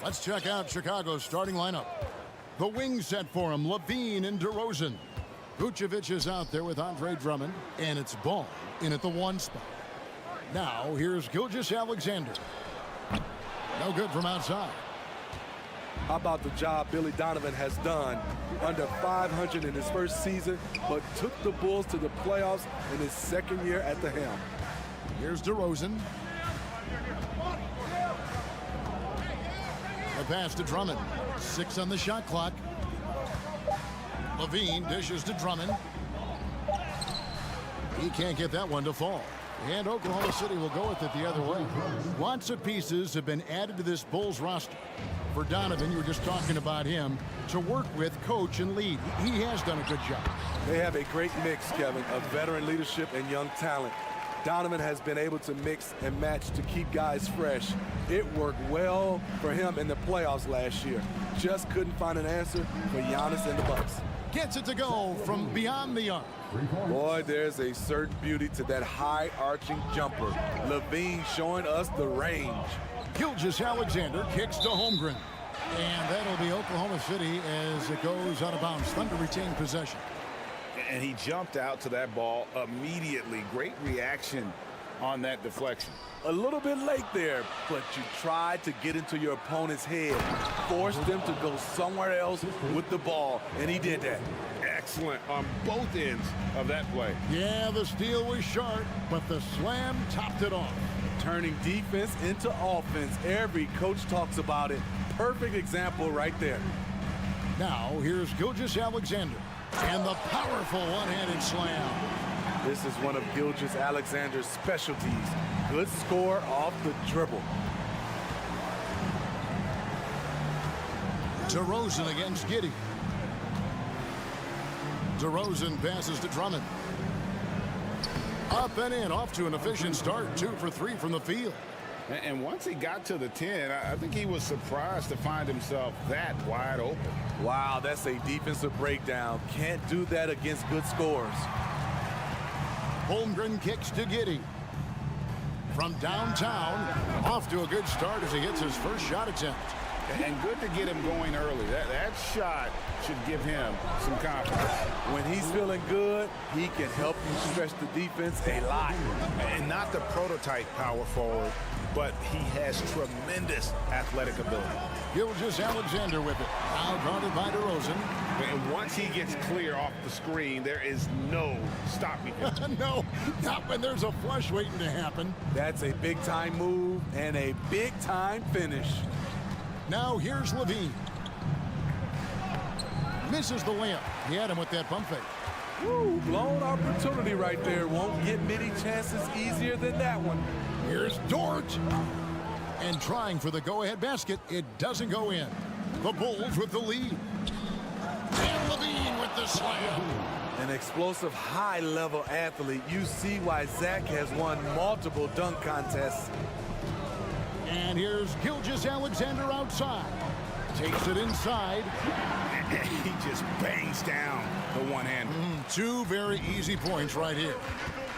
Let's check out Chicago's starting lineup. The wing set for him, Levine and DeRozan. Vucevic is out there with Andre Drummond, and it's Ball in at the 1 spot. Now here's Gilgeous-Alexander. No good from outside. How about the job Billy Donovan has done? Under 500 in his first season, but took the Bulls to the playoffs in his second year at the helm. Here's DeRozan. The pass to Drummond. 6 on the shot clock. Levine dishes to Drummond. He can't get that one to fall. And Oklahoma City will go with it the other way. Lots of pieces have been added to this Bulls roster. For Donovan, you were just talking about him, to work with, coach, and lead. He has done a good job. They have a great mix, Kevin, of veteran leadership and young talent. Donovan has been able to mix and match to keep guys fresh. It worked well for him in the playoffs last year. Just couldn't find an answer for Giannis and the Bucks. Gets it to go from beyond the arc. Boy, there's a certain beauty to that high arching jumper. Levine showing us the range. Gilgeous-Alexander kicks to Holmgren. And that'll be Oklahoma City as it goes out of bounds. Thunder retain possession. And he jumped out to that ball immediately. Great reaction on that deflection. A little bit late there, but you tried to get into your opponent's head. Forced them to go somewhere else with the ball, and he did that. Excellent on both ends of that play. Yeah, the steal was sharp, but the slam topped it off. Turning defense into offense. Every coach talks about it. Perfect example right there. Now, here's Gilgeous-Alexander. And the powerful one-handed slam. This is one of Gilgeous-Alexander's specialties. Good score off the dribble. DeRozan against Giddey. DeRozan passes to Drummond. Up and in, off to an efficient start. 2 for 3 from the field. And once he got to the 10, I think he was surprised to find himself that wide open. Wow, that's a defensive breakdown. Can't do that against good scores. Holmgren kicks to Giddey. From downtown, off to a good start as he hits his first shot attempt. And good to get him going early. That shot should give him some confidence. When he's feeling good, he can help you stretch the defense a lot. And not the prototype power forward, but he has tremendous athletic ability. Gilgeous-Alexander with it. Now guarded by DeRozan. And once he gets clear off the screen, there is no stopping him. No, not when there's a flush waiting to happen. That's a big-time move and a big-time finish. Now here's Levine. Misses the layup. He had him with that bump fake. Woo, blown opportunity right there. Won't get many chances easier than that one. Here's Dort. And trying for the go-ahead basket. It doesn't go in. The Bulls with the lead. And Levine with the slam. An explosive, high-level athlete. You see why Zach has won multiple dunk contests. And here's Gilgeous-Alexander outside. Takes it inside. He just bangs down the one-hander. Two very easy points right here.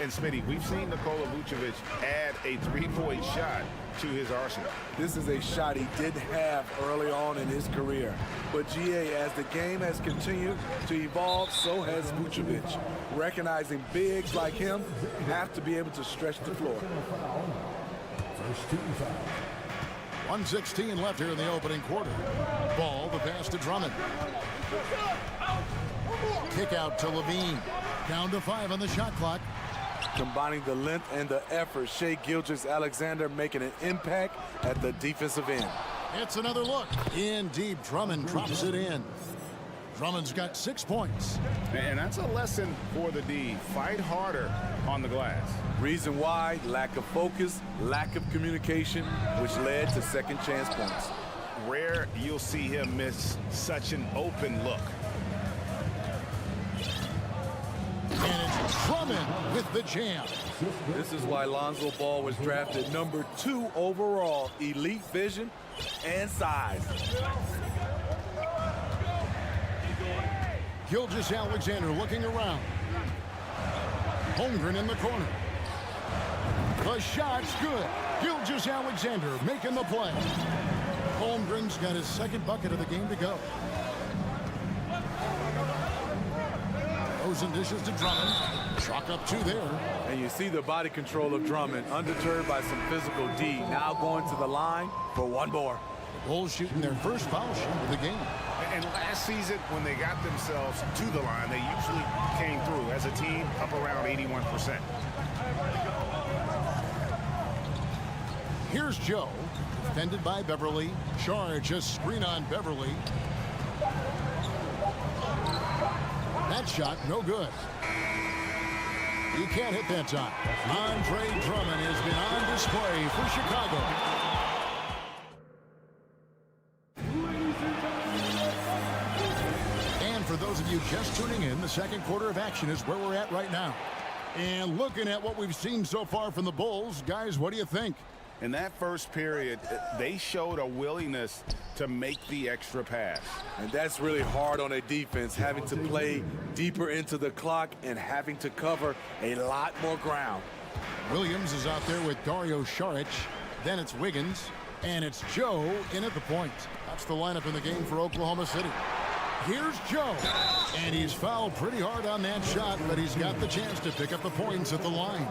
And Smitty, we've seen Nikola Vucevic add a three-point shot to his arsenal. This is a shot he didn't have early on in his career. But GA, as the game has continued to evolve, so has Vucevic. Recognizing bigs like him have to be able to stretch the floor. 1:16 left here in the opening quarter. Ball, the pass to Drummond. Kick out to Levine. Down to 5 on the shot clock. Combining the length and the effort, Shai Gilgeous-Alexander making an impact at the defensive end. It's another look. In deep, Drummond drops it in. Drummond's got 6 points. And that's a lesson for the D. Fight harder on the glass. Reason why? Lack of focus, lack of communication, which led to second chance points. Rare you'll see him miss such an open look. And it's Drummond with the jam. This is why Lonzo Ball was drafted #2 overall. Elite vision and size. Gilgeous-Alexander looking around. Holmgren in the corner. The shot's good. Gilgeous-Alexander making the play. Holmgren's got his second bucket of the game to go. Rosen dishes to Drummond. Chalk up 2 there. And you see the body control of Drummond, undeterred by some physical D. Now going to the line for one more. The Bulls shooting their first foul shot of the game. And last season, when they got themselves to the line, they usually came through as a team up around 81%. Here's Joe, defended by Beverly. Charge a screen on Beverly. That shot, no good. He can't hit that time. Andre Drummond has been on display for Chicago. And for those of you just tuning in, the second quarter of action is where we're at right now. And looking at what we've seen so far from the Bulls, guys, what do you think? In that first period, they showed a willingness to make the extra pass. And that's really hard on a defense, having to play deeper into the clock and having to cover a lot more ground. Williams is out there with Dario Saric. Then it's Wiggins. And it's Joe in at the point. That's the lineup in the game for Oklahoma City. Here's Joe. And he's fouled pretty hard on that shot, but he's got the chance to pick up the points at the line.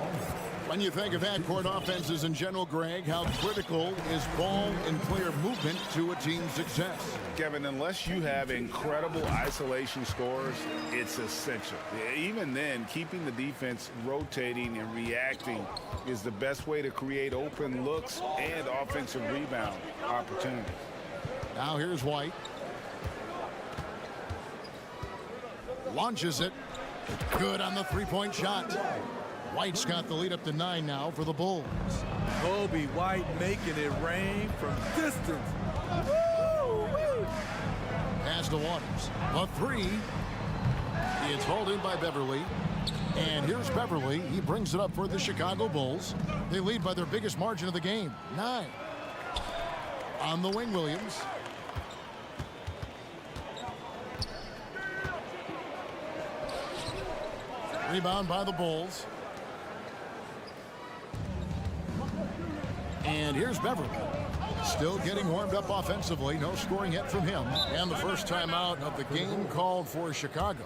When you think of backcourt offenses in general, Greg, how critical is ball and player movement to a team's success? Kevin, unless you have incredible isolation scores, it's essential. Even then, keeping the defense rotating and reacting is the best way to create open looks and offensive rebound opportunities. Now here's White. Launches it. Good on the three-point shot. White's got the lead up to 9 now for the Bulls. Kobe White making it rain from distance. Woo-wee. Pass to Waters. A 3. It's hauled in by Beverly. And here's Beverly. He brings it up for the Chicago Bulls. They lead by their biggest margin of the game, 9. On the wing, Williams. Rebound by the Bulls. And here's Beverly. Still getting warmed up offensively. No scoring yet from him. And the first timeout of the game called for Chicago.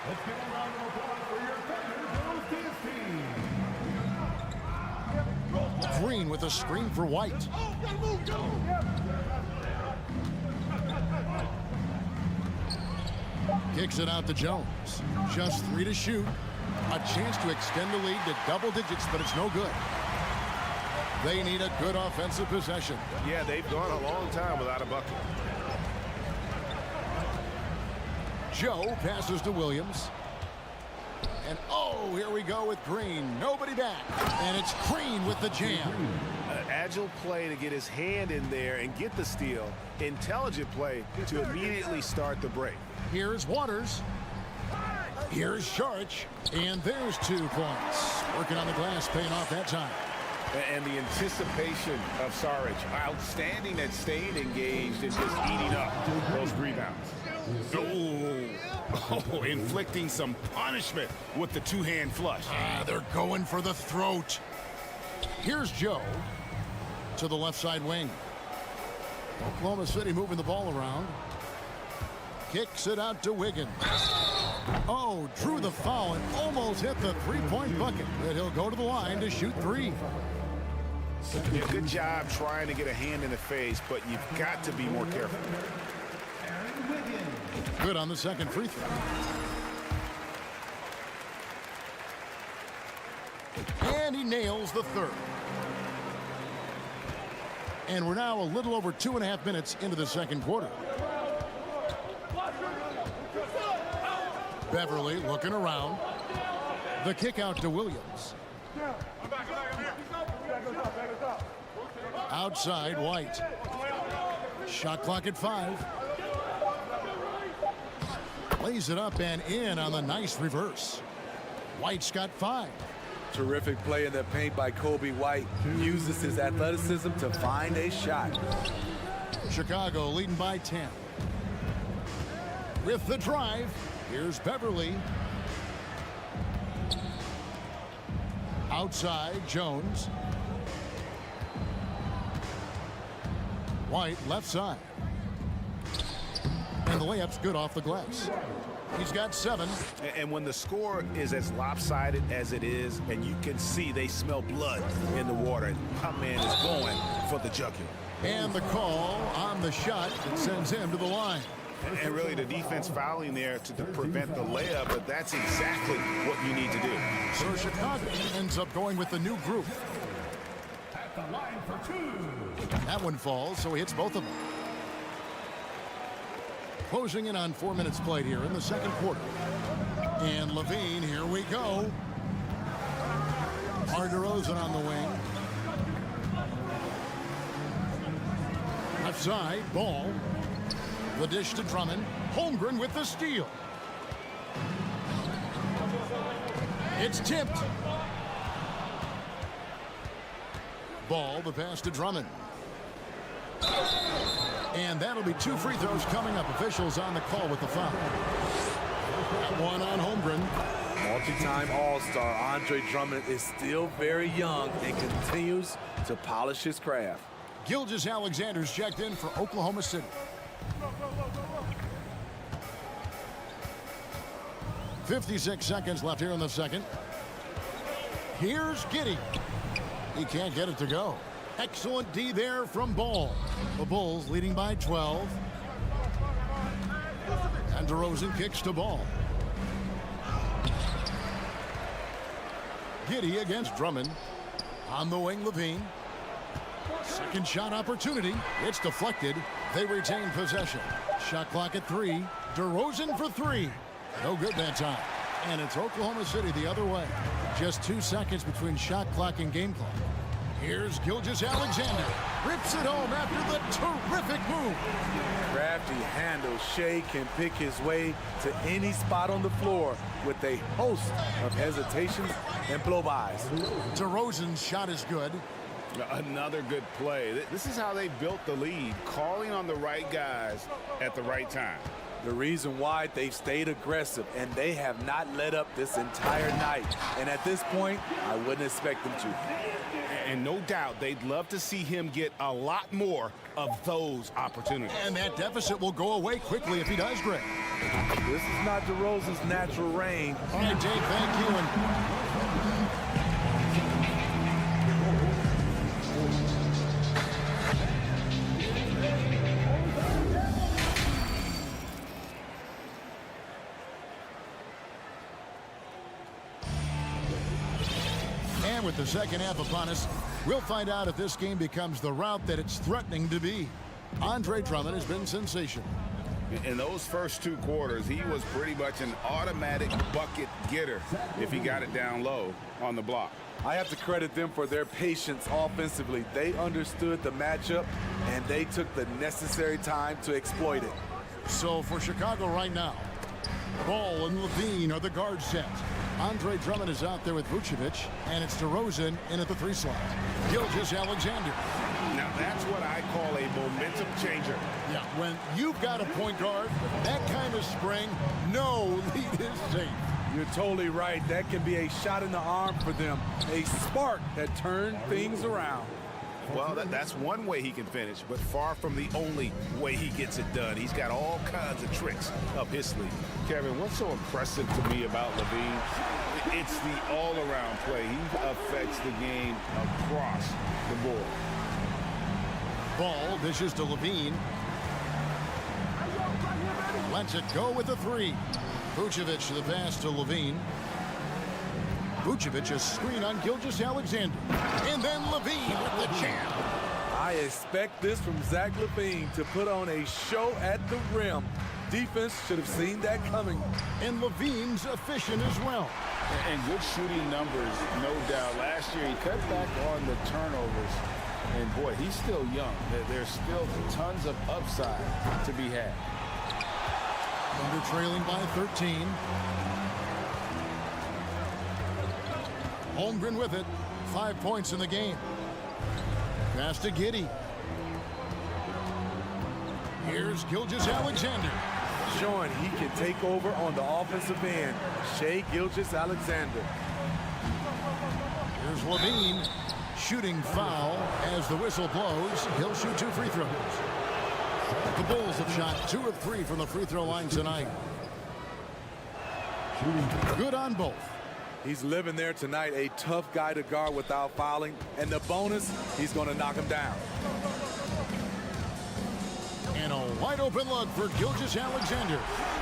Let's give a round of applause for your Thunder Girls dance team. Green with a screen for White. Kicks it out to Jones. Just 3 to shoot. A chance to extend the lead to double digits, but it's no good. They need a good offensive possession. Yeah, they've gone a long time without a bucket. Joe passes to Williams. And oh, here we go with Green. Nobody back. And it's Green with the jam. An agile play to get his hand in there and get the steal. Intelligent play to immediately start the break. Here's Waters. Here's Sharch. And there's 2 points. Working on the glass, paying off that time. And the anticipation of Saric, outstanding at staying engaged and just eating up those rebounds. Oh, inflicting some punishment with the 2-hand flush. They're going for the throat. Here's Joe to the left side wing. Oklahoma City moving the ball around. Kicks it out to Wiggins. Oh, drew the foul and almost hit the 3-point bucket. But he'll go to the line to shoot 3. Yeah, good job trying to get a hand in the face, but you've got to be more careful. Good on the second free throw. And he nails the third. And we're now a little over 2.5 minutes into the second quarter. Beverly looking around. The kick out to Williams. Outside, White. Shot clock at 5. Lays it up and in on the nice reverse. White's got 5. Terrific play in the paint by Kobe White. Uses his athleticism to find a shot. Chicago leading by 10. With the drive, here's Beverly. Outside, Jones. White left side. And the layup's good off the glass. He's got 7. And when the score is as lopsided as it is, and you can see they smell blood in the water, my man is going for the jugular. And the call on the shot that sends him to the line. And really the defense fouling there to prevent the layup, but that's exactly what you need to do. So Chicago ends up going with the new group. At the line for 2. That one falls, so he hits both of them. Closing in on 4 minutes played here in the second quarter. And Levine, here we go. DeRozan on the wing. Left side, Ball. The dish to Drummond. Holmgren with the steal. It's tipped. Ball, the pass to Drummond. And that'll be 2 free throws coming up. Officials on the call with the foul. That one on Holmgren. Multi-time All-Star Andre Drummond is still very young and continues to polish his craft. Gilgeous-Alexander's checked in for Oklahoma City. .56 seconds left here in the second. Here's Giddey. He can't get it to go. Excellent D there from Ball. The Bulls leading by 12. And DeRozan kicks to Ball. Giddey against Drummond. On the wing, Levine. Second shot opportunity. It's deflected. They retain possession. Shot clock at 3. DeRozan for 3. No good that time. And it's Oklahoma City the other way. Just 2 seconds between shot clock and game clock. Here's Gilgeous-Alexander. Rips it home after the terrific move. Crafty handle. Shea can pick his way to any spot on the floor with a host of hesitations and blow-bys. DeRozan's shot is good. Another good play. This is how they built the lead, calling on the right guys at the right time. The reason why, they've stayed aggressive, and they have not let up this entire night. And at this point, I wouldn't expect them to. And no doubt, they'd love to see him get a lot more of those opportunities. And that deficit will go away quickly if he does, Greg. This is not DeRozan's natural range. All right, Dave, thank you. And with the second half upon us, we'll find out if this game becomes the route that it's threatening to be. Andre Drummond has been sensational. In those first 2 quarters, he was pretty much an automatic bucket getter if he got it down low on the block. I have to credit them for their patience offensively. They understood the matchup, and they took the necessary time to exploit it. So for Chicago right now, Ball and Levine are the guard set. Andre Drummond is out there with Vucevic, and it's DeRozan in at the 3 slot. Gilgeous-Alexander. Now that's what I call a momentum changer. Yeah, when you've got a point guard, that kind of spring, no lead is safe. You're totally right. That can be a shot in the arm for them, a spark that turned things around. Well, that's one way he can finish, but far from the only way he gets it done. He's got all kinds of tricks up his sleeve. Kevin, what's so impressive to me about Levine? It's the all-around play. He affects the game across the board. Ball dishes to Levine. Lets it go with the 3. Vucevic the pass to Levine. Vucevic a screen on Gilgeous-Alexander. And then Levine with the jam. I expect this from Zach LaVine to put on a show at the rim. Defense should have seen that coming. And Levine's efficient as well. And good shooting numbers, no doubt. Last year he cut back on the turnovers. And boy, he's still young. There's still tons of upside to be had. Thunder trailing by 13. Holmgren with it. 5 points in the game. Pass to Giddey. Here's Gilgeous-Alexander. Showing he can take over on the offensive end. Shai Gilgeous-Alexander. Here's Levine. Shooting foul as the whistle blows. He'll shoot 2 free throws. The Bulls have shot 2 of 3 from the free throw line tonight. Good on both. He's living there tonight, a tough guy to guard without fouling. And the bonus, he's going to knock him down. And a wide open look for Gilgeous-Alexander.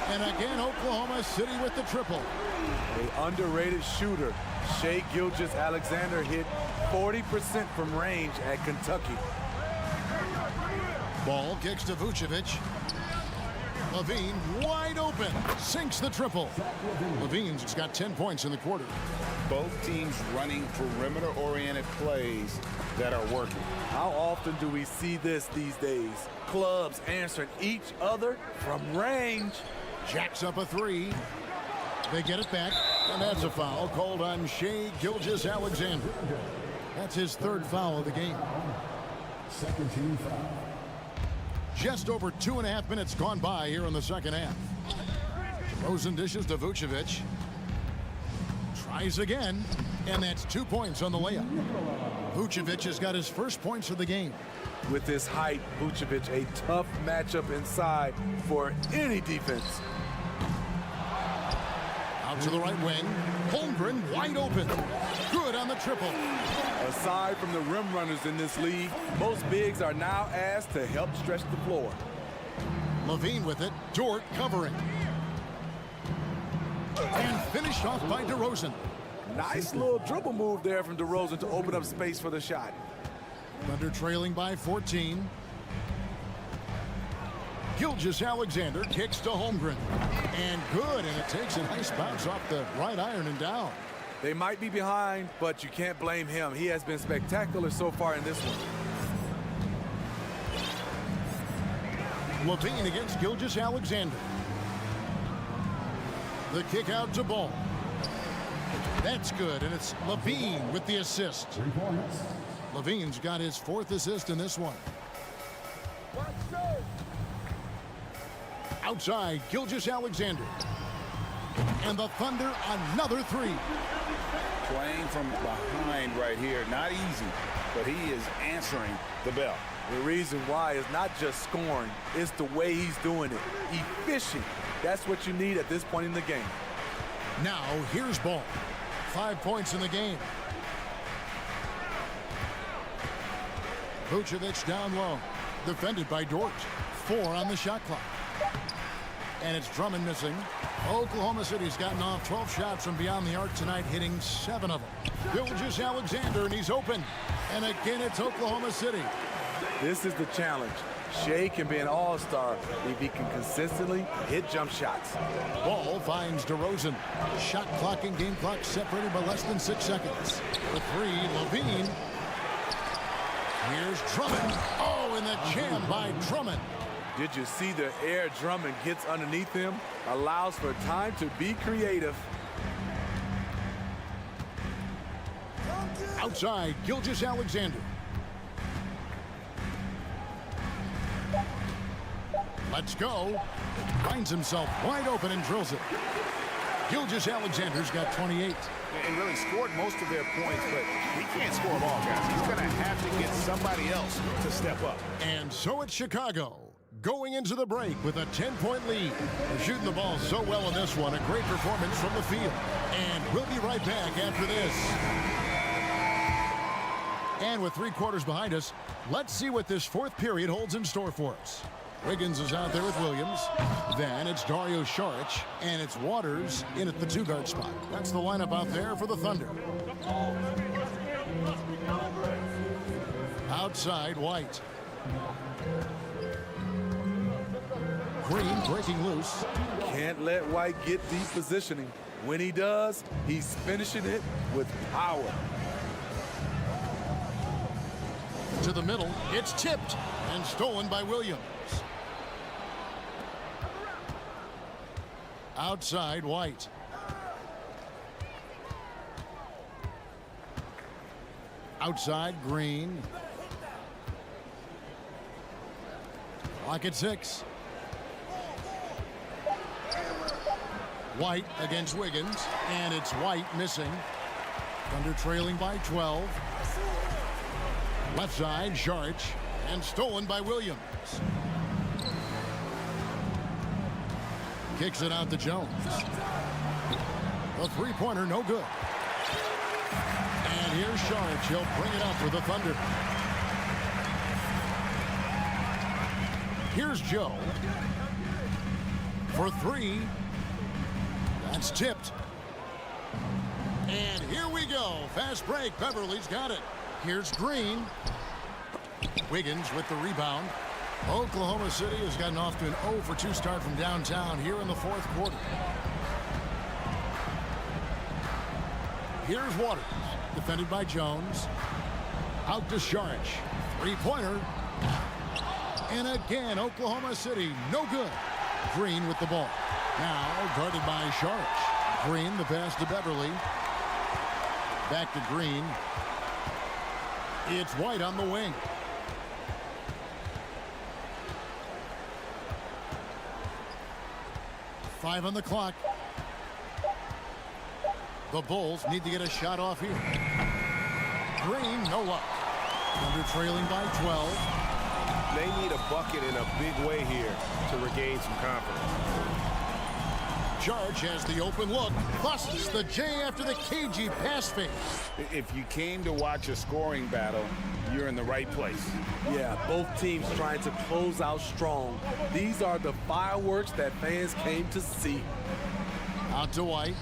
And again, Oklahoma City with the triple. An underrated shooter. Shai Gilgeous-Alexander hit 40% from range at Kentucky. Ball kicks to Vucevic. Levine wide open. Sinks the triple. Levine's got 10 points in the quarter. Both teams running perimeter-oriented plays that are working. How often do we see this these days? Clubs answering each other from range. Jacks up a 3. They get it back, and that's a foul called on Shai Gilgeous-Alexander. That's his 3rd foul of the game. Second team foul. Just over 2.5 minutes gone by here in the second half. Rosen dishes to Vucevic. Tries again, and that's 2 points on the layup. Vucevic has got his first points of the game. With his height, Vucevic, a tough matchup inside for any defense. Out to the right wing. Holmgren wide open. Good on the triple. Aside from the rim runners in this league, most bigs are now asked to help stretch the floor. Levine with it. Dort covering. And finished off by DeRozan. Nice little dribble move there from DeRozan to open up space for the shot. Thunder trailing by 14. Gilgeous-Alexander kicks to Holmgren. And good, and it takes a nice bounce off the right iron and down. They might be behind, but you can't blame him. He has been spectacular so far in this one. Levine against Gilgeous-Alexander. The kick out to Ball. That's good, and it's Levine with the assist. 3 points. Levine's got his 4th assist in this one. Outside, Gilgeous-Alexander. And the Thunder, another three. Playing from behind right here, not easy, but he is answering the bell. The reason why is not just scoring, it's the way he's doing it. Efficient. That's what you need at this point in the game. Now, here's Ball. 5 points in the game. Vucevic down low. Defended by Dort. 4 on the shot clock. And it's Drummond missing. Oklahoma City's gotten off 12 shots from beyond the arc tonight, hitting 7 of them. Gilgeous-Alexander, and he's open. And again, it's Oklahoma City. This is the challenge. Shea can be an all-star if he can consistently hit jump shots. Ball finds DeRozan. Shot clock and game clock separated by less than 6 seconds. The three, Levine. Here's Drummond. Oh, and the jam by Drummond. Did you see the air Drummond gets underneath him? Allows for time to be creative. Outside, Gilgeous-Alexander. Let's go. Finds himself wide open and drills it. Gilgeous-Alexander's got 28. And really scored most of their points, but he can't score them all, guys. He's going to have to get somebody else to step up. And so it's Chicago going into the break with a 10-point lead. They're shooting the ball so well in this one. A great performance from the field. And we'll be right back after this. And with 3 quarters behind us, let's see what this fourth period holds in store for us. Wiggins is out there with Williams. Then it's Dario Saric, and it's Waters in at the 2-guard spot. That's the lineup out there for the Thunder. Outside, White. Green breaking loose. Can't let White get deep positioning. When he does, he's finishing it with power. To the middle, it's tipped and stolen by Williams. Outside, White. Outside, Green. Clock at 6. White against Wiggins, and it's White missing. Thunder trailing by 12. Left side, Saric, and stolen by Williams. Kicks it out to Jones. The three-pointer, no good. And here's Saric. He'll bring it up for the Thunder. Here's Joe. For 3. That's tipped. And here we go. Fast break. Beverly's got it. Here's Green. Wiggins with the rebound. Oklahoma City has gotten off to an 0-for-2 start from downtown here in the fourth quarter. Here's Waters, defended by Jones. Out to Saric. Three-pointer. And again, Oklahoma City, no good. Green with the ball. Now guarded by Saric. Green, the pass to Beverly. Back to Green. It's White on the wing. Five on the clock. The Bulls need to get a shot off here. Green, no luck. Thunder trailing by 12. They need a bucket in a big way here to regain some confidence. Charge has the open look. Busts the J after the cagey pass fake. If you came to watch a scoring battle, you're in the right place. Yeah, both teams trying to close out strong. These are the fireworks that fans came to see. Out to White.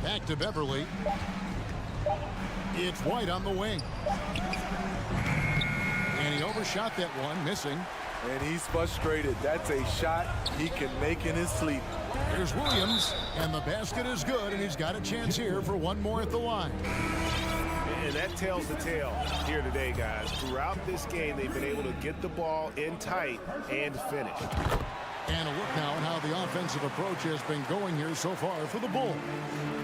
Back to Beverly. It's White on the wing. And he overshot that one, missing. And he's frustrated. That's a shot he can make in his sleep. Here's Williams, and the basket is good, and he's got a chance here for one more at the line. And that tells the tale here today, guys. Throughout this game, they've been able to get the ball in tight and finish. And a look now at how the offensive approach has been going here so far for the Bulls.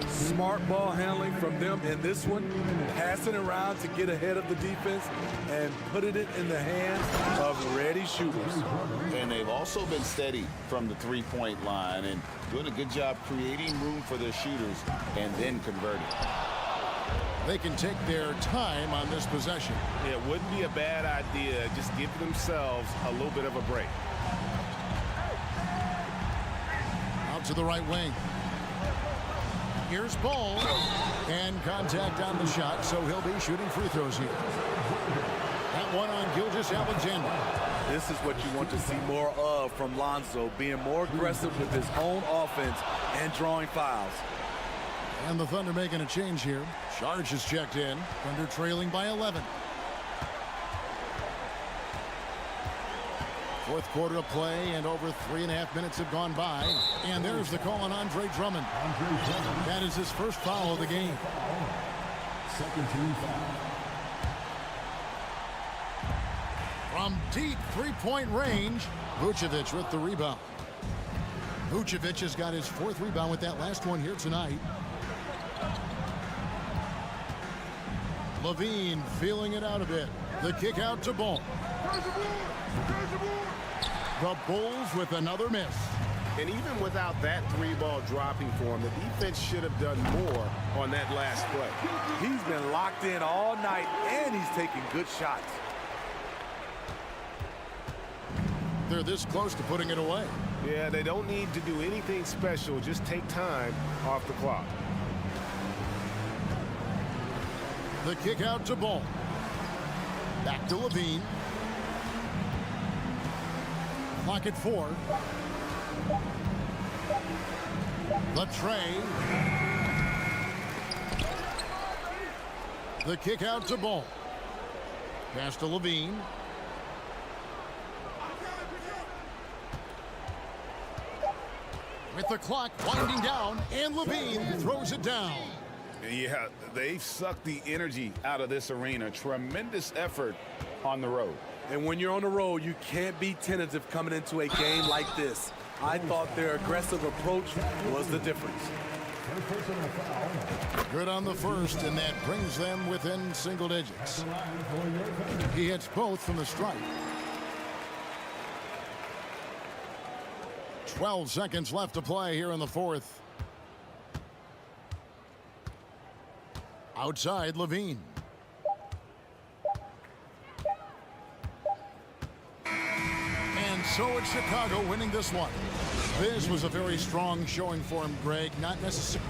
Smart ball handling from them in this one, passing around to get ahead of the defense and putting it in the hands of ready shooters. And they've also been steady from the three-point line and doing a good job creating room for their shooters and then converting. They can take their time on this possession. It wouldn't be a bad idea. Just give themselves a little bit of a break. Out to the right wing. Here's Ball. And contact on the shot, so he'll be shooting free throws here. That one on Gilgeous-Alexander. This is what you want to see more of from Lonzo, being more aggressive with his own offense and drawing fouls. And the Thunder making a change here. Charge is checked in. Thunder trailing by 11. Fourth quarter of play, and over 3.5 minutes have gone by. And there's the call on Andre Drummond. That is his first foul of the game. Second team foul. From deep three-point range, Vucevic with the rebound. Vucevic has got his fourth rebound with that last one here tonight. Levine feeling it out a bit. The kick out to Ball. The Bulls with another miss. And even without that three-ball dropping for him, the defense should have done more on that last play. He's been locked in all night, and he's taking good shots. They're this close to putting it away. Yeah, they don't need to do anything special. Just take time off the clock. The kick out to Ball. Back to Levine. Clock at 4. The tray. The kick out to Ball. Pass to Levine. With the clock winding down, and Levine throws it down. Yeah, they've sucked the energy out of this arena. Tremendous effort on the road. And when you're on the road, you can't be tentative coming into a game like this. I thought their aggressive approach was the difference. Good on the first, and that brings them within single digits. He hits both from the stripe. 12 seconds left to play here in the fourth. Outside, Levine. And so it's Chicago winning this one. This was a very strong showing for him, Greg. Not necessarily.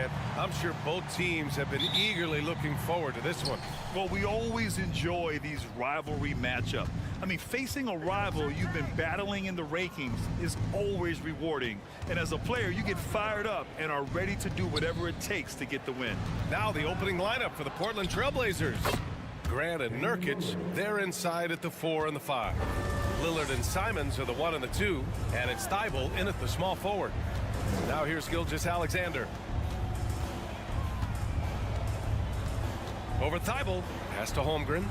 Grant. I'm sure both teams have been eagerly looking forward to this one. Well, we always enjoy these rivalry matchups. I mean, facing a rival you've been battling in the rankings is always rewarding. And as a player, you get fired up and are ready to do whatever it takes to get the win. Now the opening lineup for the Portland Trailblazers. Grant and Nurkic, they're inside at the 4 and the 5. Lillard and Simons are the 1 and the 2, and it's Thibault in at the small forward. Now here's Gilgeous-Alexander. Over Thibault, pass to Holmgren.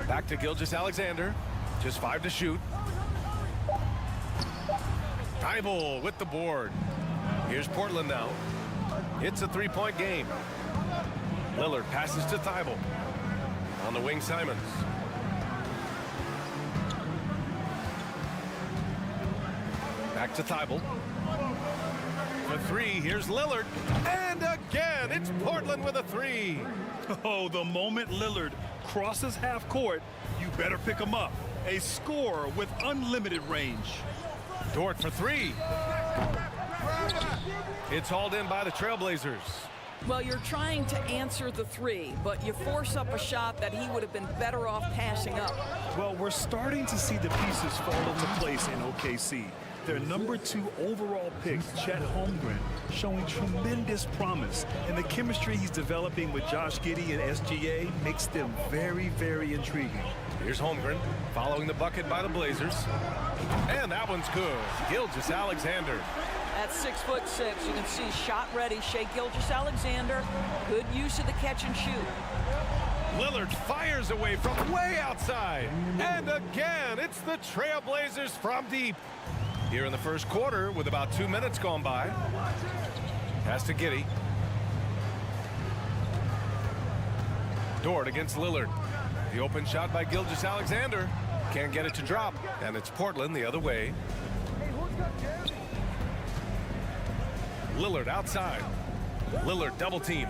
Back to Gilgeous-Alexander, just 5 to shoot. Thibault with the board. Here's Portland now. It's a 3-point game. Lillard passes to Thibault. On the wing, Simons. Back to Thibault. For 3, here's Lillard. And again, it's Portland with a 3. Oh, the moment Lillard crosses half court, you better pick him up. A scorer with unlimited range. Dort for 3. It's hauled in by the Trailblazers. Well, you're trying to answer the 3, but you force up a shot that he would have been better off passing up. Well, we're starting to see the pieces fall into place in OKC. Their number 2 overall pick, Chet Holmgren, showing tremendous promise. And the chemistry he's developing with Josh Giddey and SGA makes them very, very intriguing. Here's Holmgren following the bucket by the Blazers. And that one's good. Gilgeous-Alexander. At 6'6", you can see shot ready. Shai Gilgeous-Alexander, good use of the catch and shoot. Lillard fires away from way outside. And again, it's the Trailblazers from deep. Here in the first quarter with about 2 minutes gone by. Pass to Giddey. Dort against Lillard. The open shot by Gilgeous-Alexander. Can't get it to drop. And it's Portland the other way. Lillard outside. Lillard double team.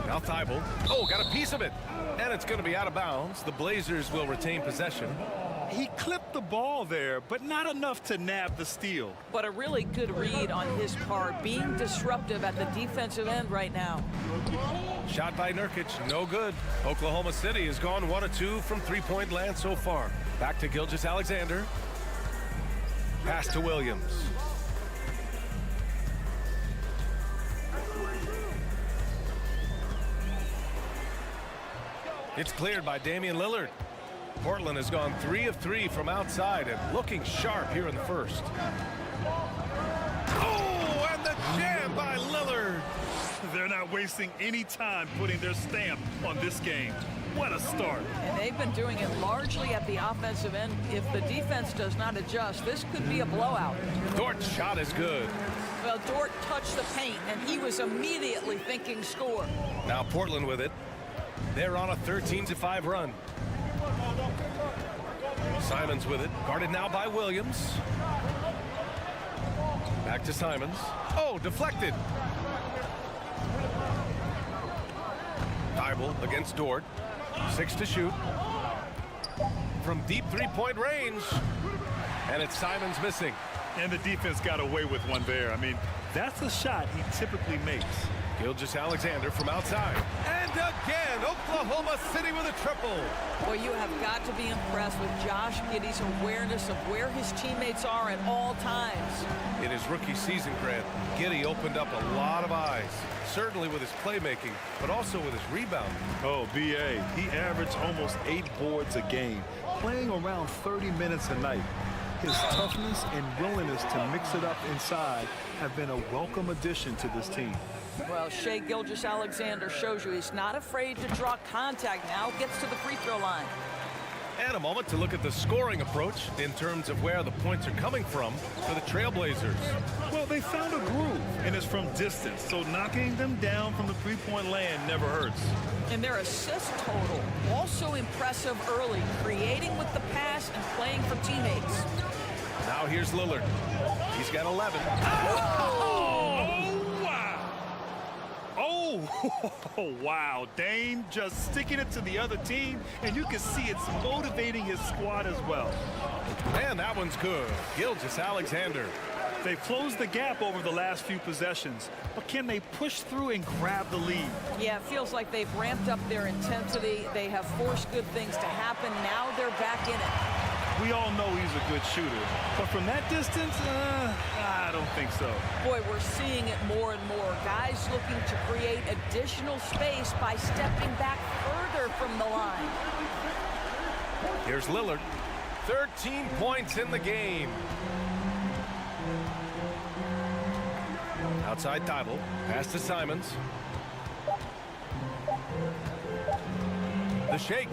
Now Thibault. Oh, got a piece of it. And it's going to be out of bounds. The Blazers will retain possession. He clipped the ball there, but not enough to nab the steal. But a really good read on his part, being disruptive at the defensive end right now. Shot by Nurkic, no good. Oklahoma City has gone 1 of 2 from 3-point land so far. Back to Gilgeous-Alexander. Pass to Williams. It's cleared by Damian Lillard. Portland has gone 3 of 3 from outside and looking sharp here in the first. Oh, and the jam by Lillard. They're not wasting any time putting their stamp on this game. What a start. And they've been doing it largely at the offensive end. If the defense does not adjust, this could be a blowout. Dort's shot is good. Well, Dort touched the paint, and he was immediately thinking score. Now Portland with it. They're on a 13-5 run. Simons with it, guarded now by Williams. Back to Simons. Oh, deflected. Thibault against Dort. 6 to shoot. From deep 3-point range. And it's Simons missing. And the defense got away with one there. I mean, that's a shot he typically makes. Gilgeous-Alexander from outside. And again, Oklahoma City with a triple. Well, you have got to be impressed with Josh Giddey's awareness of where his teammates are at all times. In his rookie season, Grant, Giddey opened up a lot of eyes, certainly with his playmaking, but also with his rebounding. Oh, B.A., he averaged almost 8 boards a game, playing around 30 minutes a night. His toughness and willingness to mix it up inside have been a welcome addition to this team. Well, Shai Gilgeous-Alexander shows you he's not afraid to draw contact now, gets to the free throw line. And a moment to look at the scoring approach in terms of where the points are coming from for the Trailblazers. Well, they found a groove, and it's from distance, so knocking them down from the three-point land never hurts. And their assist total, also impressive early, creating with the pass and playing for teammates. Now here's Lillard. He's got 11. Oh, wow. Dame just sticking it to the other team, and you can see it's motivating his squad as well. And that one's good. Gilgeous-Alexander. They've closed the gap over the last few possessions, but can they push through and grab the lead? Yeah, it feels like they've ramped up their intensity. They have forced good things to happen. Now they're back in it. We all know he's a good shooter, but from that distance, I don't think so. Boy, we're seeing it more and more. Guys looking to create additional space by stepping back further from the line. Here's Lillard. 13 points in the game. Outside Thibault. Pass to Simons. The shake.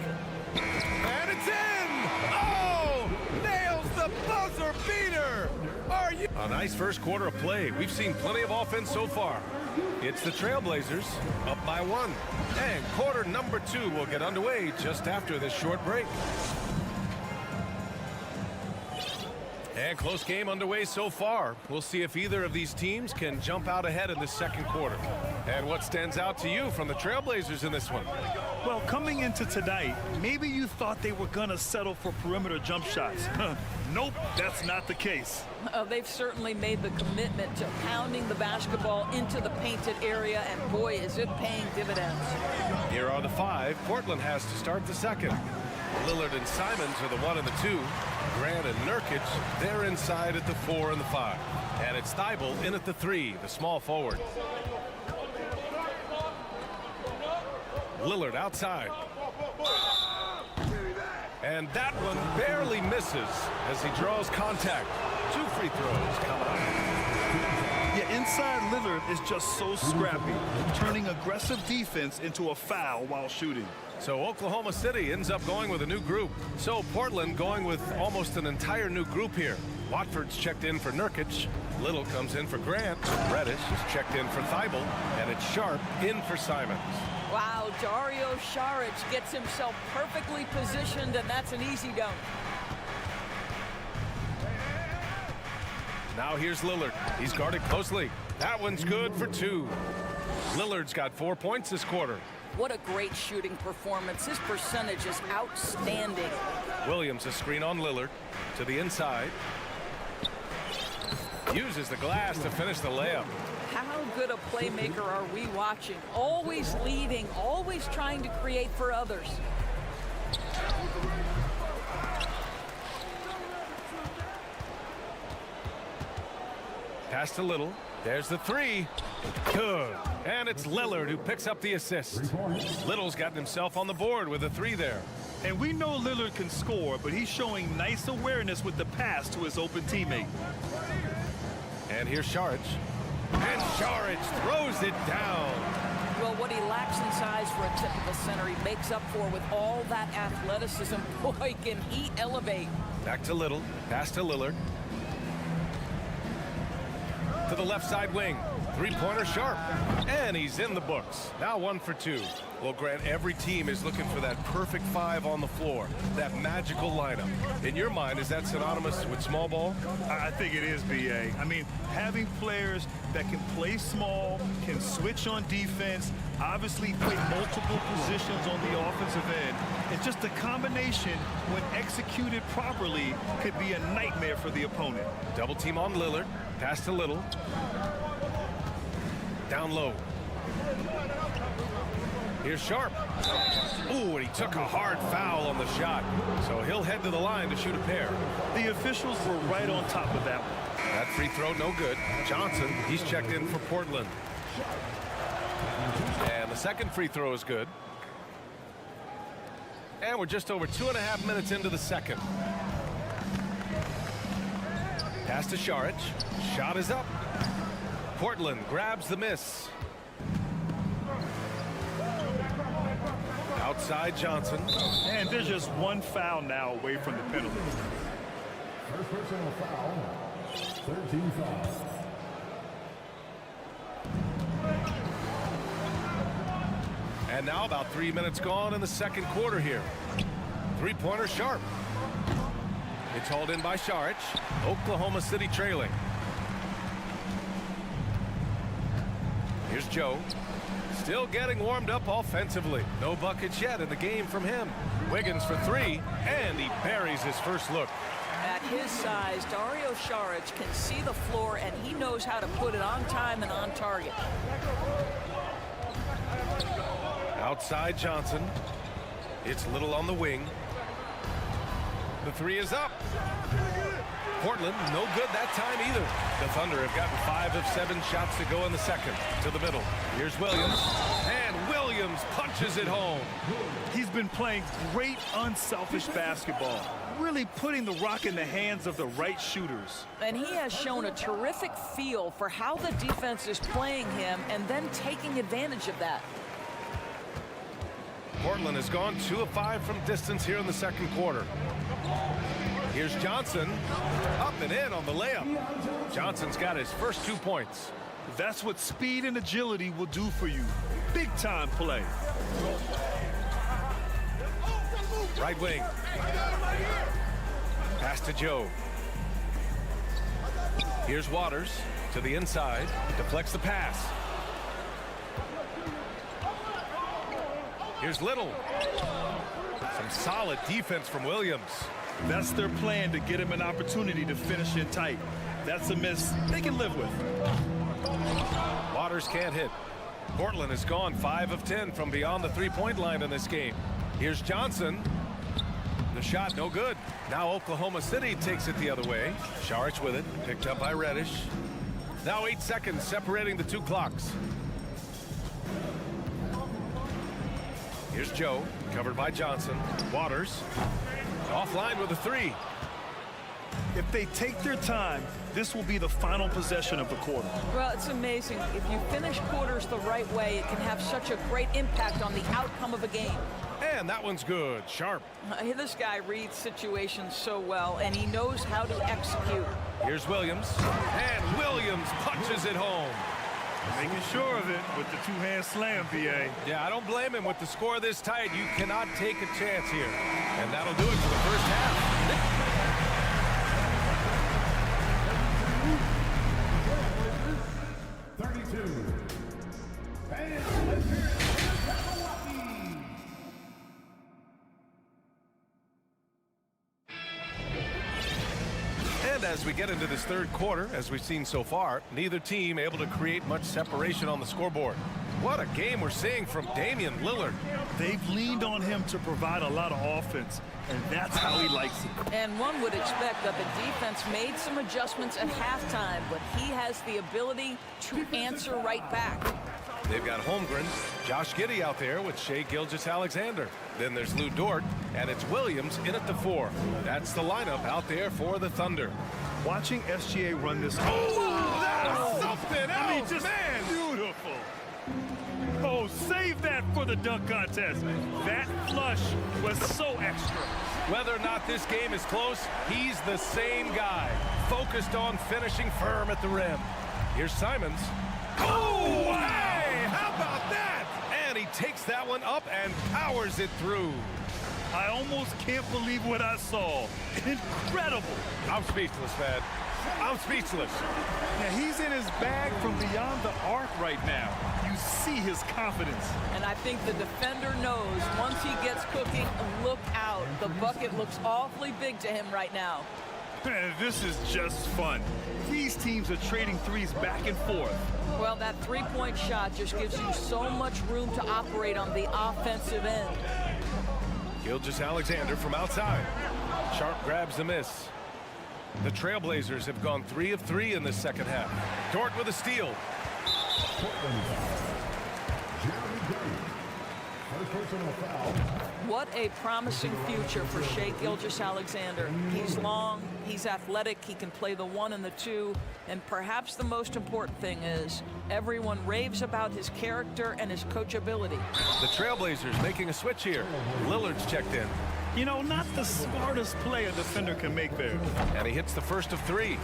And it's in! Oh! Nails the buzzer beater! Are you... A nice first quarter of play. We've seen plenty of offense so far. It's the Trailblazers up by 1. And quarter number 2 will get underway just after this short break. And close game underway so far. We'll see if either of these teams can jump out ahead in the second quarter. And what stands out to you from the Trailblazers in this one? Well, coming into tonight, maybe you thought they were going to settle for perimeter jump shots. Nope, that's not the case. They've certainly made the commitment to pounding the basketball into the painted area, and boy, is it paying dividends. Here are the 5. Portland has to start the second. Lillard and Simons are the 1 and the 2. Grant and Nurkic, they're inside at the 4 and the 5. And it's Thibault in at the 3, the small forward. Lillard outside. And that one barely misses as he draws contact. 2 free throws come up. Yeah, inside Lillard is just so scrappy, turning aggressive defense into a foul while shooting. So Oklahoma City ends up going with a new group. So Portland going with almost an entire new group here. Watford's checked in for Nurkic. Little comes in for Grant. Reddish is checked in for Thibault. And it's Sharp in for Simons. Wow, Dario Saric gets himself perfectly positioned, and that's an easy dunk. Now here's Lillard. He's guarded closely. That one's good for 2. Lillard's got 4 points this quarter. What a great shooting performance. His percentage is outstanding. Williams a screen on Lillard to the inside. Uses the glass to finish the layup. How good a playmaker are we watching? Always leading, always trying to create for others. Pass to Little. There's the 3. Good. And it's Lillard who picks up the assist. Little's gotten himself on the board with a 3 there. And we know Lillard can score, but he's showing nice awareness with the pass to his open teammate. And here's Saric. And Saric throws it down. Well, what he lacks in size for a typical center, he makes up for with all that athleticism. Boy, can he elevate. Back to Little. Pass to Lillard. To the left side wing. 3-pointer Sharp. And he's in the books. Now 1 for 2. Well, Grant, every team is looking for that perfect 5 on the floor. That magical lineup. In your mind, is that synonymous with small ball? I think it is, B.A. I mean, having players that can play small, can switch on defense, obviously play multiple positions on the offensive end. It's just a combination, when executed properly, could be a nightmare for the opponent. Double team on Lillard. Pass to Little. Down low. Here's Sharp. Ooh, and he took a hard foul on the shot. So he'll head to the line to shoot a pair. The officials were right on top of that one. That free throw, no good. Johnson, he's checked in for Portland. And the second free throw is good. And we're just over 2.5 minutes into the second. Pass to Saric. Shot is up. Portland grabs the miss. Outside Johnson. And there's just one foul now away from the penalty. First personal foul. 13 fouls. And now about 3 minutes gone in the second quarter here. 3-pointer Sharp. It's hauled in by Saric. Oklahoma City trailing. Here's Joe. Still getting warmed up offensively. No buckets yet in the game from him. Wiggins for 3, and he buries his first look. That his size, Dario Saric can see the floor, and he knows how to put it on time and on target. Outside Johnson. It's Little on the wing. The three is up. Portland, no good that time either. The Thunder have gotten 5 of 7 shots to go in the second. To the middle. Here's Williams. And Williams punches it home. He's been playing great unselfish basketball, really putting the rock in the hands of the right shooters. And he has shown a terrific feel for how the defense is playing him and then taking advantage of that. Portland has gone 2 of 5 from distance here in the second quarter. Here's Johnson, up and in on the layup. Johnson's got his first 2 points. That's what speed and agility will do for you. Big time play. Right wing. Pass to Joe. Here's Waters to the inside, deflects the pass. Here's Little. Some solid defense from Williams. That's their plan, to get him an opportunity to finish in tight. That's a miss they can live with. Waters can't hit. Portland has gone 5 of 10 from beyond the three-point line in this game. Here's Johnson. The shot no good. Now Oklahoma City takes it the other way. Saric with it, picked up by Reddish. Now 8 seconds separating the 2 clocks. Here's Joe, covered by Johnson. Waters, offline with a 3. If they take their time, this will be the final possession of the quarter. Well, it's amazing. If you finish quarters the right way, it can have such a great impact on the outcome of a game. And that one's good. Sharp. This guy reads situations so well, and he knows how to execute. Here's Williams. And Williams punches it home. Making sure of it with the 2-hand slam, BA. Yeah, I don't blame him. With the score this tight, you cannot take a chance here. And that'll do it for the first half. 32. And as we get into this third quarter, as we've seen so far, neither team able to create much separation on the scoreboard. What a game we're seeing from Damian Lillard. They've leaned on him to provide a lot of offense, and that's how he likes it. And one would expect that the defense made some adjustments at halftime, but he has the ability to answer right back. They've got Holmgren, Josh Giddey out there with Shai Gilgeous-Alexander. Then there's Lou Dort, and it's Williams in at the 4. That's the lineup out there for the Thunder. Watching SGA run this. Oh, that's something else, I mean, just man. Beautiful. Oh, save that for the dunk contest. That flush was so extra. Whether or not this game is close, he's the same guy, focused on finishing firm at the rim. Here's Simons. Oh, hey, how about that? And he takes that one up and powers it through. I almost can't believe what I saw. Incredible. I'm speechless, man. I'm speechless. Yeah, he's in his bag from beyond the arc right now. You see his confidence. And I think the defender knows once he gets cooking, look out. The bucket looks awfully big to him right now. Man, this is just fun. These teams are trading threes back and forth. Well, that three-point shot just gives you so much room to operate on the offensive end. Gilgeous-Alexander from outside. Sharp grabs the miss. The Trailblazers have gone 3 of 3 in this second half. Dort with a steal. What a promising future for Shai Gilgeous-Alexander. He's long, he's athletic, he can play the 1 and the 2, and perhaps the most important thing is everyone raves about his character and his coachability. The Trailblazers making a switch here. Lillard's checked in. You know, not the smartest play a defender can make there. And he hits the first of 3.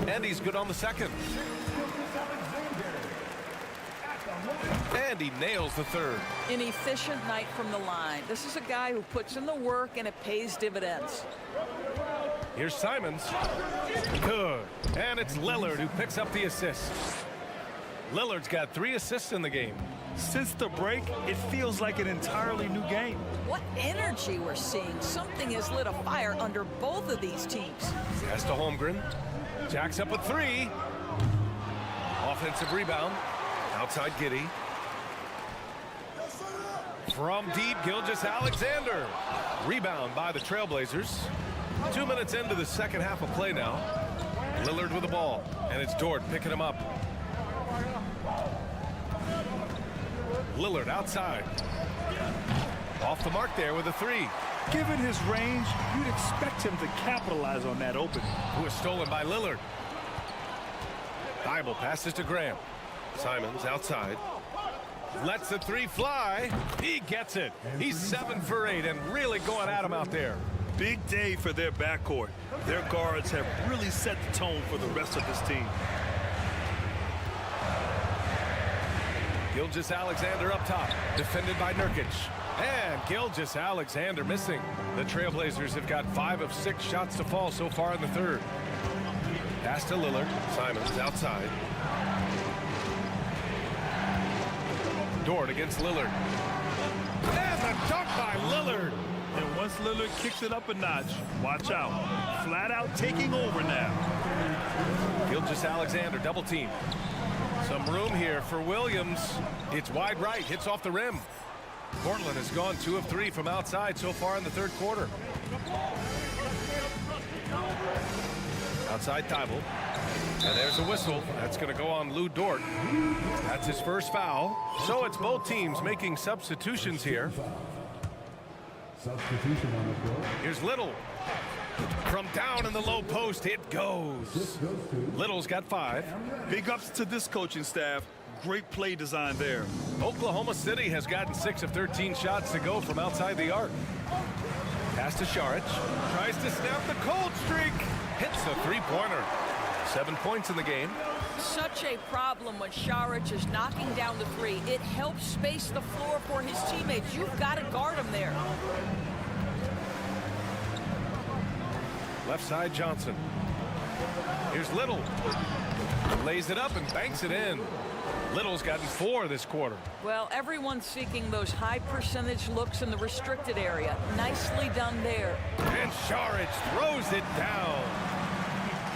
And he's good on the second. And he nails the third. An efficient night from the line. This is a guy who puts in the work and it pays dividends. Here's Simons. Good. And it's Lillard who picks up the assist. Lillard's got 3 assists in the game. Since the break, it feels like an entirely new game. What energy we're seeing. Something has lit a fire under both of these teams. Pass to Holmgren. Jacks up a three. Offensive rebound. Outside Giddey. From deep, Gilgeous-Alexander. Rebound by the Trailblazers. 2 minutes into the second half of play now. Lillard with the ball, and it's Dort picking him up. Lillard outside. Off the mark there with a three. Given his range, you'd expect him to capitalize on that opening. Who was stolen by Lillard. Thibault passes to Graham. Simons outside. Lets the three fly. He gets it. He's 7 for 8 and really going at him out there. Big day for their backcourt. Their guards have really set the tone for the rest of this team. Gilgeous-Alexander up top, defended by Nurkic. And Gilgeous-Alexander missing. The Trailblazers have got 5 of 6 shots to fall so far in the third. Pass to Lillard. Simons outside. Dort against Lillard. And the dunk by Lillard. And once Lillard kicks it up a notch, watch out. Flat out taking over now. Gilgeous-Alexander double team. Some room here for Williams. It's wide right, hits off the rim. Portland has gone 2 of 3 from outside so far in the third quarter. Outside Thibault. And there's a whistle. That's going to go on Lou Dort. That's his first foul. So it's both teams making substitutions here. Substitution on the floor. Here's Little. From down in the low post, it goes. Little's got 5. Big ups to this coaching staff. Great play design there. Oklahoma City has gotten 6 of 13 shots to go from outside the arc. Pass to Šarić. Tries to snap the cold streak. Hits a three-pointer. 7 points in the game. Such a problem when Šarić is knocking down the three. It helps space the floor for his teammates. You've got to guard him there. Left side Johnson. Here's Little. Lays it up and banks it in. Little's gotten 4 this quarter. Well, everyone's seeking those high percentage looks in the restricted area. Nicely done there. And Šarić throws it down.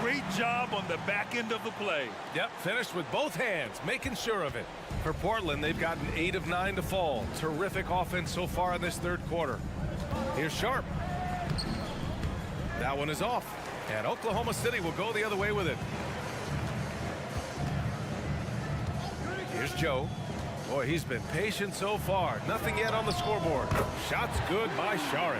Great job on the back end of the play. Yep, finished with both hands, making sure of it. For Portland, they've gotten 8 of 9 to fall. Terrific offense so far in this third quarter. Here's Sharp. That one is off. And Oklahoma City will go the other way with it. Here's Joe. Boy, he's been patient so far. Nothing yet on the scoreboard. Shots good by Šarić.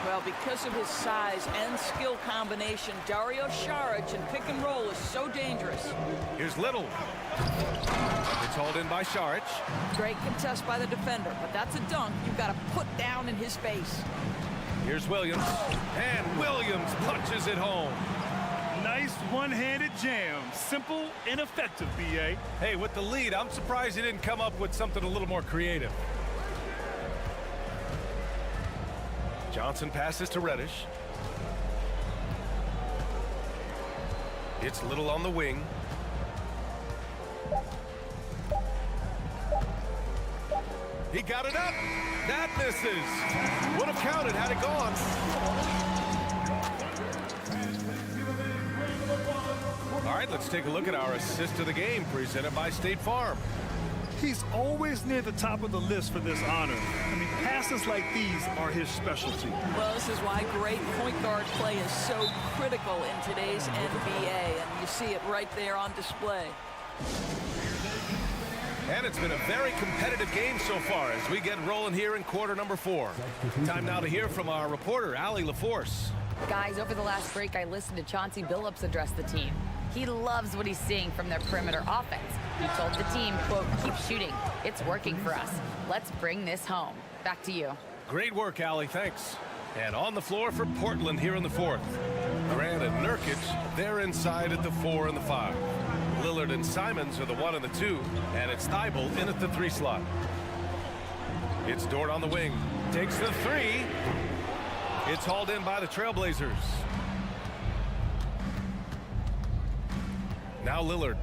Well, because of his size and skill combination, Dario Šarić in pick and roll is so dangerous. Here's Little. It's hauled in by Šarić. Great contest by the defender, but that's a dunk you've got to put down in his face. Here's Williams. And Williams punches it home. Nice one-handed jam. Simple and effective, B.A. Hey, with the lead, I'm surprised he didn't come up with something a little more creative. Johnson passes to Reddish. It's Little on the wing. He got it up. That misses. Would have counted had it gone. All right, let's take a look at our assist of the game presented by State Farm. He's always near the top of the list for this honor. I mean, passes like these are his specialty. Well, this is why great point guard play is so critical in today's NBA, and you see it right there on display. And it's been a very competitive game so far as we get rolling here in quarter number 4. Time now to hear from our reporter, Allie LaForce. Guys, over the last break, I listened to Chauncey Billups address the team. He loves what he's seeing from their perimeter offense. He told the team, quote, keep shooting. It's working for us. Let's bring this home. Back to you. Great work, Allie. Thanks. And on the floor for Portland here in the 4th. Grant and Nurkic, they're inside at the 4 and the 5. Lillard and Simons are the 1 and the 2. And it's Thibault in at the 3 slot. It's Dort on the wing. Takes the 3. It's hauled in by the Trailblazers. Now Lillard.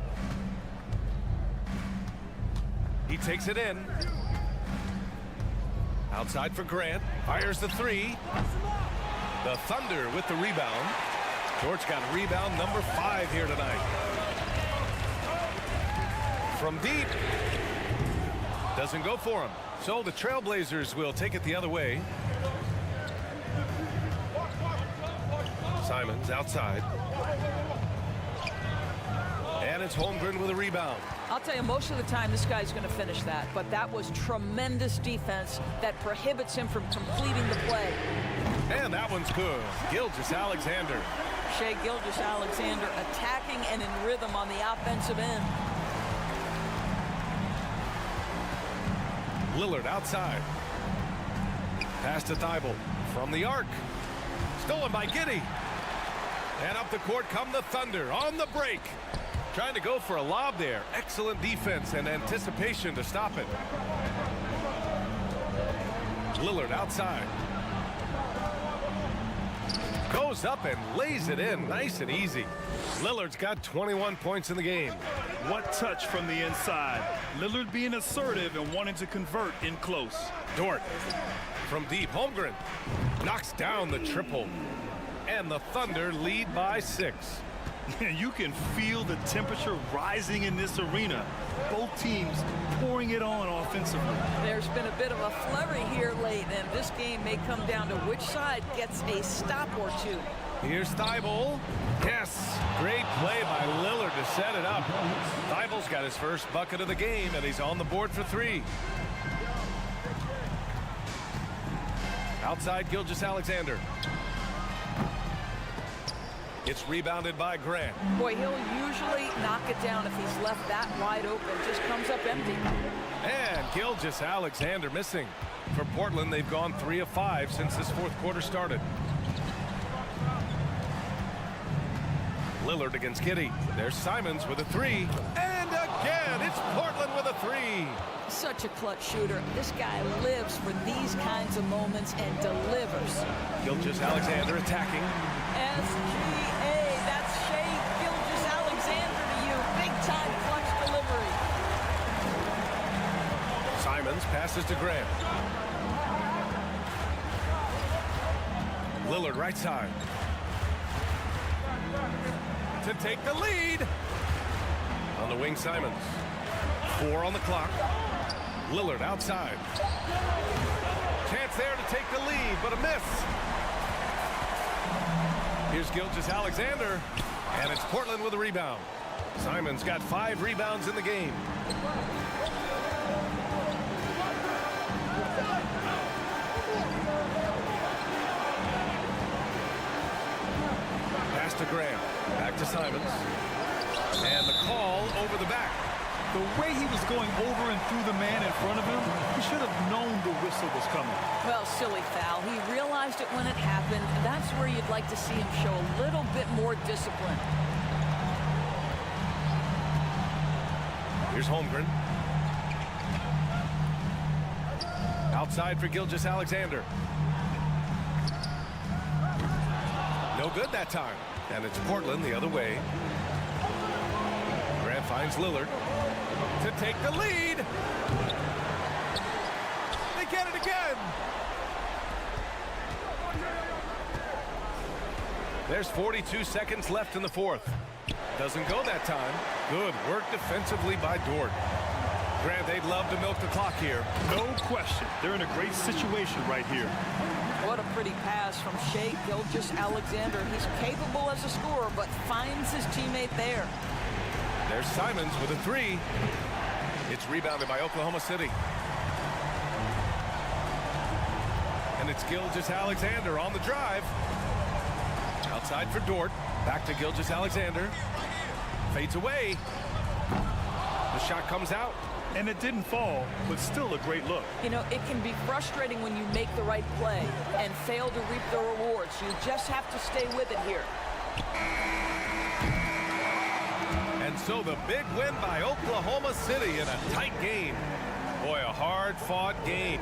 He takes it in. Outside for Grant. Fires the three. The Thunder with the rebound. George got rebound number 5 here tonight. From deep. Doesn't go for him. So the Trailblazers will take it the other way. Simons outside. And it's Holmgren with a rebound. I'll tell you, most of the time this guy's going to finish that, but that was tremendous defense that prohibits him from completing the play. And that one's good. Gilgeous-Alexander. Shai Gilgeous-Alexander attacking and in rhythm on the offensive end. Lillard outside. Pass to Thibault from the arc. Stolen by Giddey. And up the court come the Thunder on the break. Trying to go for a lob there. Excellent defense and anticipation to stop it. Lillard outside. Goes up and lays it in nice and easy. Lillard's got 21 points in the game. What touch from the inside. Lillard being assertive and wanting to convert in close. Dort from deep. Holmgren knocks down the triple. And the Thunder lead by 6. You can feel the temperature rising in this arena. Both teams pouring it on offensively. There's been a bit of a flurry here late, and this game may come down to which side gets a stop or two. Here's Thibault. Yes, great play by Lillard to set it up. Thibault's got his first bucket of the game, and he's on the board for 3. Outside Gilgeous-Alexander. It's rebounded by Grant. Boy, he'll usually knock it down if he's left that wide open. Just comes up empty. And Gilgeous-Alexander missing. For Portland, they've gone 3 of 5 since this 4th quarter started. Lillard against Giddey. There's Simons with a 3. And again, it's Portland with a 3. Such a clutch shooter. This guy lives for these kinds of moments and delivers. Gilgeous-Alexander attacking. SGA, that's Shai Gilgeous-Alexander to you. Big-time clutch delivery. Simons passes to Grant. Lillard right side. To take the lead. On the wing, Simons. 4 on the clock. Lillard outside. Chance there to take the lead, but a miss. Here's Gilgeous-Alexander, and it's Portland with a rebound. Simons got 5 rebounds in the game. Pass to Graham. Back to Simons. And the call over the back. The way he was going over and through the man in front of him, he should have known the whistle was coming. Well, silly foul. He realized it when it happened. That's where you'd like to see him show a little bit more discipline. Here's Holmgren. Outside for Gilgeous-Alexander. No good that time. And it's Portland the other way. Grant finds Lillard to take the lead. They get it again. There's 42 seconds left in the 4th. Doesn't go that time. Good work defensively by Dort. Grant, they'd love to milk the clock here. No question. They're in a great situation right here. What a pretty pass from Shai Gilgeous-Alexander. He's capable as a scorer, but finds his teammate there. There's Simons with a 3. It's rebounded by Oklahoma City. And it's Gilgeous-Alexander on the drive. Outside for Dort. Back to Gilgeous-Alexander. Fades away. The shot comes out. And it didn't fall, but still a great look. You know, it can be frustrating when you make the right play and fail to reap the rewards. You just have to stay with it here. And so the big win by Oklahoma City in a tight game. Boy, a hard-fought game.